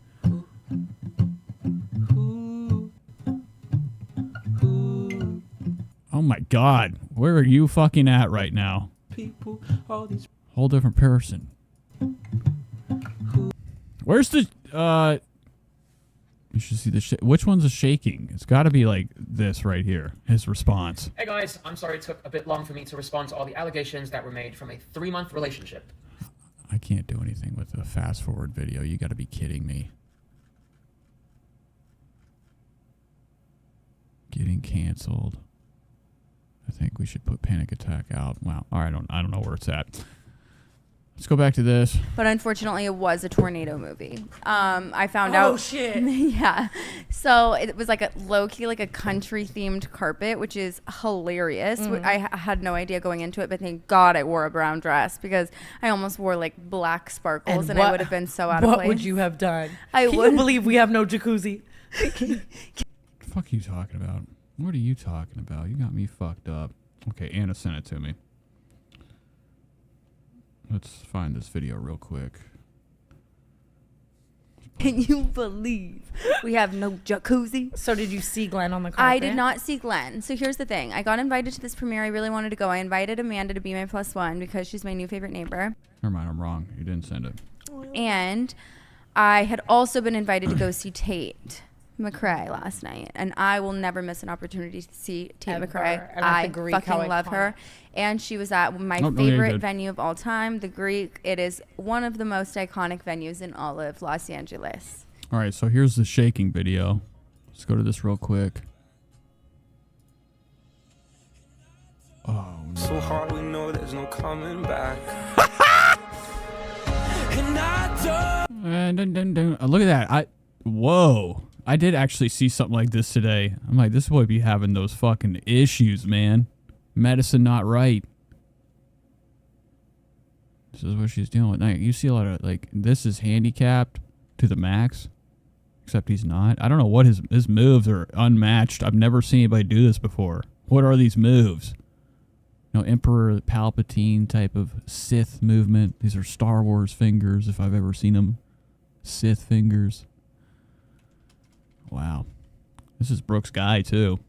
Oh my God. Where are you fucking at right now? Whole different person. Where's the, you should see the which one's a shaking? It's got to be like this right here. His response. Hey guys, I'm sorry it took a bit long for me to respond to all the allegations that were made from a 3-month relationship. I can't do anything with a fast forward video. You got to be kidding me. Getting canceled. I think we should put Panic Attack out. Wow. All right, I don't know where it's at. Let's go back to this. But unfortunately, it was a tornado movie. I found out. Oh shit! Yeah. So it was like a low-key, like a country-themed carpet, which is hilarious. I had no idea going into it, but thank God I wore a brown dress because I almost wore like black sparkles, and I would have been so out of place. What would you have done? Can you believe we have no jacuzzi? What the fuck are you talking about? What are you talking about? You got me fucked up. Okay, Anna sent it to me. Let's find this video real quick. Can you believe we have no jacuzzi? So did you see Glenn on the carpet? I did not see Glenn. So here's the thing. I got invited to this premiere. I really wanted to go. I invited Amanda to be my +1 because she's my new favorite neighbor. Never mind, I'm wrong. You didn't send it. And I had also been invited to go see Tate McRae last night, and I will never miss an opportunity to see Tate McRae. I fucking love her, and she was at my favorite venue of all time, the Greek. It is one of the most iconic venues in all of Los Angeles. All right, so here's the shaking video. Let's go to this real quick. Oh, no. So hard we know there's no coming back. Look at that. Whoa. I did actually see something like this today. I'm like, this boy be having those fucking issues, man. Medicine not right. This is what she's dealing with. Now, you see a lot of, like, this is handicapped to the max. Except he's not. I don't know what his moves are unmatched. I've never seen anybody do this before. What are these moves? You know, Emperor Palpatine type of Sith movement. These are Star Wars fingers, if I've ever seen them. Sith fingers. Wow. This is Brooke's guy, too.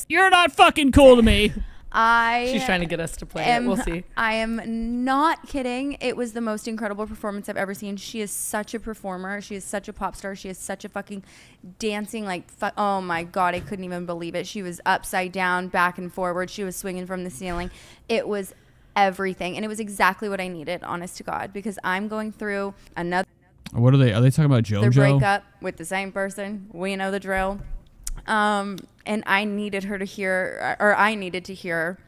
You're not fucking cool to me. She's trying to get us to play it. We'll see. I am not kidding. It was the most incredible performance I've ever seen. She is such a performer. She is such a pop star. She is such a fucking dancing, like, oh my God, I couldn't even believe it. She was upside down, back and forward. She was swinging from the ceiling. It was everything. And it was exactly what I needed, honest to God, because I'm going through another. What are they? Are they talking about JoJo? The breakup with the same person. We know the drill. And I needed her to hear, or I needed to hear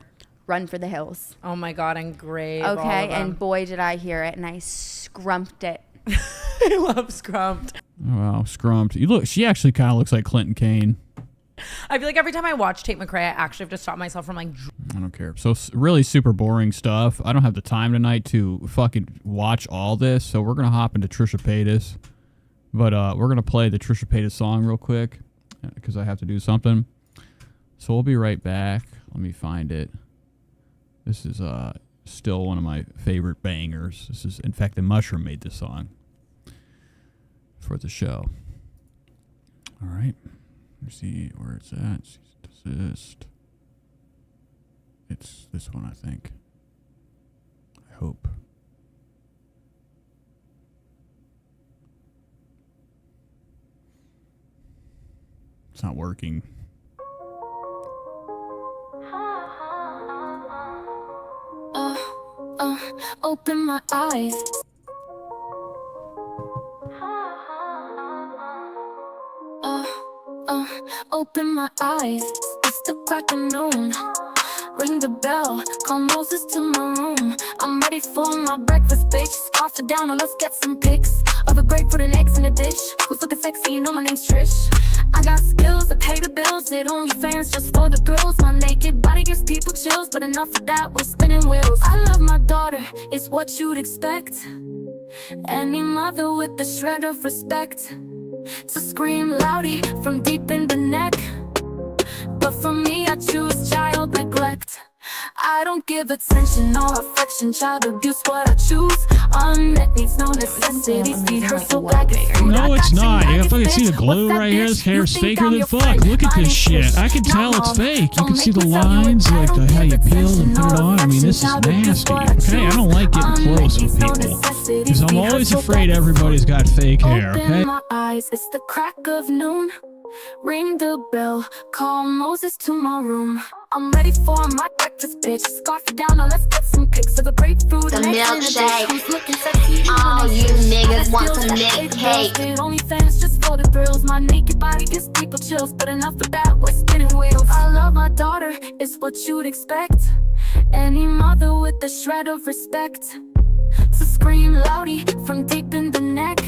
Run for the Hills. Oh my God, and great. Okay, and boy, did I hear it, and I scrumped it. I love scrumped. Oh, wow, scrumped. You look. She actually kind of looks like Clinton Kane. I feel like every time I watch Tate McRae, I actually have to stop myself from like. I don't care. So really super boring stuff. I don't have the time tonight to fucking watch all this. So we're gonna hop into Trisha Paytas, but we're gonna play the Trisha Paytas song real quick because I have to do something. So we'll be right back. Let me find it. This is still one of my favorite bangers. This is, in fact, the Mushroom made this song for the show. All right. Let's see where it's at. Desist. It's this one, I think. I hope. It's not working. Open my eyes. Open my eyes. It's the crack of noon. Ring the bell, call Moses to my room. I'm ready for my breakfast, bitch. Scarf it down, or let's get some pics of a grapefruit and eggs in a dish. Who's looking sexy? You know my name's Trish. I got skills to pay the bills. Hit OnlyFans just for the thrills. My naked body gives people chills, but enough of that, we're spinning wheels. I love my daughter, it's what you'd expect. Any mother with a shred of respect to scream loudy from deep in the neck. But for me, I choose child neglect. I don't give attention or affection. Child abuse, what I choose. Unmet needs, no necessities. Feed her so black it's food. No, it's not. You fucking see the glue right here. This hair's faker than fuck. Look at this shit. I can tell it's fake. You can see the lines, like how you peel and put it on. I mean, this is nasty. Okay, I don't like getting close with people because I'm always afraid everybody's got fake hair. Okay. Open my eyes, it's the crack of noon. Ring the bell, call Moses to my room. I'm ready for my breakfast, bitch. Scarf it down, now let's get some pics of a grapefruit. The milkshake. All you niggas want some Nick cake. Only fans just for the thrills. My naked body gives people chills, but enough of that, we're spinning wheels. I love my daughter, it's what you'd expect. Any mother with a shred of respect. So scream loudy from deep in the neck.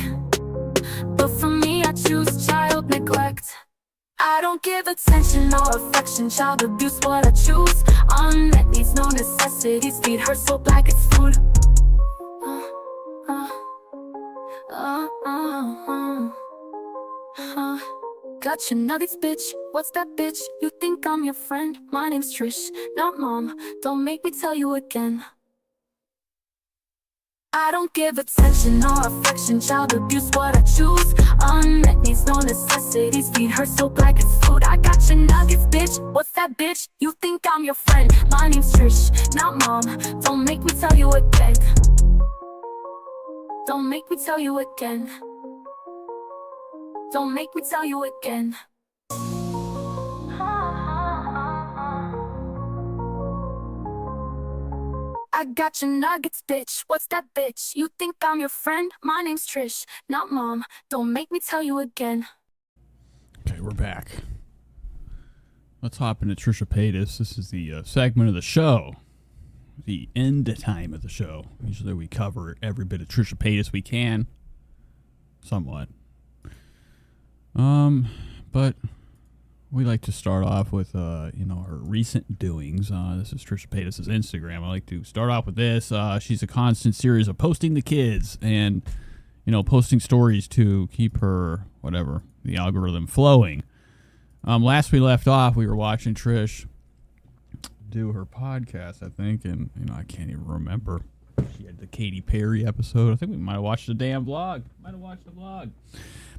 But for me, I choose child neglect. I don't give attention or affection, child abuse what I choose. Unmet needs, no necessities, feed her soul like it's food. Got your nuggets, bitch. What's that, bitch? You think I'm your friend? My name's Trish, not mom. Don't make me tell you again. I don't give attention or affection, child abuse what I choose. Unmet needs, no necessities, feed her soul like it's food. I got your nuggets, bitch. What's that, bitch? You think I'm your friend? My name's Trish, not mom. Don't make me tell you again. Don't make me tell you again. Don't make me tell you again. I got your nuggets, bitch. What's that, bitch? You think I'm your friend? My name's Trish, not mom. Don't make me tell you again. Okay, we're back. Let's hop into Trisha Paytas. This is the segment of the show. The end time of the show. Usually we cover every bit of Trisha Paytas we can. Somewhat. But we like to start off with, her recent doings. This is Trisha Paytas' Instagram. I like to start off with this. She's a constant series of posting the kids and, posting stories to keep her, the algorithm flowing. Last we left off, we were watching Trish do her podcast, I think, and, I can't even remember. She had the Katy Perry episode. I think we might have watched the damn vlog.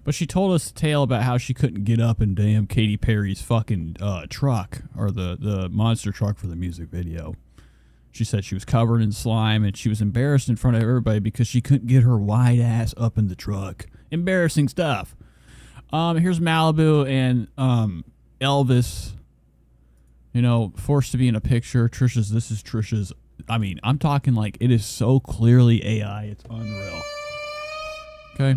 But she told us a tale about how she couldn't get up in damn Katy Perry's fucking truck, or the monster truck for the music video. She said she was covered in slime and she was embarrassed in front of everybody because she couldn't get her wide ass up in the truck. Embarrassing stuff. Here's Malibu and Elvis, forced to be in a picture. This is Trisha's. I'm talking like it is so clearly AI. It's unreal. Okay.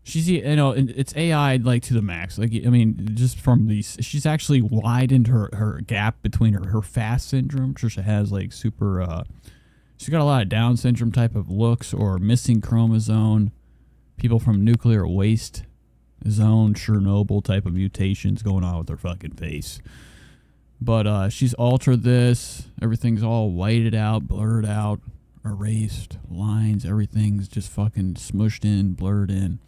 She's, it's AI like to the max. Just from these, she's actually widened her gap between her fast syndrome. Trisha has super, she's got a lot of Down syndrome type of looks or missing chromosome. People from nuclear waste zone, Chernobyl type of mutations going on with her fucking face. But she's altered this. Everything's all whited out, blurred out, erased, lines, everything's just fucking smushed in, blurred in.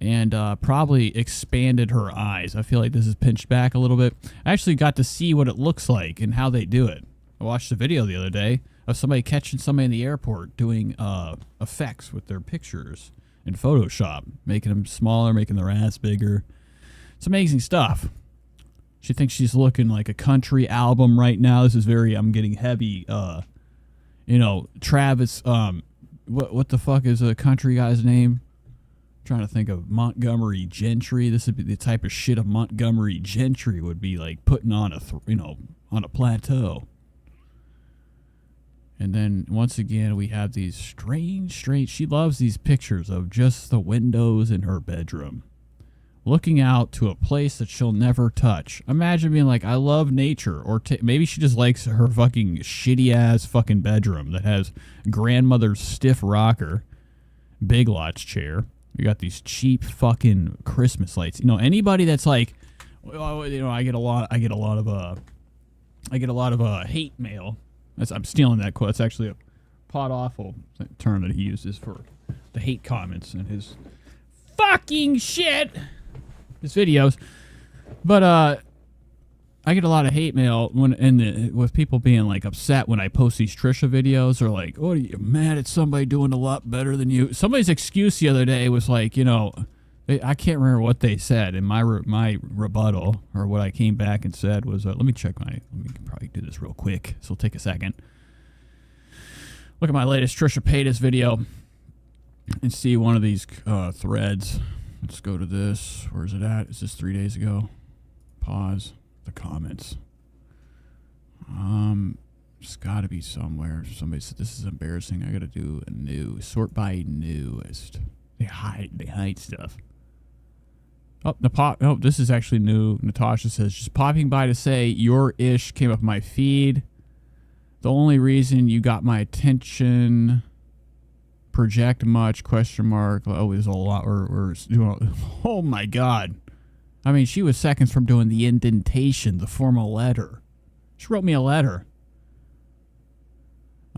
And probably expanded her eyes. I feel like this is pinched back a little bit. I actually got to see what it looks like and how they do it. I watched a video the other day of somebody catching somebody in the airport doing effects with their pictures in Photoshop, making them smaller, making their ass bigger. It's amazing stuff. She thinks she's looking like a country album right now. This is I'm getting heavy. Travis, what the fuck is a country guy's name? Trying to think of Montgomery Gentry. This would be the type of shit a Montgomery Gentry would be like putting on on a plateau. And then once again we have these strange. She loves these pictures of just the windows in her bedroom, looking out to a place that she'll never touch. Imagine being like, I love nature, or maybe she just likes her fucking shitty ass fucking bedroom that has grandmother's stiff rocker, Big Lots chair. You got these cheap fucking Christmas lights. Anybody that's like, I get a lot of hate mail. I'm stealing that quote. It's actually a pot awful term that he uses for the hate comments in his fucking shit, his videos. But I get a lot of hate mail with people being like upset when I post these Trisha videos, or like, oh, are you mad at somebody doing a lot better than you? Somebody's excuse the other day was like, I can't remember what they said, and my rebuttal, or what I came back and said was, let me probably do this real quick, so it'll take a second. Look at my latest Trisha Paytas video and see one of these threads. Let's go to this. Where is it at? Is this 3 days ago? Pause. The comments. It's got to be somewhere. Somebody said this is embarrassing. I got to do a new sort by newest. They hide stuff. Oh, this is actually new. Natasha says, just popping by to say your ish came up my feed. The only reason you got my attention, project much, question mark. Oh, it was a lot. Oh my God. I mean, she was seconds from doing the indentation, the formal letter. She wrote me a letter.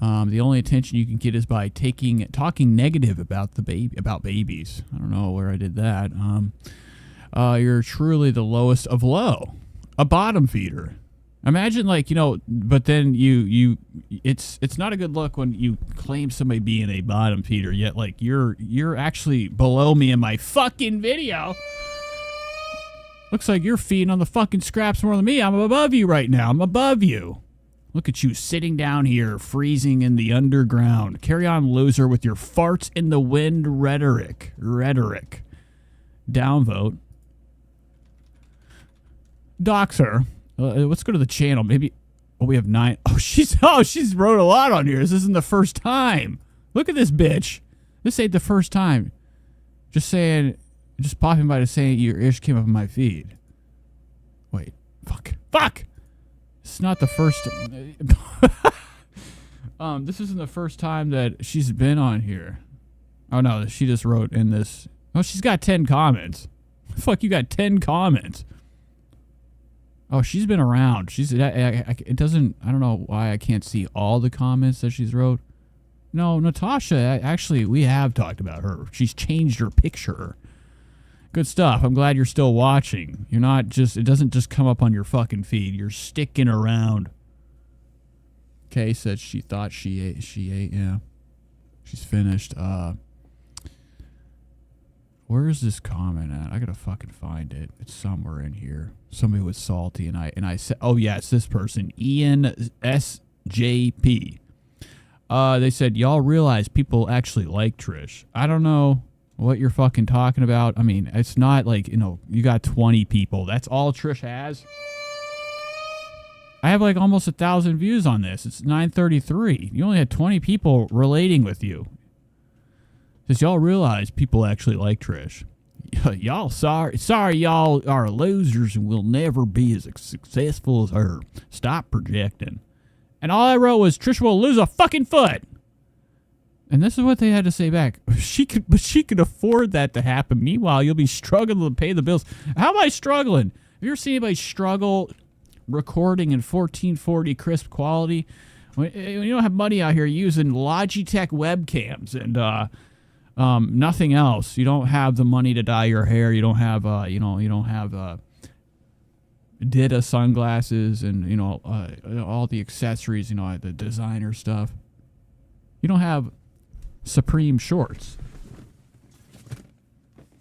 The only attention you can get is by talking negative about babies. I don't know where I did that. You're truly the lowest of low, a bottom feeder. Imagine, like, but then it's not a good look when you claim somebody being a bottom feeder, yet like you're actually below me in my fucking video. Looks like you're feeding on the fucking scraps more than me. I'm above you right now. I'm above you. Look at you sitting down here, freezing in the underground. Carry on, loser, with your farts in the wind rhetoric. Downvote. Doxer. Let's go to the channel. Maybe. Oh, we have 9. She's wrote a lot on here. This isn't the first time. Look at this bitch. This ain't the first time. Just popping by to say your ish came up in my feed. Wait. Fuck. It's not the first. This isn't the first time that she's been on here. Oh no, she just wrote in this. Oh, she's got 10 comments. Fuck, you got 10 comments. Oh, she's been around. It doesn't. I don't know why I can't see all the comments that she's wrote. No, Natasha. Actually, we have talked about her. She's changed her picture. Good stuff. I'm glad you're still watching. You're not just. It doesn't just come up on your fucking feed. You're sticking around. Kay said she thought she ate. Yeah, she's finished. Where is this comment at? I gotta fucking find it. It's somewhere in here. Somebody was salty, and I said, oh yeah, it's this person, Ian SJP. They said, y'all realize people actually like Trish. I don't know what you're fucking talking about. I mean, it's not like, you got 20 people. That's all Trish has. I have like almost 1,000 views on this. It's 933. You only had 20 people relating with you. Does y'all realize people actually like Trish? Y'all sorry y'all are losers and will never be as successful as her. Stop projecting. And all I wrote was, Trish will lose a fucking foot. And this is what they had to say back. She could afford that to happen. Meanwhile, you'll be struggling to pay the bills. How am I struggling? Have you ever seen anybody struggle recording in 1440 crisp quality? When you don't have money out here using Logitech webcams and nothing else. You don't have the money to dye your hair. You don't have Dita sunglasses and all the accessories. The designer stuff. You don't have Supreme shorts.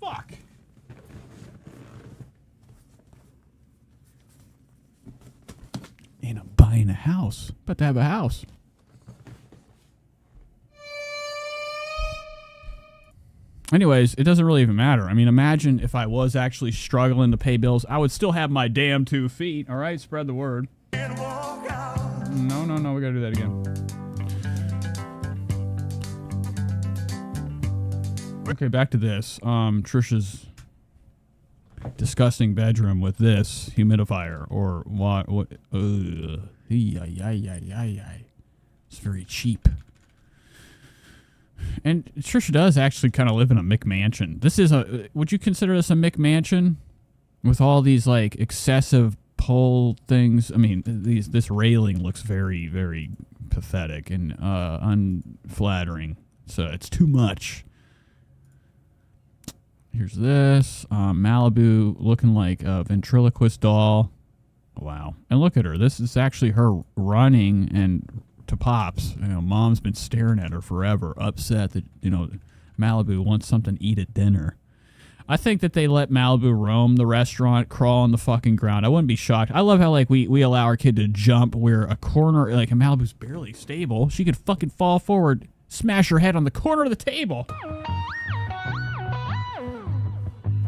Fuck. And I'm buying a house. About to have a house. Anyways, it doesn't really even matter. I mean, imagine if I was actually struggling to pay bills. I would still have my damn 2 feet. All right, spread the word. No, we gotta do that again. Okay, back to this. Trisha's disgusting bedroom with this humidifier or what? It's very cheap. And Trisha does actually kind of live in a McMansion. Would you consider this a McMansion? With all these like excessive pole things. I mean, this railing looks very, very pathetic and unflattering. So it's too much. Here's this. Malibu looking like a ventriloquist doll. Wow. And look at her. This is actually her running and to Pops. Mom's been staring at her forever, upset that, Malibu wants something to eat at dinner. I think that they let Malibu roam the restaurant, crawl on the fucking ground. I wouldn't be shocked. I love how, like, we allow our kid to jump where a corner, like, a Malibu's barely stable. She could fucking fall forward, smash her head on the corner of the table.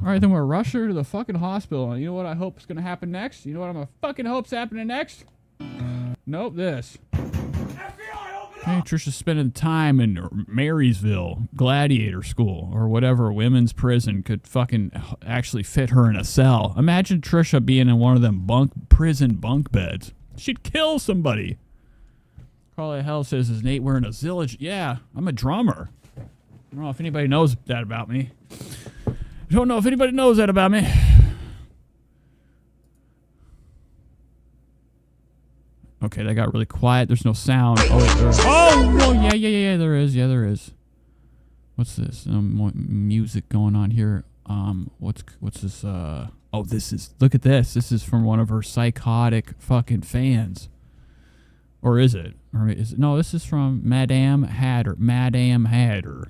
All right, then we'll rush her to the fucking hospital. And you know what I hope is going to happen next? You know what I'm going to fucking hope's happening next? Nope, this. Hey, Trisha's spending time in Marysville Gladiator School or whatever women's prison could fucking actually fit her in a cell. Imagine Trisha being in one of them prison bunk beds. She'd kill somebody. Carly Hell says, is Nate wearing a Zillage? Yeah, I'm a drummer. I don't know if anybody knows that about me. I don't know if anybody knows that about me. Okay, that got really quiet. There's no sound. Oh, wait, there is. Oh, yeah, there is. Yeah, there is. What's this? Music going on here. What's this? Oh, this is, look at this. This is from one of her psychotic fucking fans. Or is it? Or is it? No, this is from Madame Hatter. Madame Hatter.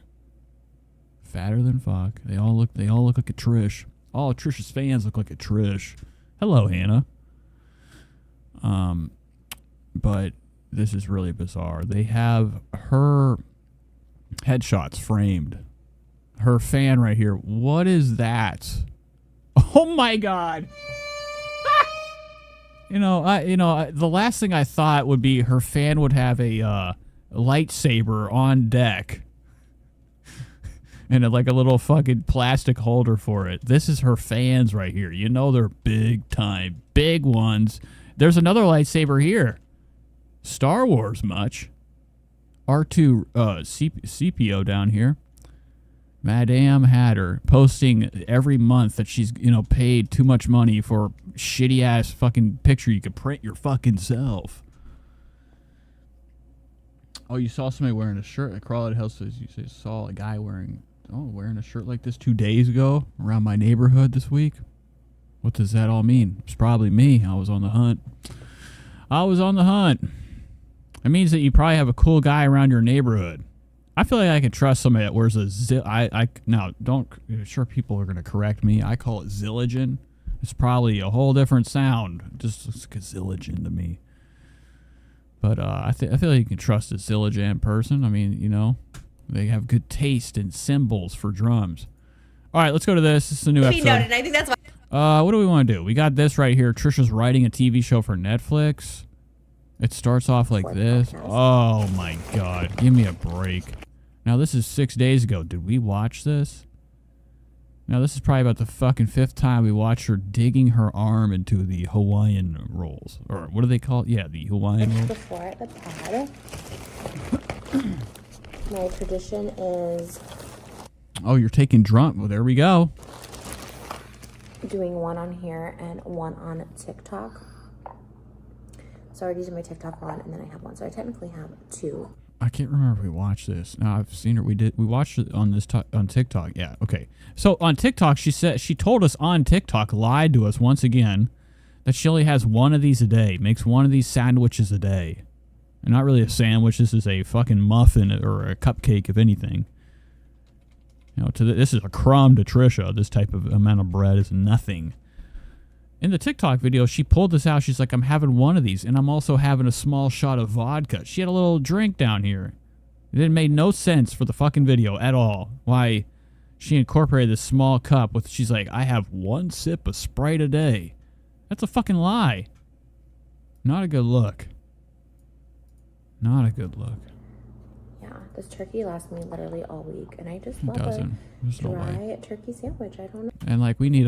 Fatter than fuck. They all look like a Trish. All Trish's fans look like a Trish. Hello, Hannah. But this is really bizarre. They have her headshots framed. Her fan right here. What is that? Oh my God. The last thing I thought would be her fan would have a lightsaber on deck. And like a little fucking plastic holder for it. This is her fans right here. You know they're big time. Big ones. There's another lightsaber here. Star Wars much. R2 CPO down here. Madame Hatter posting every month that she's, paid too much money for shitty ass fucking picture you could print your fucking self. Oh, you saw somebody wearing a shirt. Crawl at Hell says you saw a guy wearing a shirt like this 2 days ago around my neighborhood this week. What does that all mean? It's probably me. I was on the hunt. It means that you probably have a cool guy around your neighborhood. I feel like I can trust somebody that wears a sure people are going to correct me. I call it Zilligen. It's probably a whole different sound. It just looks like a Zilligen to me. But I feel like you can trust a Zilligen person. I mean, they have good taste in cymbals for drums. All right, let's go to this. This is a new episode. Noted. I think that's why. What do we want to do? We got this right here. Trisha's writing a TV show for Netflix. It starts off like this. Oh my God. Give me a break. Now this is 6 days ago. Did we watch this? Now this is probably about the fucking 5th time we watched her digging her arm into the Hawaiian rolls. Or what do they call it? Yeah, the Hawaiian rolls. Before at the pad. My tradition is Oh, you're taking drunk. Well, there we go. doing one on here and one on TikTok. So I already did my TikTok one, and then I have one. So I technically have 2. I can't remember if we watched this. No, I've seen her. We watched it on on TikTok. Yeah, okay. So on TikTok, she told us on TikTok, lied to us once again, that she only has one of these a day, makes one of these sandwiches a day. And not really a sandwich. This is a fucking muffin or a cupcake, if anything. This is a crumb to Trisha. This type of amount of bread is nothing. In the TikTok video, she pulled this out. She's like, I'm having one of these, and I'm also having a small shot of vodka. She had a little drink down here. It made no sense for the fucking video at all. Why she incorporated this small cup with, she's like, I have 1 sip of Sprite a day. That's a fucking lie. Not a good look. Not a good look. Yeah, this turkey lasts me literally all week, and I just love There's a no dry way. turkey sandwich. I don't know. And we need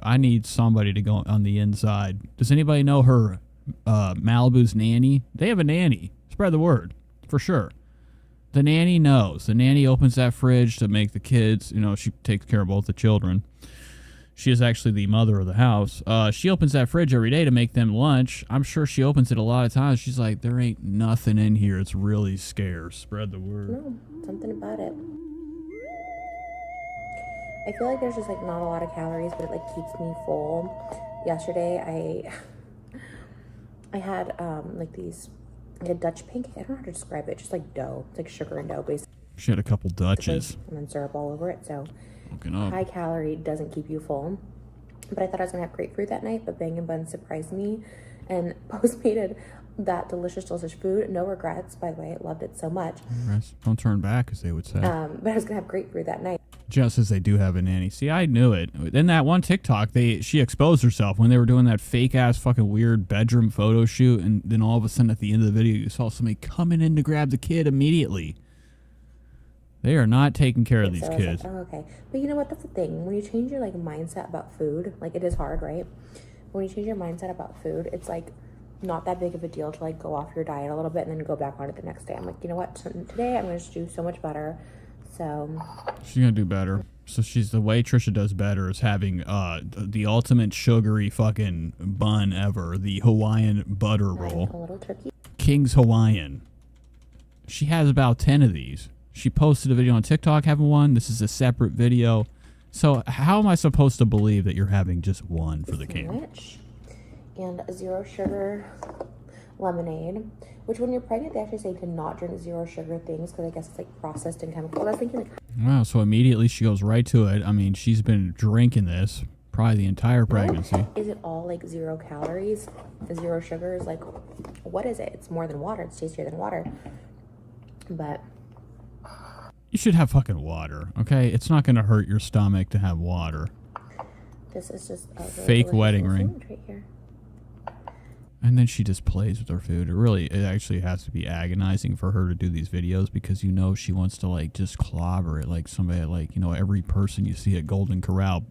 I need somebody to go on the inside. Does anybody know her Malibu's nanny? They have a nanny. Spread the word, for sure. The nanny knows. The nanny opens that fridge to make the kids, she takes care of both the children. She is actually the mother of the house. She opens that fridge every day to make them lunch. I'm sure she opens it a lot of times. She's like, there ain't nothing in here. It's really scarce. Spread the word. No, something about it. I feel like there's just not a lot of calories, but it keeps me full. Yesterday I had these a Dutch pancake. I don't know how to describe it. Just dough. It's sugar and dough basically. She had a couple Dutches. And then syrup all over it. So high calorie doesn't keep you full. But I thought I was gonna have grapefruit that night, but Bang and Buns surprised me and postmated that delicious food. No regrets, by the way. Loved it so much. Don't turn back, as they would say. But I was gonna have great food that night. Just as they do have a nanny. See, I knew it. In that one TikTok, she exposed herself when they were doing that fake ass fucking weird bedroom photo shoot, and then all of a sudden at the end of the video, you saw somebody coming in to grab the kid immediately. They are not taking care of these kids. Like, oh, okay. But you know what? That's the thing. When you change your mindset about food, it is hard, right? When you change your mindset about food, it's not that big of a deal to go off your diet a little bit and then go back on it the next day. I'm like, you know what? Today I'm going to do so much better. So she's going to do better. So the way Trisha does better is having the ultimate sugary fucking bun ever, the Hawaiian butter roll. A little turkey. King's Hawaiian. She has about 10 of these. She posted a video on TikTok having one. This is a separate video. So how am I supposed to believe that you're having just one for the camera? And 0 sugar lemonade, which when you're pregnant, they actually say to not drink 0 sugar things because I guess it's processed and chemical. I was thinking wow, so immediately she goes right to it. I mean, she's been drinking this probably the entire pregnancy. Is it all 0 calories, 0 sugars? What is it? It's more than water. It's tastier than water. But you should have fucking water, okay? It's not going to hurt your stomach to have water. This is just a fake wedding ring. Right here. And then she just plays with her food. It actually has to be agonizing for her to do these videos because she wants to just clobber it like somebody every person you see at Golden Corral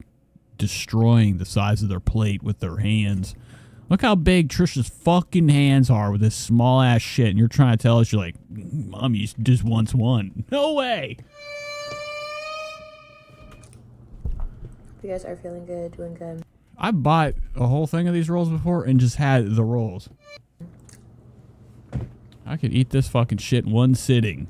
destroying the size of their plate with their hands. Look how big Trisha's fucking hands are with this small ass shit, and you're trying to tell us you're like, Mommy just wants one. No way. You guys are feeling good, doing good. I bought a whole thing of these rolls before and just had the rolls. I could eat this fucking shit in one sitting.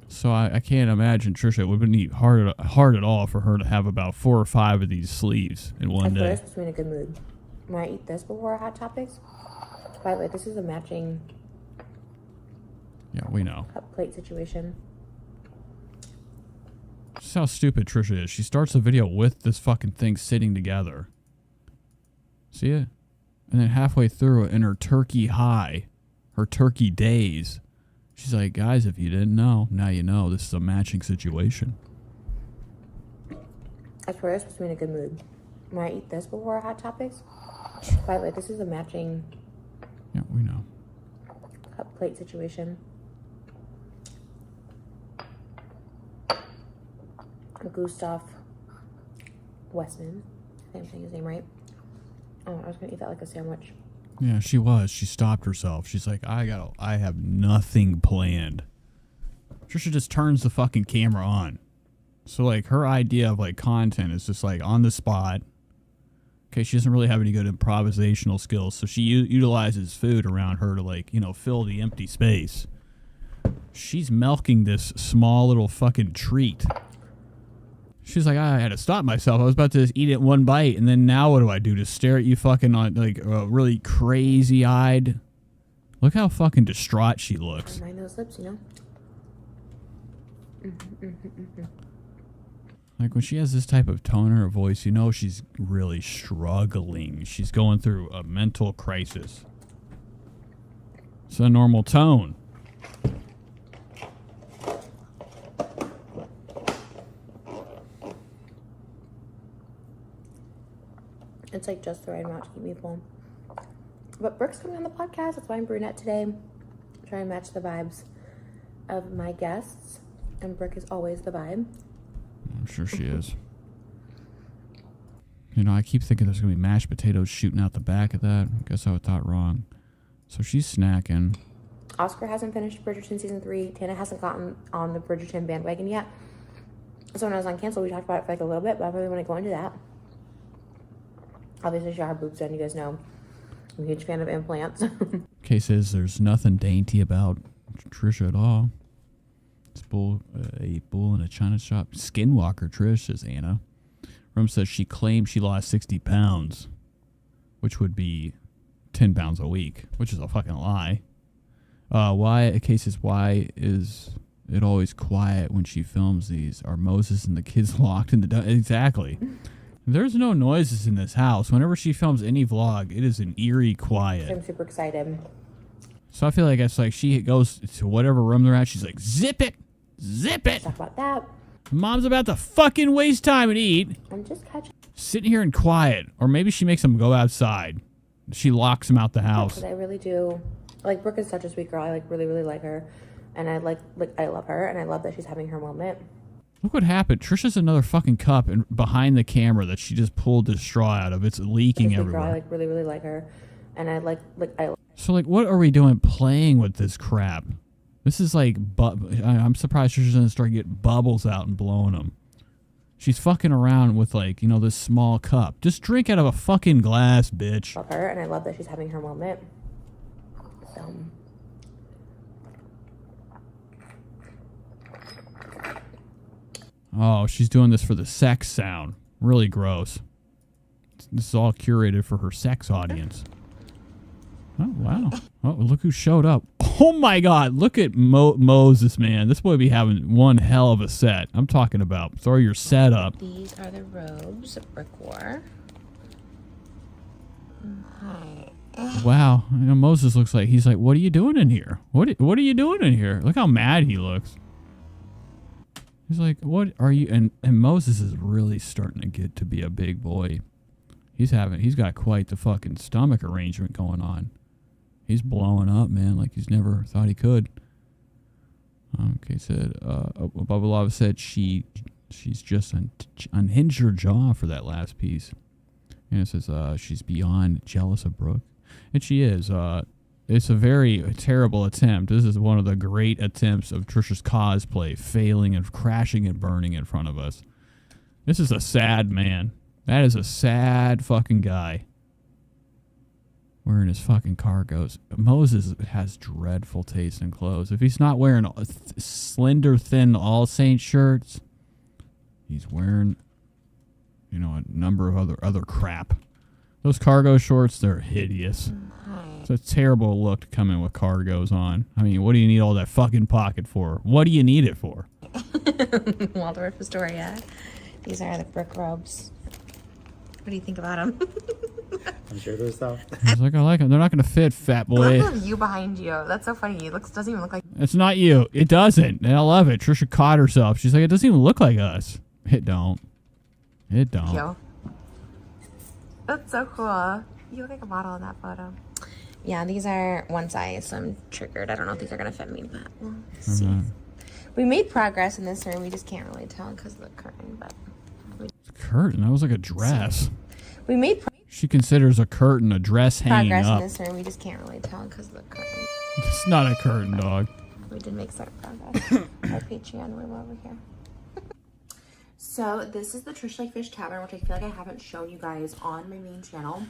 So I can't imagine Trisha, it wouldn't be hard at all for her to have about 4 or 5 of these sleeves in one day. I was in a good mood. When I eat this before Hot Topics, by the way, this is a matching we know. cup plate situation. This is how stupid Trisha is. She starts the video with this fucking thing sitting together. See it? And then halfway through it, in her turkey high, her turkey days, she's like, guys, if you didn't know, now you know. This is a matching situation. I swear I was supposed to be in a good mood. When I eat this before Hot Topics, by the way, this is a matching we know. cup plate situation. Gustav Westman. I think I'm saying his name right. Oh, I was gonna eat that like a sandwich. Yeah, she was. She stopped herself. She's like, I have nothing planned. Trisha just turns the fucking camera on. So her idea of content is just on the spot. Okay, she doesn't really have any good improvisational skills, so she utilizes food around her to fill the empty space. She's milking this small little fucking treat. She's like, I had to stop myself. I was about to just eat it one bite, and then now what do I do? Just stare at you fucking on really crazy-eyed? Look how fucking distraught she looks. Mind those lips, When she has this type of tone in her voice, she's really struggling. She's going through a mental crisis. It's a normal tone. It's just the right amount to keep me full. But Brooke's coming on the podcast. That's why I'm brunette today. I'm trying to match the vibes of my guests. And Brooke is always the vibe. I'm sure she is. I keep thinking there's going to be mashed potatoes shooting out the back of that. I guess I thought wrong. So she's snacking. Oscar hasn't finished Bridgerton Season 3. Tana hasn't gotten on the Bridgerton bandwagon yet. So when I was on Cancel, we talked about it for a little bit, but I really want to go into that. Obviously, she got her boobs done. You guys know I'm a huge fan of implants. Case is, there's nothing dainty about Trisha at all. It's a bull in a china shop. Skinwalker Trish, says Anna. Rum says she claimed she lost 60 pounds, which would be 10 pounds a week, which is a fucking lie. Why is it always quiet when she films these? Are Moses and the kids locked in the... Exactly. There's no noises in this house. Whenever she films any vlog, it is an eerie quiet. I'm super excited. So I feel like it's like she goes to whatever room they're at. She's like, zip it. Zip it. Talk about that. Mom's about to fucking waste time and eat. I'm just catching. Sitting here and quiet. Or maybe she makes him go outside. She locks him out the house. Because I really do. Like, Brooke is such a sweet girl. I, like, really, really like her. And I I love her. And I love that she's having her moment. Look what happened. Trisha's another fucking cup and behind the camera that she just pulled the straw out of. It's leaking everywhere. Girl, I, like, really, really like her. And I So, like, what are we doing playing with this crap? This is like, I'm surprised Trisha's gonna start getting bubbles out and blowing them. She's fucking around with, like, you know, this small cup. Just drink out of a fucking glass, bitch. I love her, and I love that she's having her moment. So. Oh, she's doing this for the sex sound. Really gross. This is all curated for her sex audience. Oh, wow. Oh, look who showed up. Oh, my God. Look at Moses, man. This boy be having one hell of a set. I'm talking about throw your set up. These are the robes that Brooke wore. Wow. You know, Moses looks like, he's like, what are you doing in here? What are you doing in here? Look how mad he looks. He's like, what are you? And Moses is really starting to get to be a big boy. He's got quite the fucking stomach arrangement going on. He's blowing up, man, like he's never thought he could. Okay, said, Bobbi Althoff said she's just unhinged her jaw for that last piece. And it says she's beyond jealous of Brooke. And she is. It's a very terrible attempt. This is one of the great attempts of Trisha's cosplay, failing and crashing and burning in front of us. This is a sad man. That is a sad fucking guy. Wearing his fucking cargos. Moses has dreadful taste in clothes. If he's not wearing slender, thin All Saints shirts, he's wearing, you know, a number of other crap. Those cargo shorts, they're hideous. It's a terrible look to come in with cargos on. I mean, what do you need all that fucking pocket for? What do you need it for? Waldorf Astoria. These are the Brooke robes. What do you think about them? I'm sure there's stuff. He's like, I like them. They're not going to fit, fat boy. Look at you behind you. That's so funny. It doesn't even look like... It's not you. It doesn't. And I love it. Trisha caught herself. She's like, it doesn't even look like us. It don't. It don't. Yo. That's so cool. You look like a model in that photo. Yeah, these are one size, so I'm triggered. I don't know if these are going to fit me, but we'll see. We made progress in this room. We just can't really tell because of the curtain, but... Curtain? That was like a dress. We made She considers a curtain a dress hanging progress up. in this room. We just can't really tell because of the curtain. It's not a curtain, dog. We did make some progress. Our Patreon room over here. So this is the Trisha Like Fish Tavern, which I feel like I haven't shown you guys on my main channel.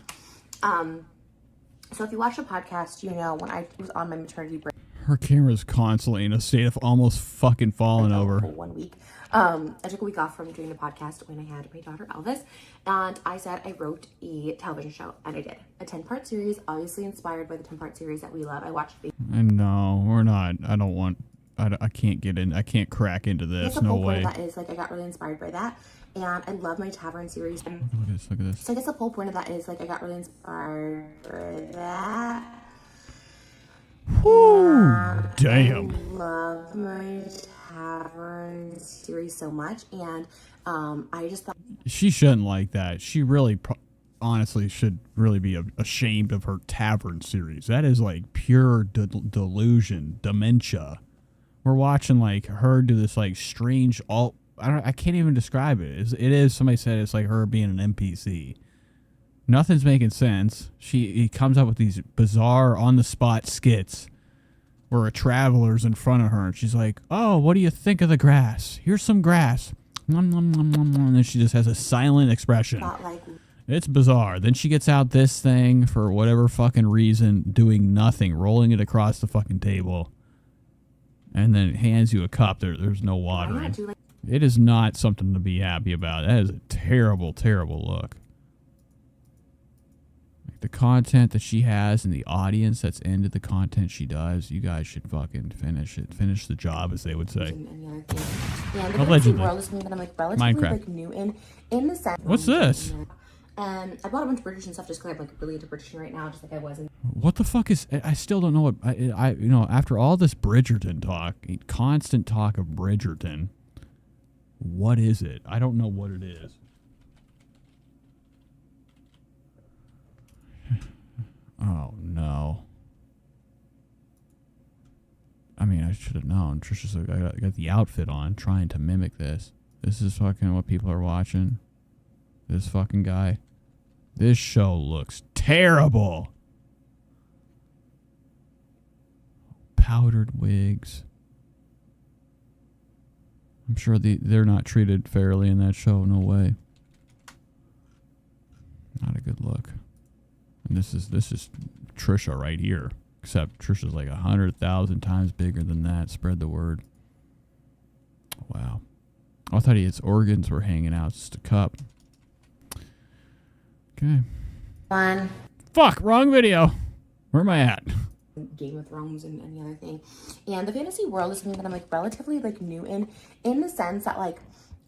So if you watch the podcast, you know when I was on my maternity break. Her camera's constantly in a state of almost fucking falling over. For 1 week. I took a week off from doing the podcast when I had my daughter Elvis, and I said I wrote a television show, and I did. A 10-part series, obviously inspired by the 10-part series that we love. I watched the... And no, we're not. I don't want... I can't get in. I can't crack into this. No way. That is, like, I got really inspired by that, and I love my Tavern series. Look at this. Look at this. So I guess the whole point of that is, like, I got really inspired by that. Whew, damn. I love my Tavern series so much, and I just thought she shouldn't like that. She really, honestly, should really be ashamed of her Tavern series. That is like pure delusion, dementia. We're watching like her do this like strange I can't even describe it. It is. Somebody said it's like her being an NPC. Nothing's making sense. He comes up with these bizarre on-the-spot skits where a traveler's in front of her, and she's like, oh, what do you think of the grass? Here's some grass. Nom, nom, nom, nom, nom. And then she just has a silent expression. It's bizarre. Then she gets out this thing for whatever fucking reason, doing nothing, rolling it across the fucking table, and then hands you a cup. There's no water in. It is not something to be happy about. That is a terrible, terrible look. The content that she has and the audience that's into the content she does, you guys should fucking finish it. Finish the job, as they would say. Yeah, the Allegedly. world is something that I'm like relatively Minecraft. like new in the sense. What's this? And I bought a bunch of Bridgerton stuff just because I'm like really into Bridgerton right now, just like I wasn't. What the fuck is? I still don't know what I you know, after all this Bridgerton talk, constant talk of Bridgerton, what is it? I don't know what it is. Oh no. I mean, I should have known. Trisha's like, I got the outfit on, trying to mimic this. This is fucking what people are watching. This fucking guy. This show looks terrible. Powdered wigs. I'm sure they're not treated fairly in that show. No way. Not a good look. And this is Trisha right here. Except Trisha's like 100,000 times bigger than that. Spread the word. Wow. I thought his organs were hanging out. It's just a cup. Okay. Fun. Fuck, wrong video. Where am I at? Game of Thrones and any other thing. And the fantasy world is something that I'm like relatively like new in the sense that like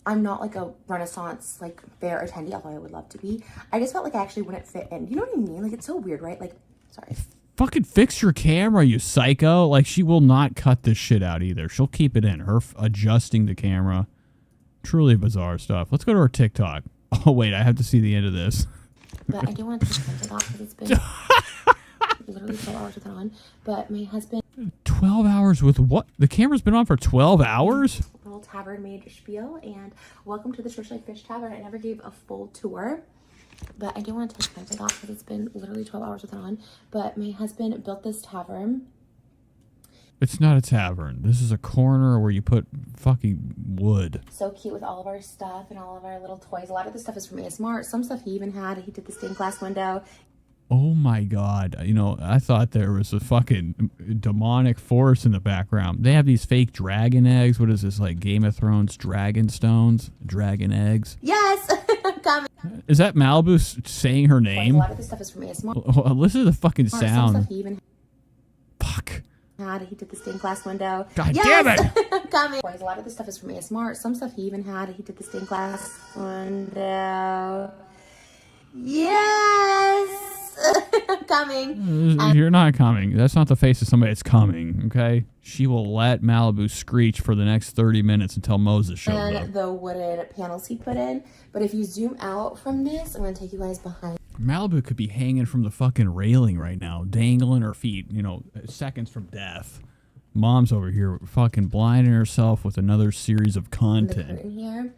I'm not like a Renaissance like fair attendee, although I would love to be. I just felt like I actually wouldn't fit in. You know what I mean? Like it's so weird, right? Like, sorry. Fucking fix your camera, you psycho. Like, she will not cut this shit out either. She'll keep it in. Her adjusting the camera. Truly bizarre stuff. Let's go to her TikTok. Oh, wait, I have to see the end of this. But I do want to take it off because it's been literally 12 hours with it on. But my husband... 12 hours with what? The camera's been on for 12 hours? Little tavern made spiel. And welcome to the Church Like Fish Tavern. I never gave a full tour. But I do want to take my thing off because it's been literally 12 hours with it on. But my husband built this tavern. It's not a tavern. This is a corner where you put fucking wood. So cute with all of our stuff and all of our little toys. A lot of this stuff is from ASMR. Some stuff he even had. He did the stained glass window. Oh my God. You know, I thought there was a fucking demonic force in the background. They have these fake dragon eggs. What is this, like Game of Thrones dragon stones? Dragon eggs? Yes! Coming. Is that Malibu saying her name? A lot of this stuff is from ASMR. Oh, listen to the fucking sound. Some stuff he even Fuck. He did the stained glass window. God damn it! Coming. A lot of this stuff is from ASMR. Some stuff he even had. He did the stained glass window. Yes! Coming. You're not coming. That's not the face of somebody that's coming, okay? She will let Malibu screech for the next 30 minutes until Moses shows up. And the wooden panels he put in. But if you zoom out from this, I'm going to take you guys behind. Malibu could be hanging from the fucking railing right now, dangling her feet, you know, seconds from death. Mom's over here fucking blinding herself with another series of content. The curtain here.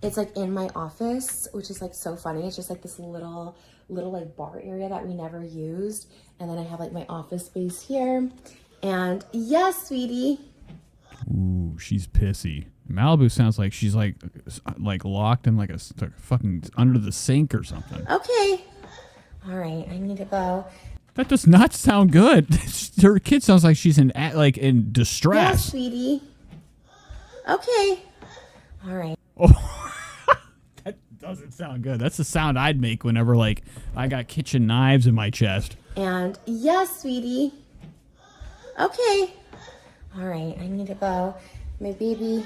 It's like in my office, which is like so funny. It's just like this little like bar area that we never used. And then I have like my office space here. And yes, sweetie. Ooh, she's pissy. Malibu sounds like she's like locked in like a fucking under the sink or something. Okay. All right, I need to go. That does not sound good. Her kid sounds like she's in distress. Yes, sweetie. Okay. All right. Oh, that doesn't sound good. That's the sound I'd make whenever like I got kitchen knives in my chest. And yes, sweetie. Okay. All right, I need to go. My baby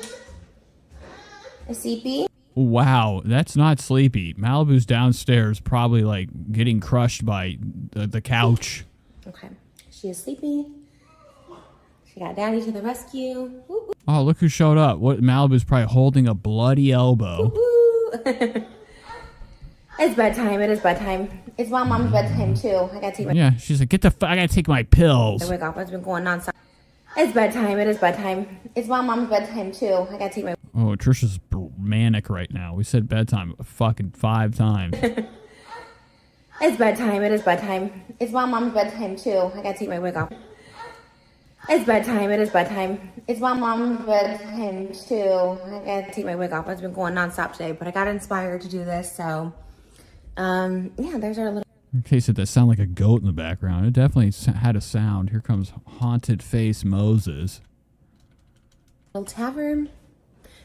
is sleepy. Wow, that's not sleepy. Malibu's downstairs, probably like getting crushed by the couch. Okay, she is sleepy. She got Daddy to the rescue. Woo, woo. Oh, look who showed up. What? Malibu's probably holding a bloody elbow. It's bedtime. It is bedtime. It's my mom's bedtime too. I gotta take my... Yeah, she's like, I gotta take my pills. Oh my God, what's been going on? It's bedtime. It is bedtime. It's my mom's bedtime too. I gotta take my... Oh, Trisha's manic right now. We said bedtime fucking 5 times. It's bedtime. It is bedtime. It's my mom's bedtime too. I gotta take my wig off. It's bedtime. It is bedtime. It's my mom's bedtime too. I gotta take my wig off. It's been going nonstop today, but I got inspired to do this, so yeah, there's our little... In case it does sound like a goat in the background, it definitely had a sound. Here comes haunted face Moses. Little tavern.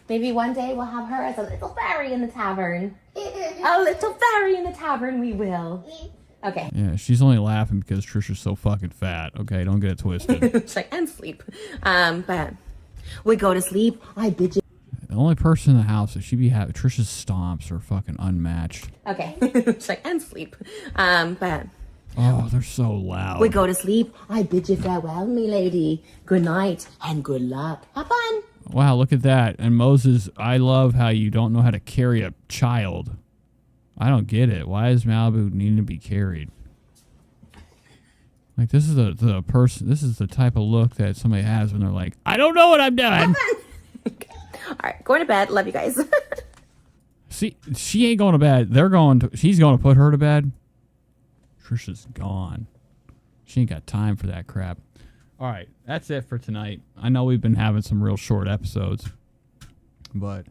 Maybe one day we'll have her as a little fairy in the tavern. A little fairy in the tavern, we will. Okay. Yeah, she's only laughing because Trisha's so fucking fat. Okay, don't get it twisted. She's like, and sleep. But we go to sleep. I bid you. The only person in the house that she'd be having, Trisha's stomps are fucking unmatched. Okay. She's like, and sleep. But Oh, they're so loud. we go to sleep. I bid you farewell, me lady. Good night and good luck. Have fun. Wow, look at that. And Moses, I love how you don't know how to carry a child. I don't get it. Why does Malibu need to be carried? Like, this is the person, this is the type of look that somebody has when they're like, I don't know what I'm doing. All right, going to bed. Love you guys. See, she ain't going to bed. She's going to put her to bed. Trisha's gone. She ain't got time for that crap. All right, that's it for tonight. I know we've been having some real short episodes, but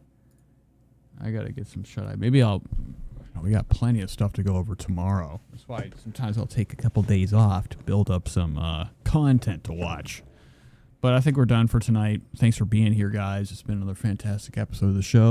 I got to get some shut-eye. Maybe we got plenty of stuff to go over tomorrow. That's why sometimes I'll take a couple days off to build up some content to watch. But I think we're done for tonight. Thanks for being here, guys. It's been another fantastic episode of the show.